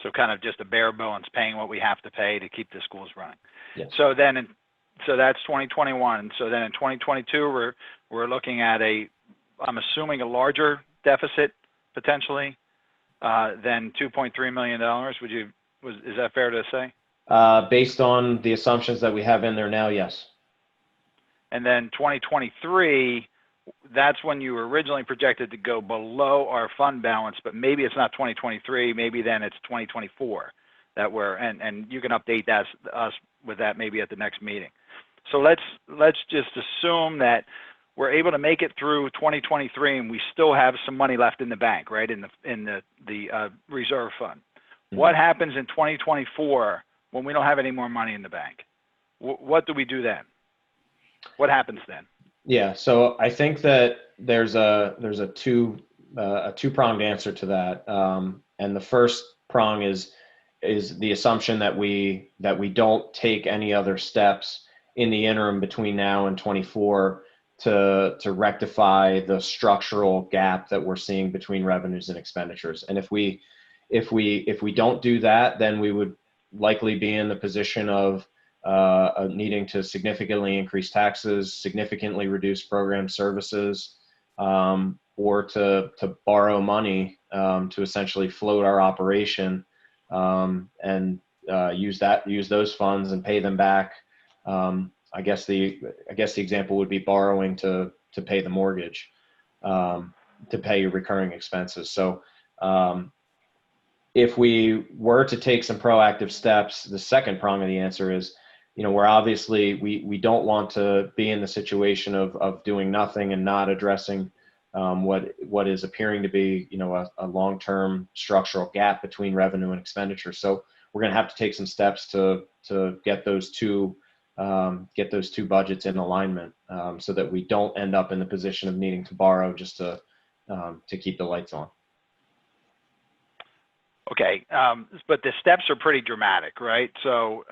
So kind of just a bare bones, paying what we have to pay to keep the schools running. Yes. So that's 2021. So then in 2022, we're looking at I'm assuming a larger deficit potentially than $2.3 million. Is that fair to say? Based on the assumptions that we have in there now, yes. And then 2023, that's when you were originally projected to go below our fund balance, but maybe it's not 2023, maybe then it's 2024 and you can update us with that maybe at the next meeting. So let's just assume that we're able to make it through 2023 and we still have some money left in the bank, right? In the reserve fund. Mm-hmm. What happens in 2024 when we don't have any more money in the bank? What do we do then? What happens then? Yeah, so I think that there's a two-pronged answer to that, and the first prong is the assumption that we don't take any other steps in the interim between now and 24 to rectify the structural gap that we're seeing between revenues and expenditures. And if we don't do that, then we would likely be in the position of needing to significantly increase taxes, significantly reduce program services, or to borrow money to essentially float our operation and use those funds and pay them back. I guess the example would be borrowing to pay the mortgage, to pay your recurring expenses. So if we were to take some proactive steps, the second prong of the answer is, we're obviously, we don't want to be in the situation of doing nothing and not addressing what is appearing to be, a long-term structural gap between revenue and expenditure. So we're going to have to take some steps to get those two budgets in alignment, so that we don't end up in the position of needing to borrow just to keep the lights on. Okay, but the steps are pretty dramatic, right? So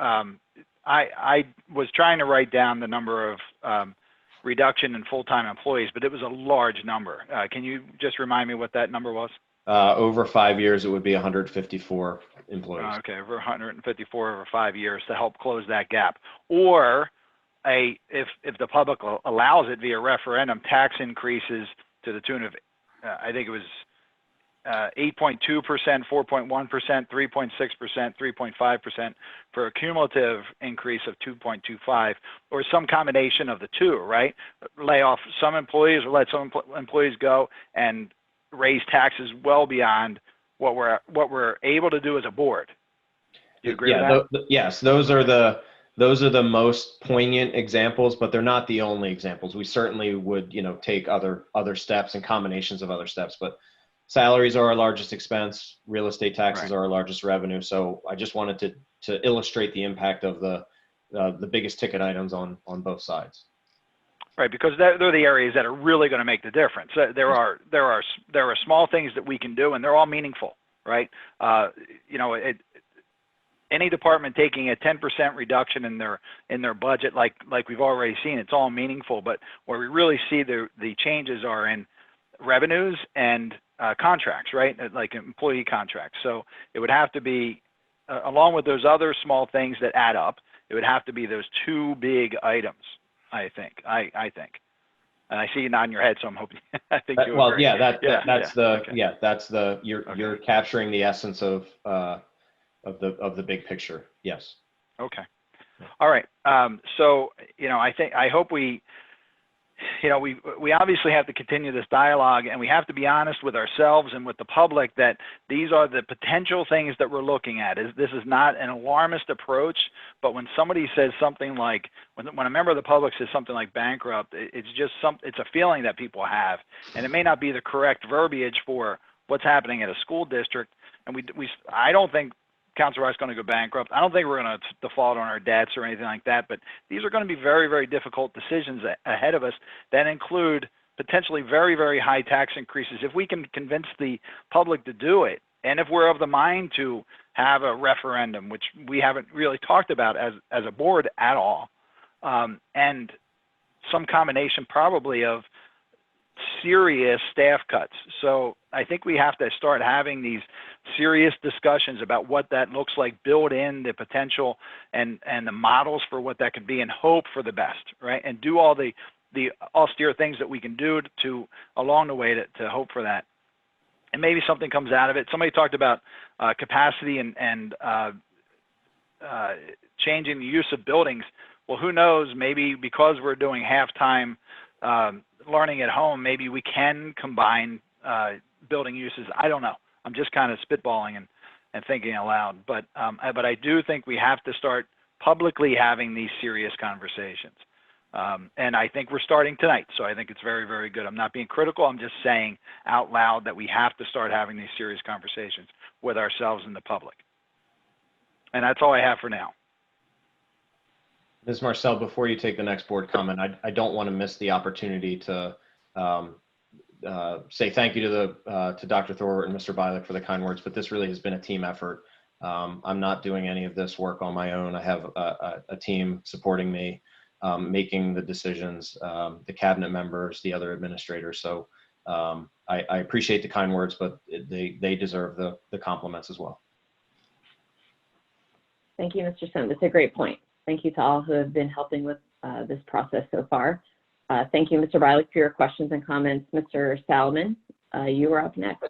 I was trying to write down the number of reduction in full-time employees, but it was a large number. Can you just remind me what that number was? Over 5 years, it would be 154 employees. Okay, over 154 over 5 years to help close that gap. Or if the public allows it via referendum, tax increases to the tune of, I think it was 8.2%, 4.1%, 3.6%, 3.5% for a cumulative increase of 2.25, or some combination of the two, right? Lay off some employees or let some employees go and raise taxes well beyond what we're able to do as a board. Do you agree with that? Yes, those are the most poignant examples, but they're not the only examples. We certainly would, take other steps and combinations of other steps, but salaries are our largest expense. Real estate taxes are our largest revenue. So I just wanted to illustrate the impact of the biggest ticket items on both sides. Right, because they're the areas that are really going to make the difference. There are small things that we can do, and they're all meaningful, right? Any department taking a 10% reduction in their budget, like we've already seen, it's all meaningful. But where we really see the changes are in revenues and contracts, right? Like employee contracts. So it would have to be, along with those other small things that add up, it would have to be those two big items. I think. And I see you nodding your head, so I'm hoping. I think you agree. Well, you're capturing the essence of the big picture. Yes. Okay. All right. So I hope we obviously have to continue this dialogue, and we have to be honest with ourselves and with the public that these are the potential things that we're looking at. This is not an alarmist approach, but when somebody says something like, when a member of the public says something like bankrupt, it's a feeling that people have, and it may not be the correct verbiage for what's happening at a school district. And I don't think Council Rock's going to go bankrupt. I don't think we're going to default on our debts or anything like that, but these are going to be very, very difficult decisions ahead of us that include potentially very, very high tax increases. If we can convince the public to do it, and if we're of the mind to have a referendum, which we haven't really talked about as a board at all, and some combination probably of serious staff cuts. So I think we have to start having these serious discussions about what that looks like, build in the potential and the models for what that could be, and hope for the best, right? And do all the austere things that we can do to along the way to hope for that. And maybe something comes out of it. Somebody talked about capacity and changing the use of buildings. Well, who knows? Maybe because we're doing half-time learning at home, maybe we can combine building uses. I don't know. I'm just kind of spitballing and thinking aloud. But I do think we have to start publicly having these serious conversations. And I think we're starting tonight. So I think it's very, very good. I'm not being critical. I'm just saying out loud that we have to start having these serious conversations with ourselves and the public. And that's all I have for now. Ms. Marcel, before you take the next board comment, I don't want to miss the opportunity to say thank you to Dr. Thor and Mr. Bialik for the kind words, but this really has been a team effort. I'm not doing any of this work on my own. I have a team supporting me, making the decisions, the cabinet members, the other administrators. So I appreciate the kind words, but they deserve the compliments as well. Thank you, Mr. Stone. That's a great point. Thank you to all who have been helping with this process so far. Thank you, Mr. Bialik, for your questions and comments. Mr. Salomon, you are up next.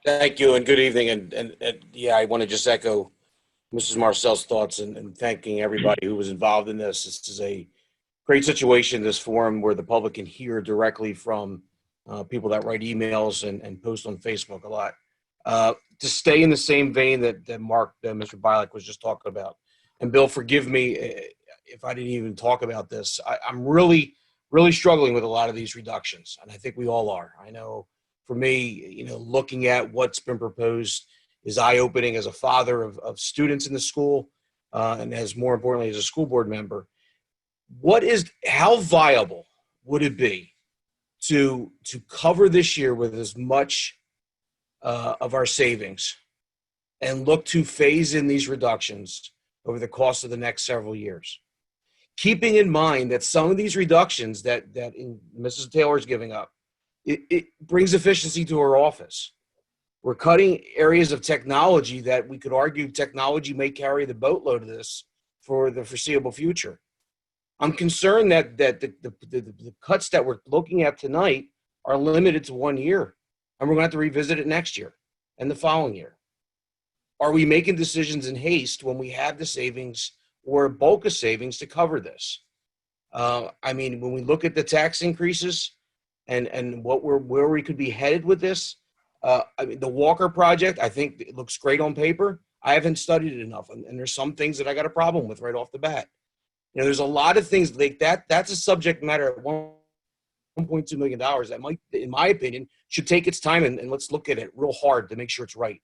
Thank you and good evening. And yeah, I want to just echo Mrs. Marcel's thoughts and thanking everybody who was involved in this. This is a great situation, this forum where the public can hear directly from people that write emails and post on Facebook a lot. To stay in the same vein that Mr. Bialik was just talking about, and Bill, forgive me if I didn't even talk about this. I'm really struggling with a lot of these reductions, and I think we all are. I know for me, looking at what's been proposed is eye-opening as a father of students in the school, and as more importantly, as a school board member. How viable would it be to cover this year with as much of our savings and look to phase in these reductions over the course of the next several years? Keeping in mind that some of these reductions that Mrs. Taylor is giving up, it brings efficiency to her office. We're cutting areas of technology that we could argue technology may carry the boatload of this for the foreseeable future. I'm concerned that the cuts that we're looking at tonight are limited to 1 year, and we're going to have to revisit it next year and the following year. Are we making decisions in haste when we have the savings or a bulk of savings to cover this? When we look at the tax increases and where we could be headed with this, the Walker project, I think it looks great on paper. I haven't studied it enough, and there's some things that I got a problem with right off the bat. There's a lot of things like that. That's a subject matter at $1.2 million that might, in my opinion, should take its time and let's look at it real hard to make sure it's right.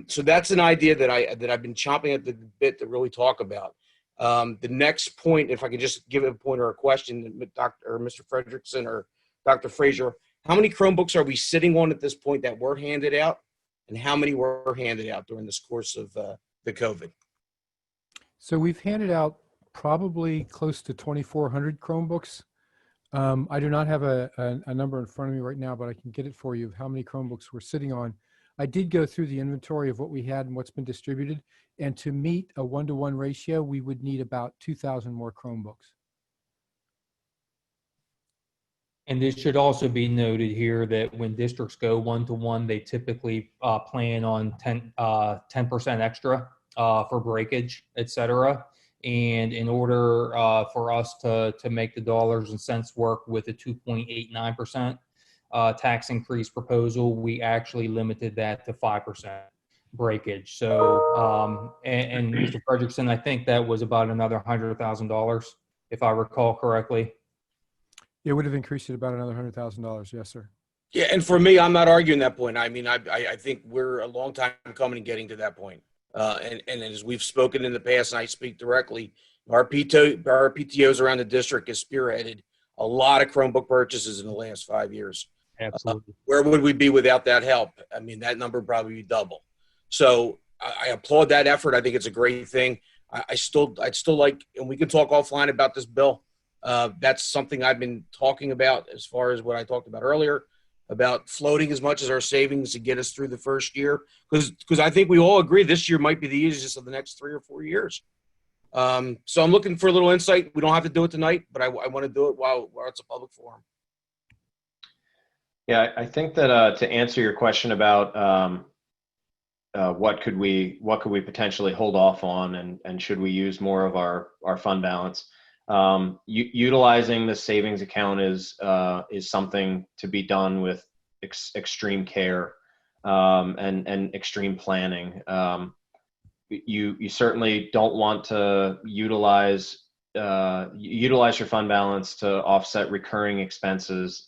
So that's an idea that I've been chomping at the bit to really talk about. The next point, if I could just give a point or a question, Mr. Frederickson or Dr. Frazier, how many Chromebooks are we sitting on at this point that were handed out, and how many were handed out during this course of the COVID? So we've handed out probably close to 2,400 Chromebooks. I do not have a number in front of me right now, but I can get it for you, how many Chromebooks we're sitting on. I did go through the inventory of what we had and what's been distributed, and to meet a 1-to-1 ratio, we would need about 2,000 more Chromebooks. And this should also be noted here that when districts go 1-to-1, they typically plan on 10% extra for breakage, et cetera. And in order for us to make the dollars and cents work with a 2.89% tax increase proposal, we actually limited that to 5% breakage. So, and Mr. Frederickson, I think that was about another $100,000, if I recall correctly. It would have increased it about another $100,000. Yes, sir. Yeah, and for me, I'm not arguing that point. I think we're a long time coming and getting to that point. And as we've spoken in the past, and I speak directly, our PTOs around the district has spearheaded a lot of Chromebook purchases in the last 5 years. Absolutely. Where would we be without that help? That number would probably be double. So I applaud that effort. I think it's a great thing. I'd still like, and we can talk offline about this bill. That's something I've been talking about as far as what I talked about earlier, about floating as much as our savings to get us through the first year. Because I think we all agree this year might be the easiest of the next 3 or 4 years. So I'm looking for a little insight. We don't have to do it tonight, but I want to do it while it's a public forum. Yeah, I think that to answer your question about what could we potentially hold off on, and should we use more of our fund balance, utilizing the savings account is something to be done with extreme care and extreme planning. You certainly don't want to utilize your fund balance to offset recurring expenses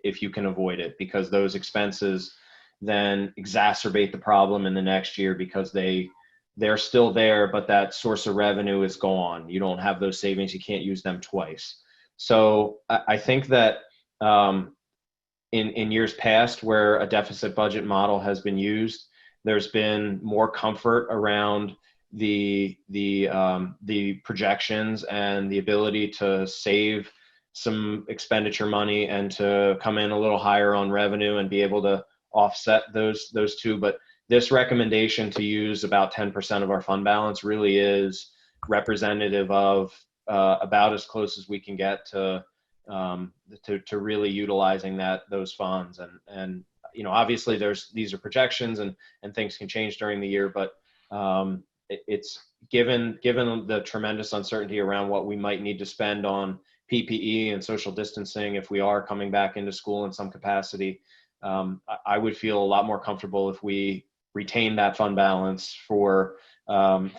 if you can avoid it, because those expenses then exacerbate the problem in the next year because they're still there, but that source of revenue is gone. You don't have those savings. You can't use them twice. So I think that in years past where a deficit budget model has been used, there's been more comfort around the projections and the ability to save some expenditure money and to come in a little higher on revenue and be able to offset those two. But this recommendation to use about 10% of our fund balance really is representative of about as close as we can get to really utilizing those funds. And obviously these are projections and things can change during the year, but given the tremendous uncertainty around what we might need to spend on PPE and social distancing if we are coming back into school in some capacity, I would feel a lot more comfortable if we retained that fund balance for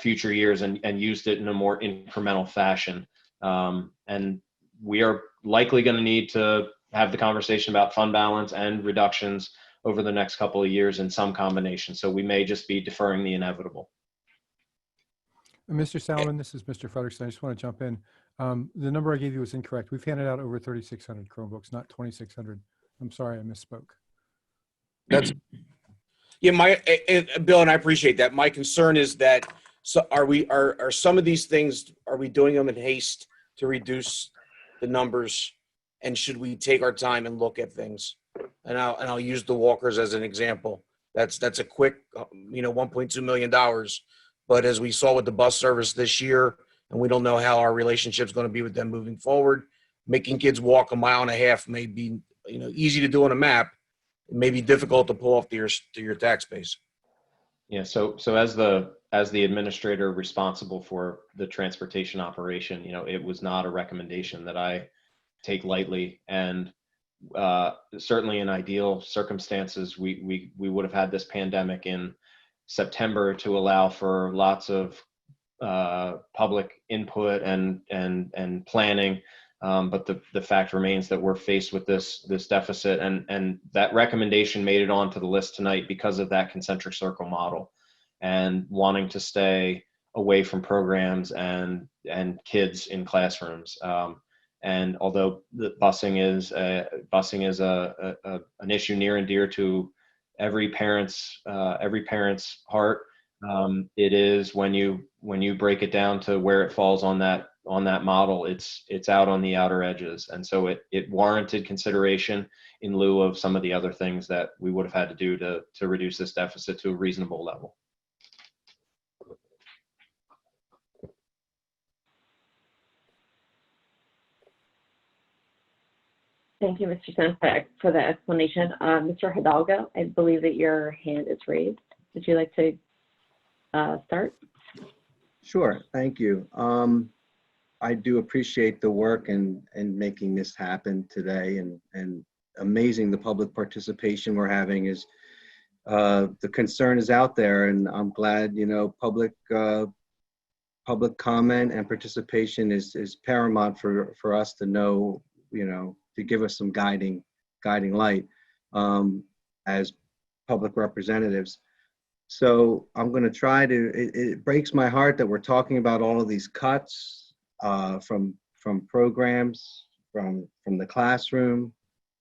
future years and used it in a more incremental fashion. And we are likely going to need to have the conversation about fund balance and reductions over the next couple of years in some combination. So we may just be deferring the inevitable. Mr. Salmon, this is Mr. Frederickson. I just want to jump in. The number I gave you was incorrect. We've handed out over 3,600 Chromebooks, not 2,600. I'm sorry, I misspoke. That's, yeah, Bill, and I appreciate that. My concern is that, so are some of these things, are we doing them in haste to reduce the numbers? And should we take our time and look at things? And I'll use the walkers as an example. That's a quick, $1.2 million. But as we saw with the bus service this year, and we don't know how our relationship's going to be with them moving forward, making kids walk 1.5 miles may be, easy to do on a map. It may be difficult to pull off to your tax base. Yeah. So as the administrator responsible for the transportation operation, it was not a recommendation that I take lightly. And certainly in ideal circumstances, we would have had this pandemic in September to allow for lots of public input and planning. But the fact remains that we're faced with this deficit, and that recommendation made it onto the list tonight because of that concentric circle model and wanting to stay away from programs and kids in classrooms. And although the busing is an issue near and dear to every parent's heart, it is when you break it down to where it falls on that model, it's out on the outer edges. And so it warranted consideration in lieu of some of the other things that we would have had to do to reduce this deficit to a reasonable level. Thank you, Mr. Sen, for the explanation. Mr. Hidalgo, I believe that your hand is raised. Would you like to start? Sure, thank you. I do appreciate the work and making this happen today, and amazing the public participation we're having. Is the concern is out there, and I'm glad, public comment and participation is paramount for us to know, to give us some guiding light as public representatives. So I'm going to try to, it breaks my heart that we're talking about all of these cuts from programs, from the classroom,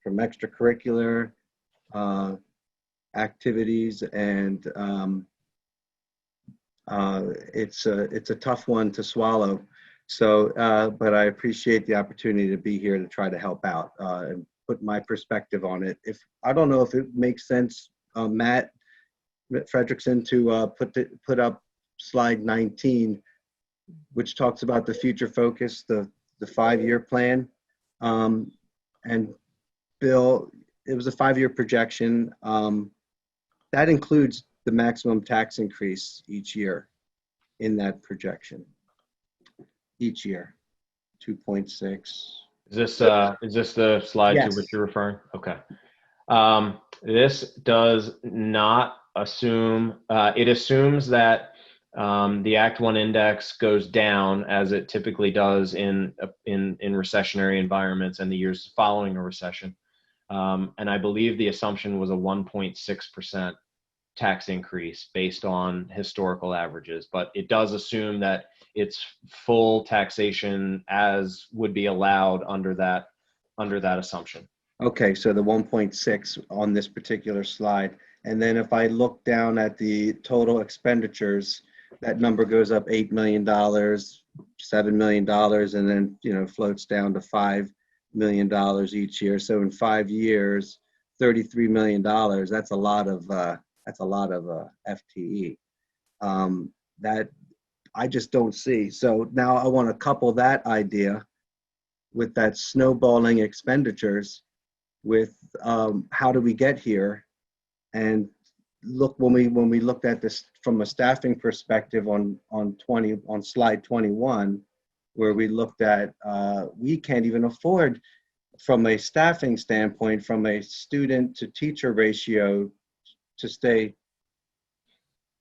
from extracurricular activities, and it's a tough one to swallow. So, but I appreciate the opportunity to be here to try to help out and put my perspective on it. I don't know if it makes sense, Matt Frederickson, to put up slide 19, which talks about the future focus, the 5-year plan. And Bill, it was a 5-year projection. That includes the maximum tax increase each year in that projection. Each year, 2.6. Is this the slide Yes. to which you're referring? Okay. This does not assume, it assumes that the Act 1 index goes down as it typically does in recessionary environments and the years following a recession. And I believe the assumption was a 1.6% tax increase based on historical averages, but it does assume that it's full taxation as would be allowed under that assumption. Okay, so the 1.6 on this particular slide. And then if I look down at the total expenditures, that number goes up $8 million, $7 million, and then floats down to $5 million each year. So in 5 years, $33 million. That's a lot of FTE. That I just don't see. So now I want to couple that idea with that snowballing expenditures with how do we get here, and look, when we looked at this from a staffing perspective on slide 21, where we looked at, we can't even afford, from a staffing standpoint, from a student to teacher ratio, to stay,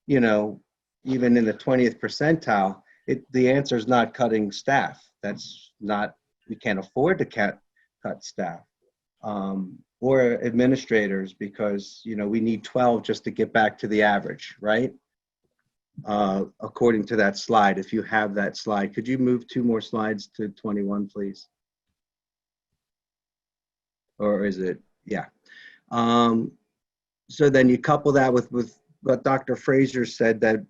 you know, even in the 20th percentile. The answer is not cutting staff. That's not, we can't afford to cut staff. Or administrators, because, you know, we need 12 just to get back to the average, right? According to that slide, if you have that slide. Could you move 2 more slides to 21, please? Or is it, yeah. So then you couple that with what Dr. Fraser said, that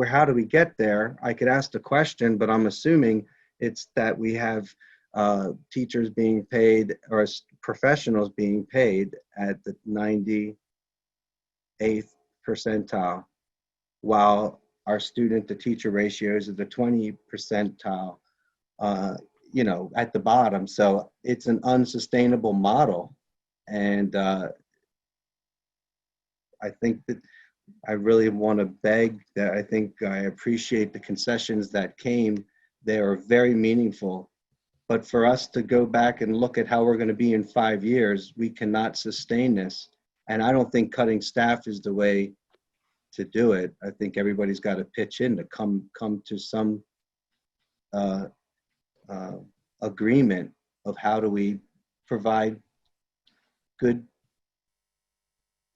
how do we get there? I could ask the question, but I'm assuming it's that we have teachers being paid, or professionals being paid at the 98th percentile, while our student to teacher ratios are the 20th percentile, you know, at the bottom. So it's an unsustainable model. And I think that I really want to beg that I appreciate the concessions that came. They are very meaningful. But for us to go back and look at how we're going to be in 5 years, we cannot sustain this. And I don't think cutting staff is the way to do it. I think everybody's got to pitch in to come to some agreement of how do we provide good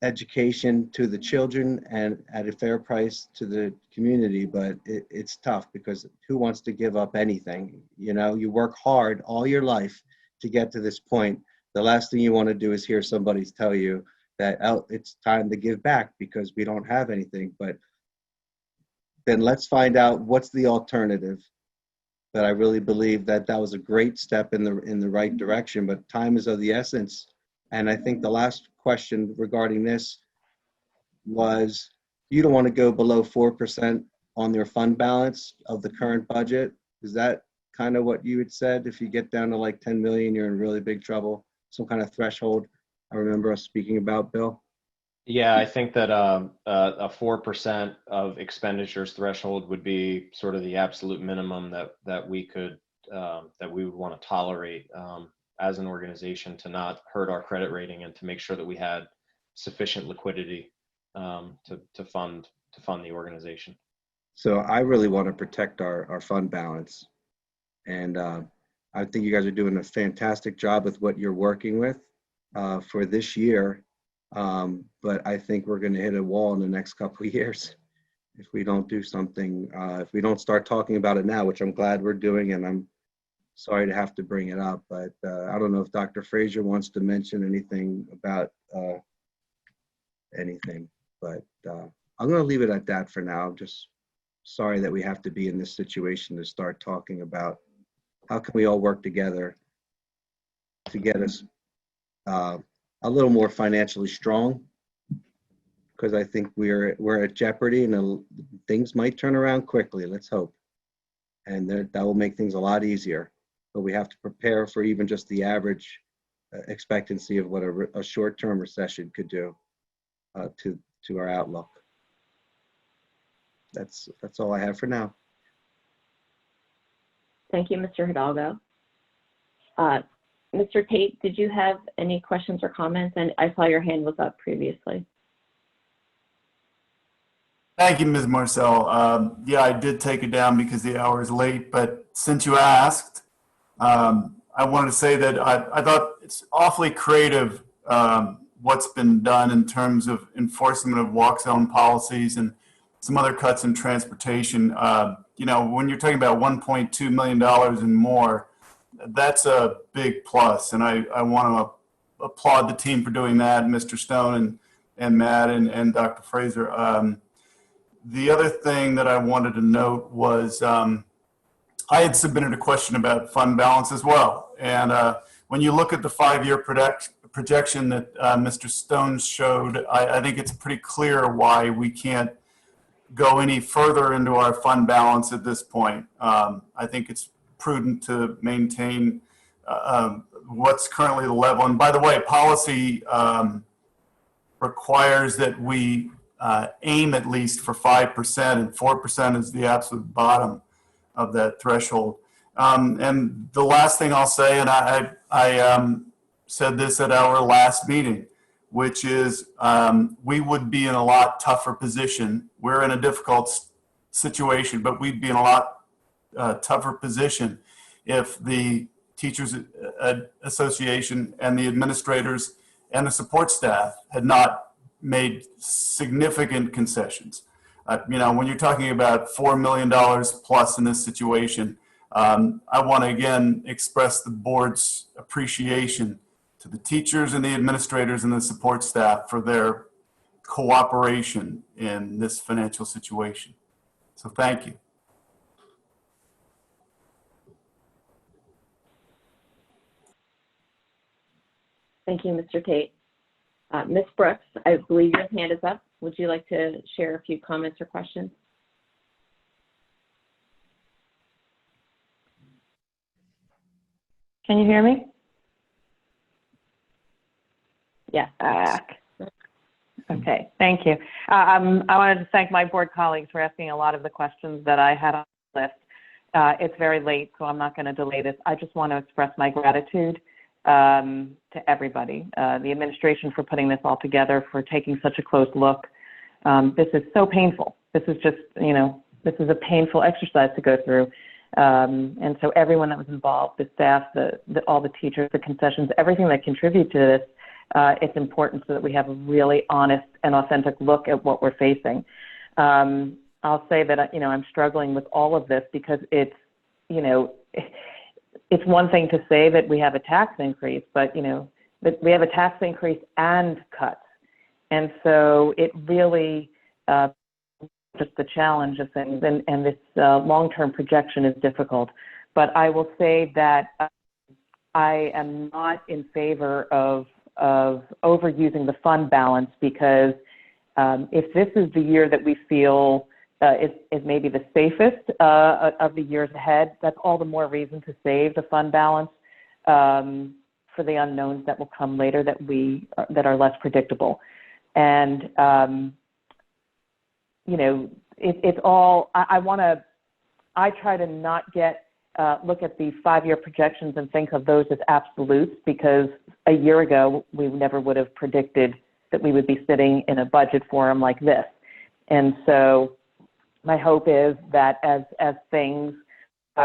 education to the children and at a fair price to the community. But it's tough, because who wants to give up anything? You know, you work hard all your life to get to this point. The last thing you want to do is hear somebody tell you that, oh, it's time to give back because we don't have anything. But then let's find out what's the alternative. But I really believe that was a great step in the right direction, but time is of the essence. And I think the last question regarding this was, you don't want to go below 4% on their fund balance of the current budget. Is that kind of what you had said? If you get down to like 10 million, you're in really big trouble. Some kind of threshold I remember us speaking about, Bill. Yeah, I think that a 4% of expenditures threshold would be sort of the absolute minimum that we could that we would want to tolerate as an organization, to not hurt our credit rating and to make sure that we had sufficient liquidity to fund the organization. So I really want to protect our fund balance, and I think you guys are doing a fantastic job with what you're working with for this year. But I think we're going to hit a wall in the next couple of years if we don't do something, if we don't start talking about it now, which I'm glad we're doing, and I'm sorry to have to bring it up. But I don't know if Dr. Fraser wants to mention anything about anything, but I'm going to leave it at that for now. I'm just sorry that we have to be in this situation to start talking about how can we all work together to get us a little more financially strong, because I think we're at jeopardy, and things might turn around quickly. Let's hope, and that will make things a lot easier. But we have to prepare for even just the average expectancy of what a short-term recession could do to our outlook. That's all I have for now. Thank you, Mr. Hidalgo. Mr. Tate, did you have any questions or comments? And I saw your hand was up previously. Thank you, Ms. Marcel. Yeah, I did take it down because the hour is late, but since you asked, I wanted to say that I thought it's awfully creative what's been done in terms of enforcement of walk zone policies and some other cuts in transportation. You know, when you're talking about $1.2 million and more, that's a big plus. And I want to applaud the team for doing that, Mr. Stone and Matt and Dr. Fraser. The other thing that I wanted to note was I had submitted a question about fund balance as well. And when you look at the 5-year projection that Mr. Stone showed, I think it's pretty clear why we can't go any further into our fund balance at this point. I think it's prudent to maintain what's currently the level. And by the way, policy for requires that we aim at least for 5%, and 4% is the absolute bottom of that threshold. And the last thing I'll say, and I said this at our last meeting, which is we would be in a lot tougher position. We're in a difficult situation, but we'd be in a lot tougher position if the Teachers Association and the administrators and the support staff had not made significant concessions. When you're talking about $4 million plus in this situation, I want to again express the board's appreciation to the teachers and the administrators and the support staff for their cooperation in this financial situation. So thank you. Thank you, Mr. Tate. Ms. Brooks, I believe your hand is up. Would you like to share a few comments or questions? Can you hear me? Yes. Okay, thank you. I wanted to thank my board colleagues for asking a lot of the questions that I had on the list. It's very late, so I'm not going to delay this. I just want to express my gratitude to everybody, the administration for putting this all together, for taking such a close look. This is so painful. This is just, this is a painful exercise to go through. And so everyone that was involved, the staff, all the teachers, the concessions, everything that contributed to this, it's important so that we have a really honest and authentic look at what we're facing. I'll say that, I'm struggling with all of this because it's one thing to say that we have a tax increase, but, that we have a tax increase and cuts. And so it really, just the challenge of things, and this long-term projection is difficult. But I will say that I am not in favor of overusing the fund balance, because if this is the year that we feel is maybe the safest of the years ahead, that's all the more reason to save the fund balance for the unknowns that will come later that are less predictable. And it's all, I try to not look at the 5-year projections and think of those as absolutes, because a year ago, we never would have predicted that we would be sitting in a budget forum like this. And so my hope is that as things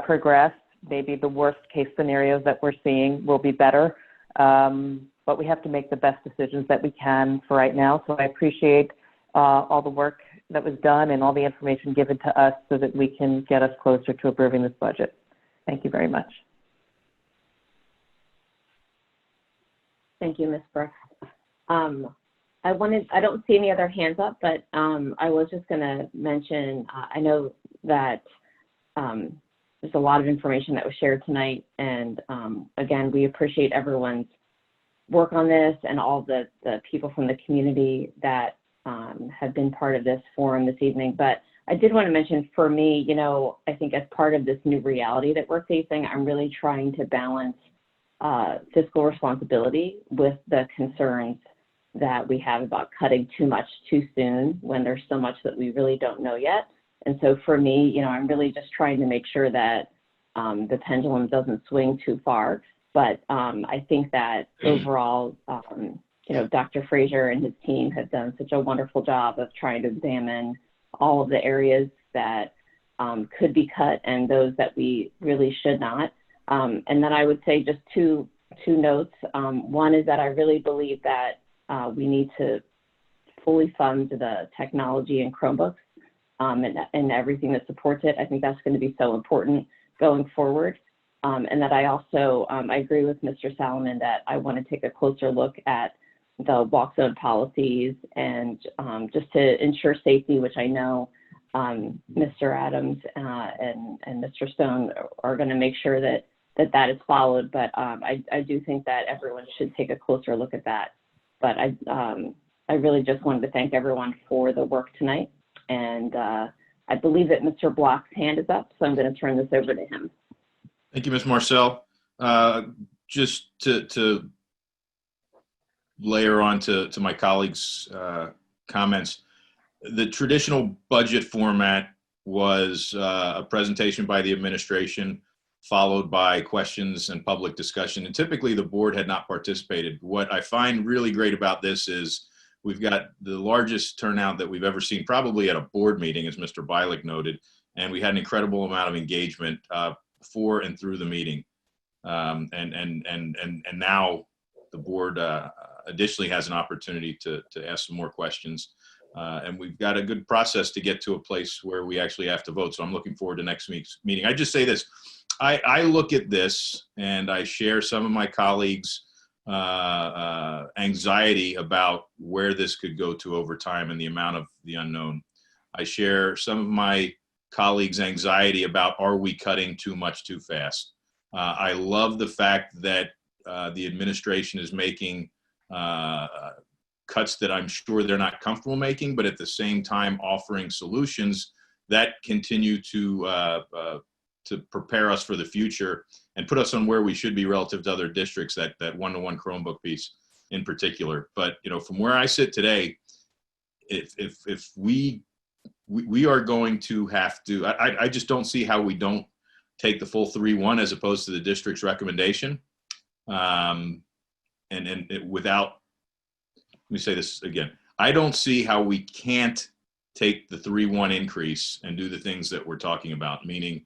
progress, maybe the worst case scenarios that we're seeing will be better. But we have to make the best decisions that we can for right now. So I appreciate all the work that was done and all the information given to us so that we can get us closer to approving this budget. Thank you very much. Thank you, Ms. Brooks. I don't see any other hands up, but I was just going to mention, I know that there's a lot of information that was shared tonight, and again, we appreciate everyone's work on this and all the people from the community that have been part of this forum this evening. But I did want to mention, for me, I think as part of this new reality that we're facing, I'm really trying to balance fiscal responsibility with the concerns that we have about cutting too much too soon when there's so much that we really don't know yet. And so for me, I'm really just trying to make sure that the pendulum doesn't swing too far. But I think that overall, Dr. Frazier and his team have done such a wonderful job of trying to examine all of the areas that could be cut and those that we really should not. And then I would say just two notes. One is that I really believe that we need to fully fund the technology and Chromebooks and everything that supports it. I think that's going to be so important going forward. And that I also, I agree with Mr. Salomon that I want to take a closer look at the walk zone policies and just to ensure safety, which I know Mr. Adams and Mr. Stone are going to make sure that is followed. But I do think that everyone should take a closer look at that. But I really just wanted to thank everyone for the work tonight. And I believe that Mr. Block's hand is up, so I'm going to turn this over to him. Thank you, Ms. Marcel. Just to layer on to my colleagues' comments. The traditional budget format was a presentation by the administration, followed by questions and public discussion. And typically the board had not participated. What I find really great about this is we've got the largest turnout that we've ever seen, probably at a board meeting, as Mr. Bialik noted, and we had an incredible amount of engagement before and through the meeting. And now the board additionally has an opportunity to ask some more questions. And we've got a good process to get to a place where we actually have to vote. So I'm looking forward to next week's meeting. I just say this, I look at this and I share some of my colleagues' anxiety about where this could go to over time and the amount of the unknown. I share some of my colleagues' anxiety about, are we cutting too much too fast? I love the fact that the administration is making cuts that I'm sure they're not comfortable making, but at the same time offering solutions that continue to prepare us for the future and put us on where we should be relative to other districts, that one-to-one Chromebook piece in particular. But, you know, from where I sit today, if we are going to have to, I just don't see how we don't take the full 3-1 as opposed to the district's recommendation. And without, let me say this again, I don't see how we can't take the 3-1 increase and do the things that we're talking about, meaning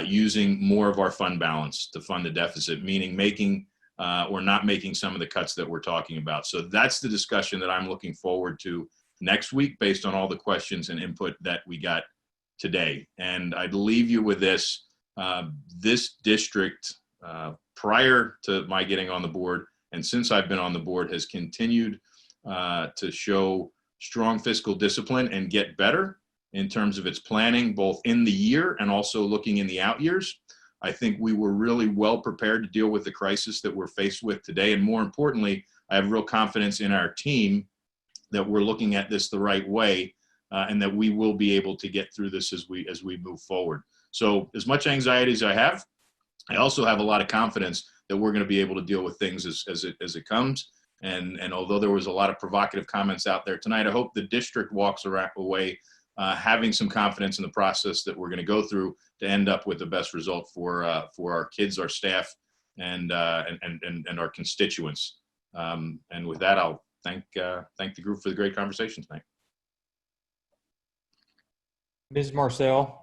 using more of our fund balance to fund the deficit, meaning making or not making some of the cuts that we're talking about. So that's the discussion that I'm looking forward to next week based on all the questions and input that we got today. And I'd leave you with this. This district, prior to my getting on the board and since I've been on the board, has continued to show strong fiscal discipline and get better in terms of its planning, both in the year and also looking in the out years. I think we were really well prepared to deal with the crisis that we're faced with today. And more importantly, I have real confidence in our team that we're looking at this the right way and that we will be able to get through this as we move forward. So as much anxiety as I have, I also have a lot of confidence that we're going to be able to deal with things as it comes. And although there was a lot of provocative comments out there tonight, I hope the district walks away having some confidence in the process that we're going to go through to end up with the best result for our kids, our staff, and our constituents. And with that, I'll thank the group for the great conversation tonight. Ms. Marcel,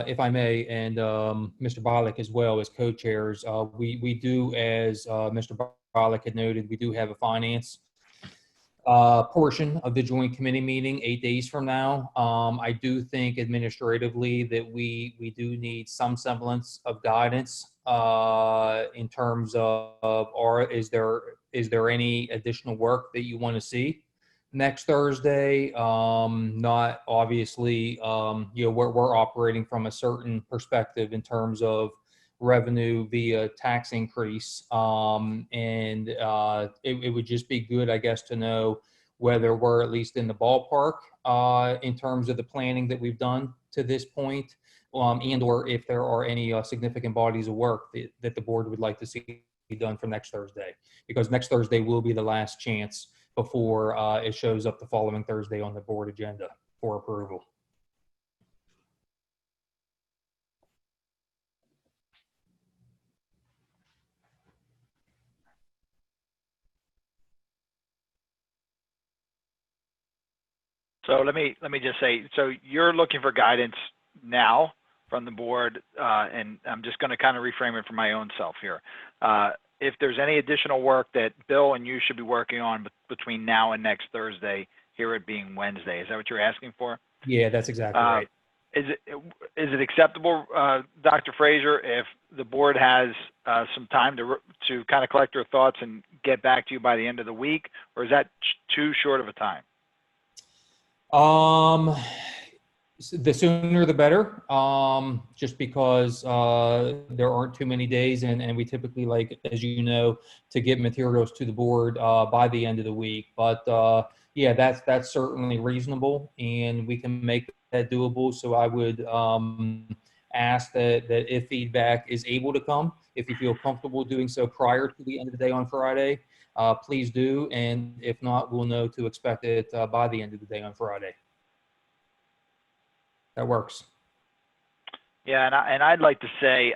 if I may, and Mr. Bialik as well as co-chairs, we do, as Mr. Bialik had noted, we do have a finance portion of the joint committee meeting 8 days from now. I do think administratively that we do need some semblance of guidance in terms of is there any additional work that you want to see next Thursday? Not obviously, we're operating from a certain perspective in terms of revenue via tax increase. It would just be good, I guess, to know whether we're at least in the ballpark in terms of the planning that we've done to this point, and or if there are any significant bodies of work that the board would like to see done for next Thursday, because next Thursday will be the last chance before it shows up the following Thursday on the board agenda for approval. So let me just say, so you're looking for guidance now from the board, and I'm just going to kind of reframe it for my own self here. If there's any additional work that Bill and you should be working on between now and next Thursday, here it being Wednesday, is that what you're asking for? Yeah, that's exactly right. Is it acceptable, Dr. Frazier, if the board has some time to kind of collect your thoughts and get back to you by the end of the week, or is that too short of a time? The sooner the better, just because there aren't too many days, and we typically like, as you know, to get materials to the board by the end of the week. But yeah, that's certainly reasonable, and we can make that doable. So I would ask that if feedback is able to come, if you feel comfortable doing so prior to the end of the day on Friday, please do. And if not, we'll know to expect it by the end of the day on Friday. That works. Yeah, and I'd like to say,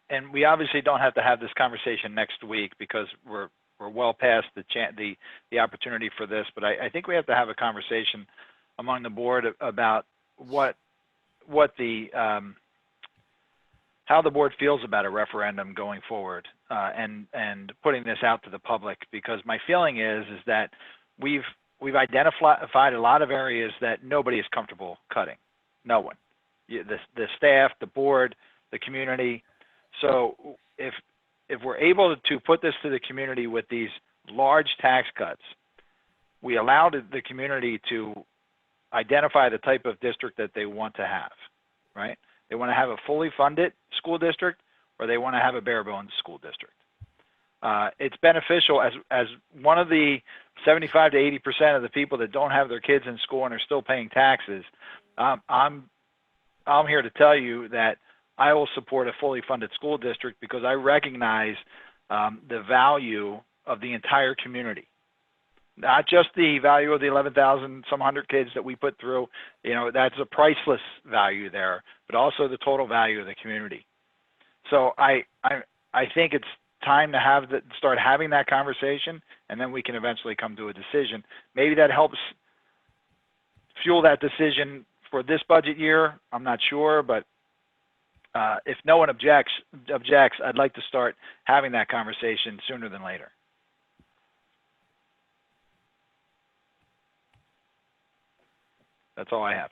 and we obviously don't have to have this conversation next week because we're well past the opportunity for this, but I think we have to have a conversation among the board about what the how the board feels about a referendum going forward, and putting this out to the public, because my feeling is that we've identified a lot of areas that nobody is comfortable cutting. No one. The staff, the board, the community. So if we're able to put this to the community with these large tax cuts, we allowed the community to identify the type of district that they want to have, right? They want to have a fully funded school district, or they want to have a bare bones school district. It's beneficial as one of the 75 to 80% of the people that don't have their kids in school and are still paying taxes. I'm here to tell you that I will support a fully funded school district because I recognize the value of the entire community, not just the value of the 11,000 some hundred kids that we put through. You know, that's a priceless value there, but also the total value of the community. So I think it's time to start having that conversation, and then we can eventually come to a decision. Maybe that helps fuel that decision for this budget year. I'm not sure, but if no one objects, I'd like to start having that conversation sooner than later. That's all I have.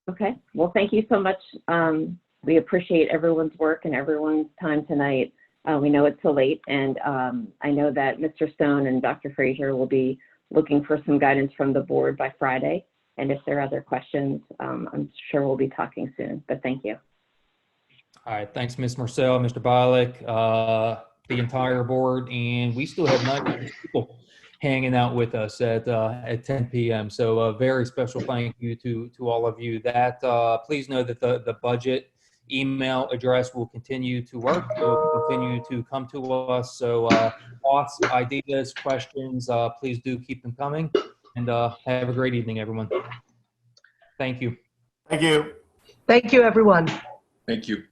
Okay, well, thank you so much. We appreciate everyone's work and everyone's time tonight. We know it's so late, and I know that Mr. Stone and Dr. Frazier will be looking for some guidance from the board by Friday. And if there are other questions, I'm sure we'll be talking soon, but thank you. All right, thanks, Ms. Marcel, Mr. Bialik, the entire board, and we still have 90 people hanging out with us at 10 p.m. So a very special thank you to all of you. That please know that the budget email address will continue to work. It will continue to come to us. So thoughts, ideas, questions, please do keep them coming. And have a great evening, everyone. Thank you. Thank you. Thank you, everyone. Thank you.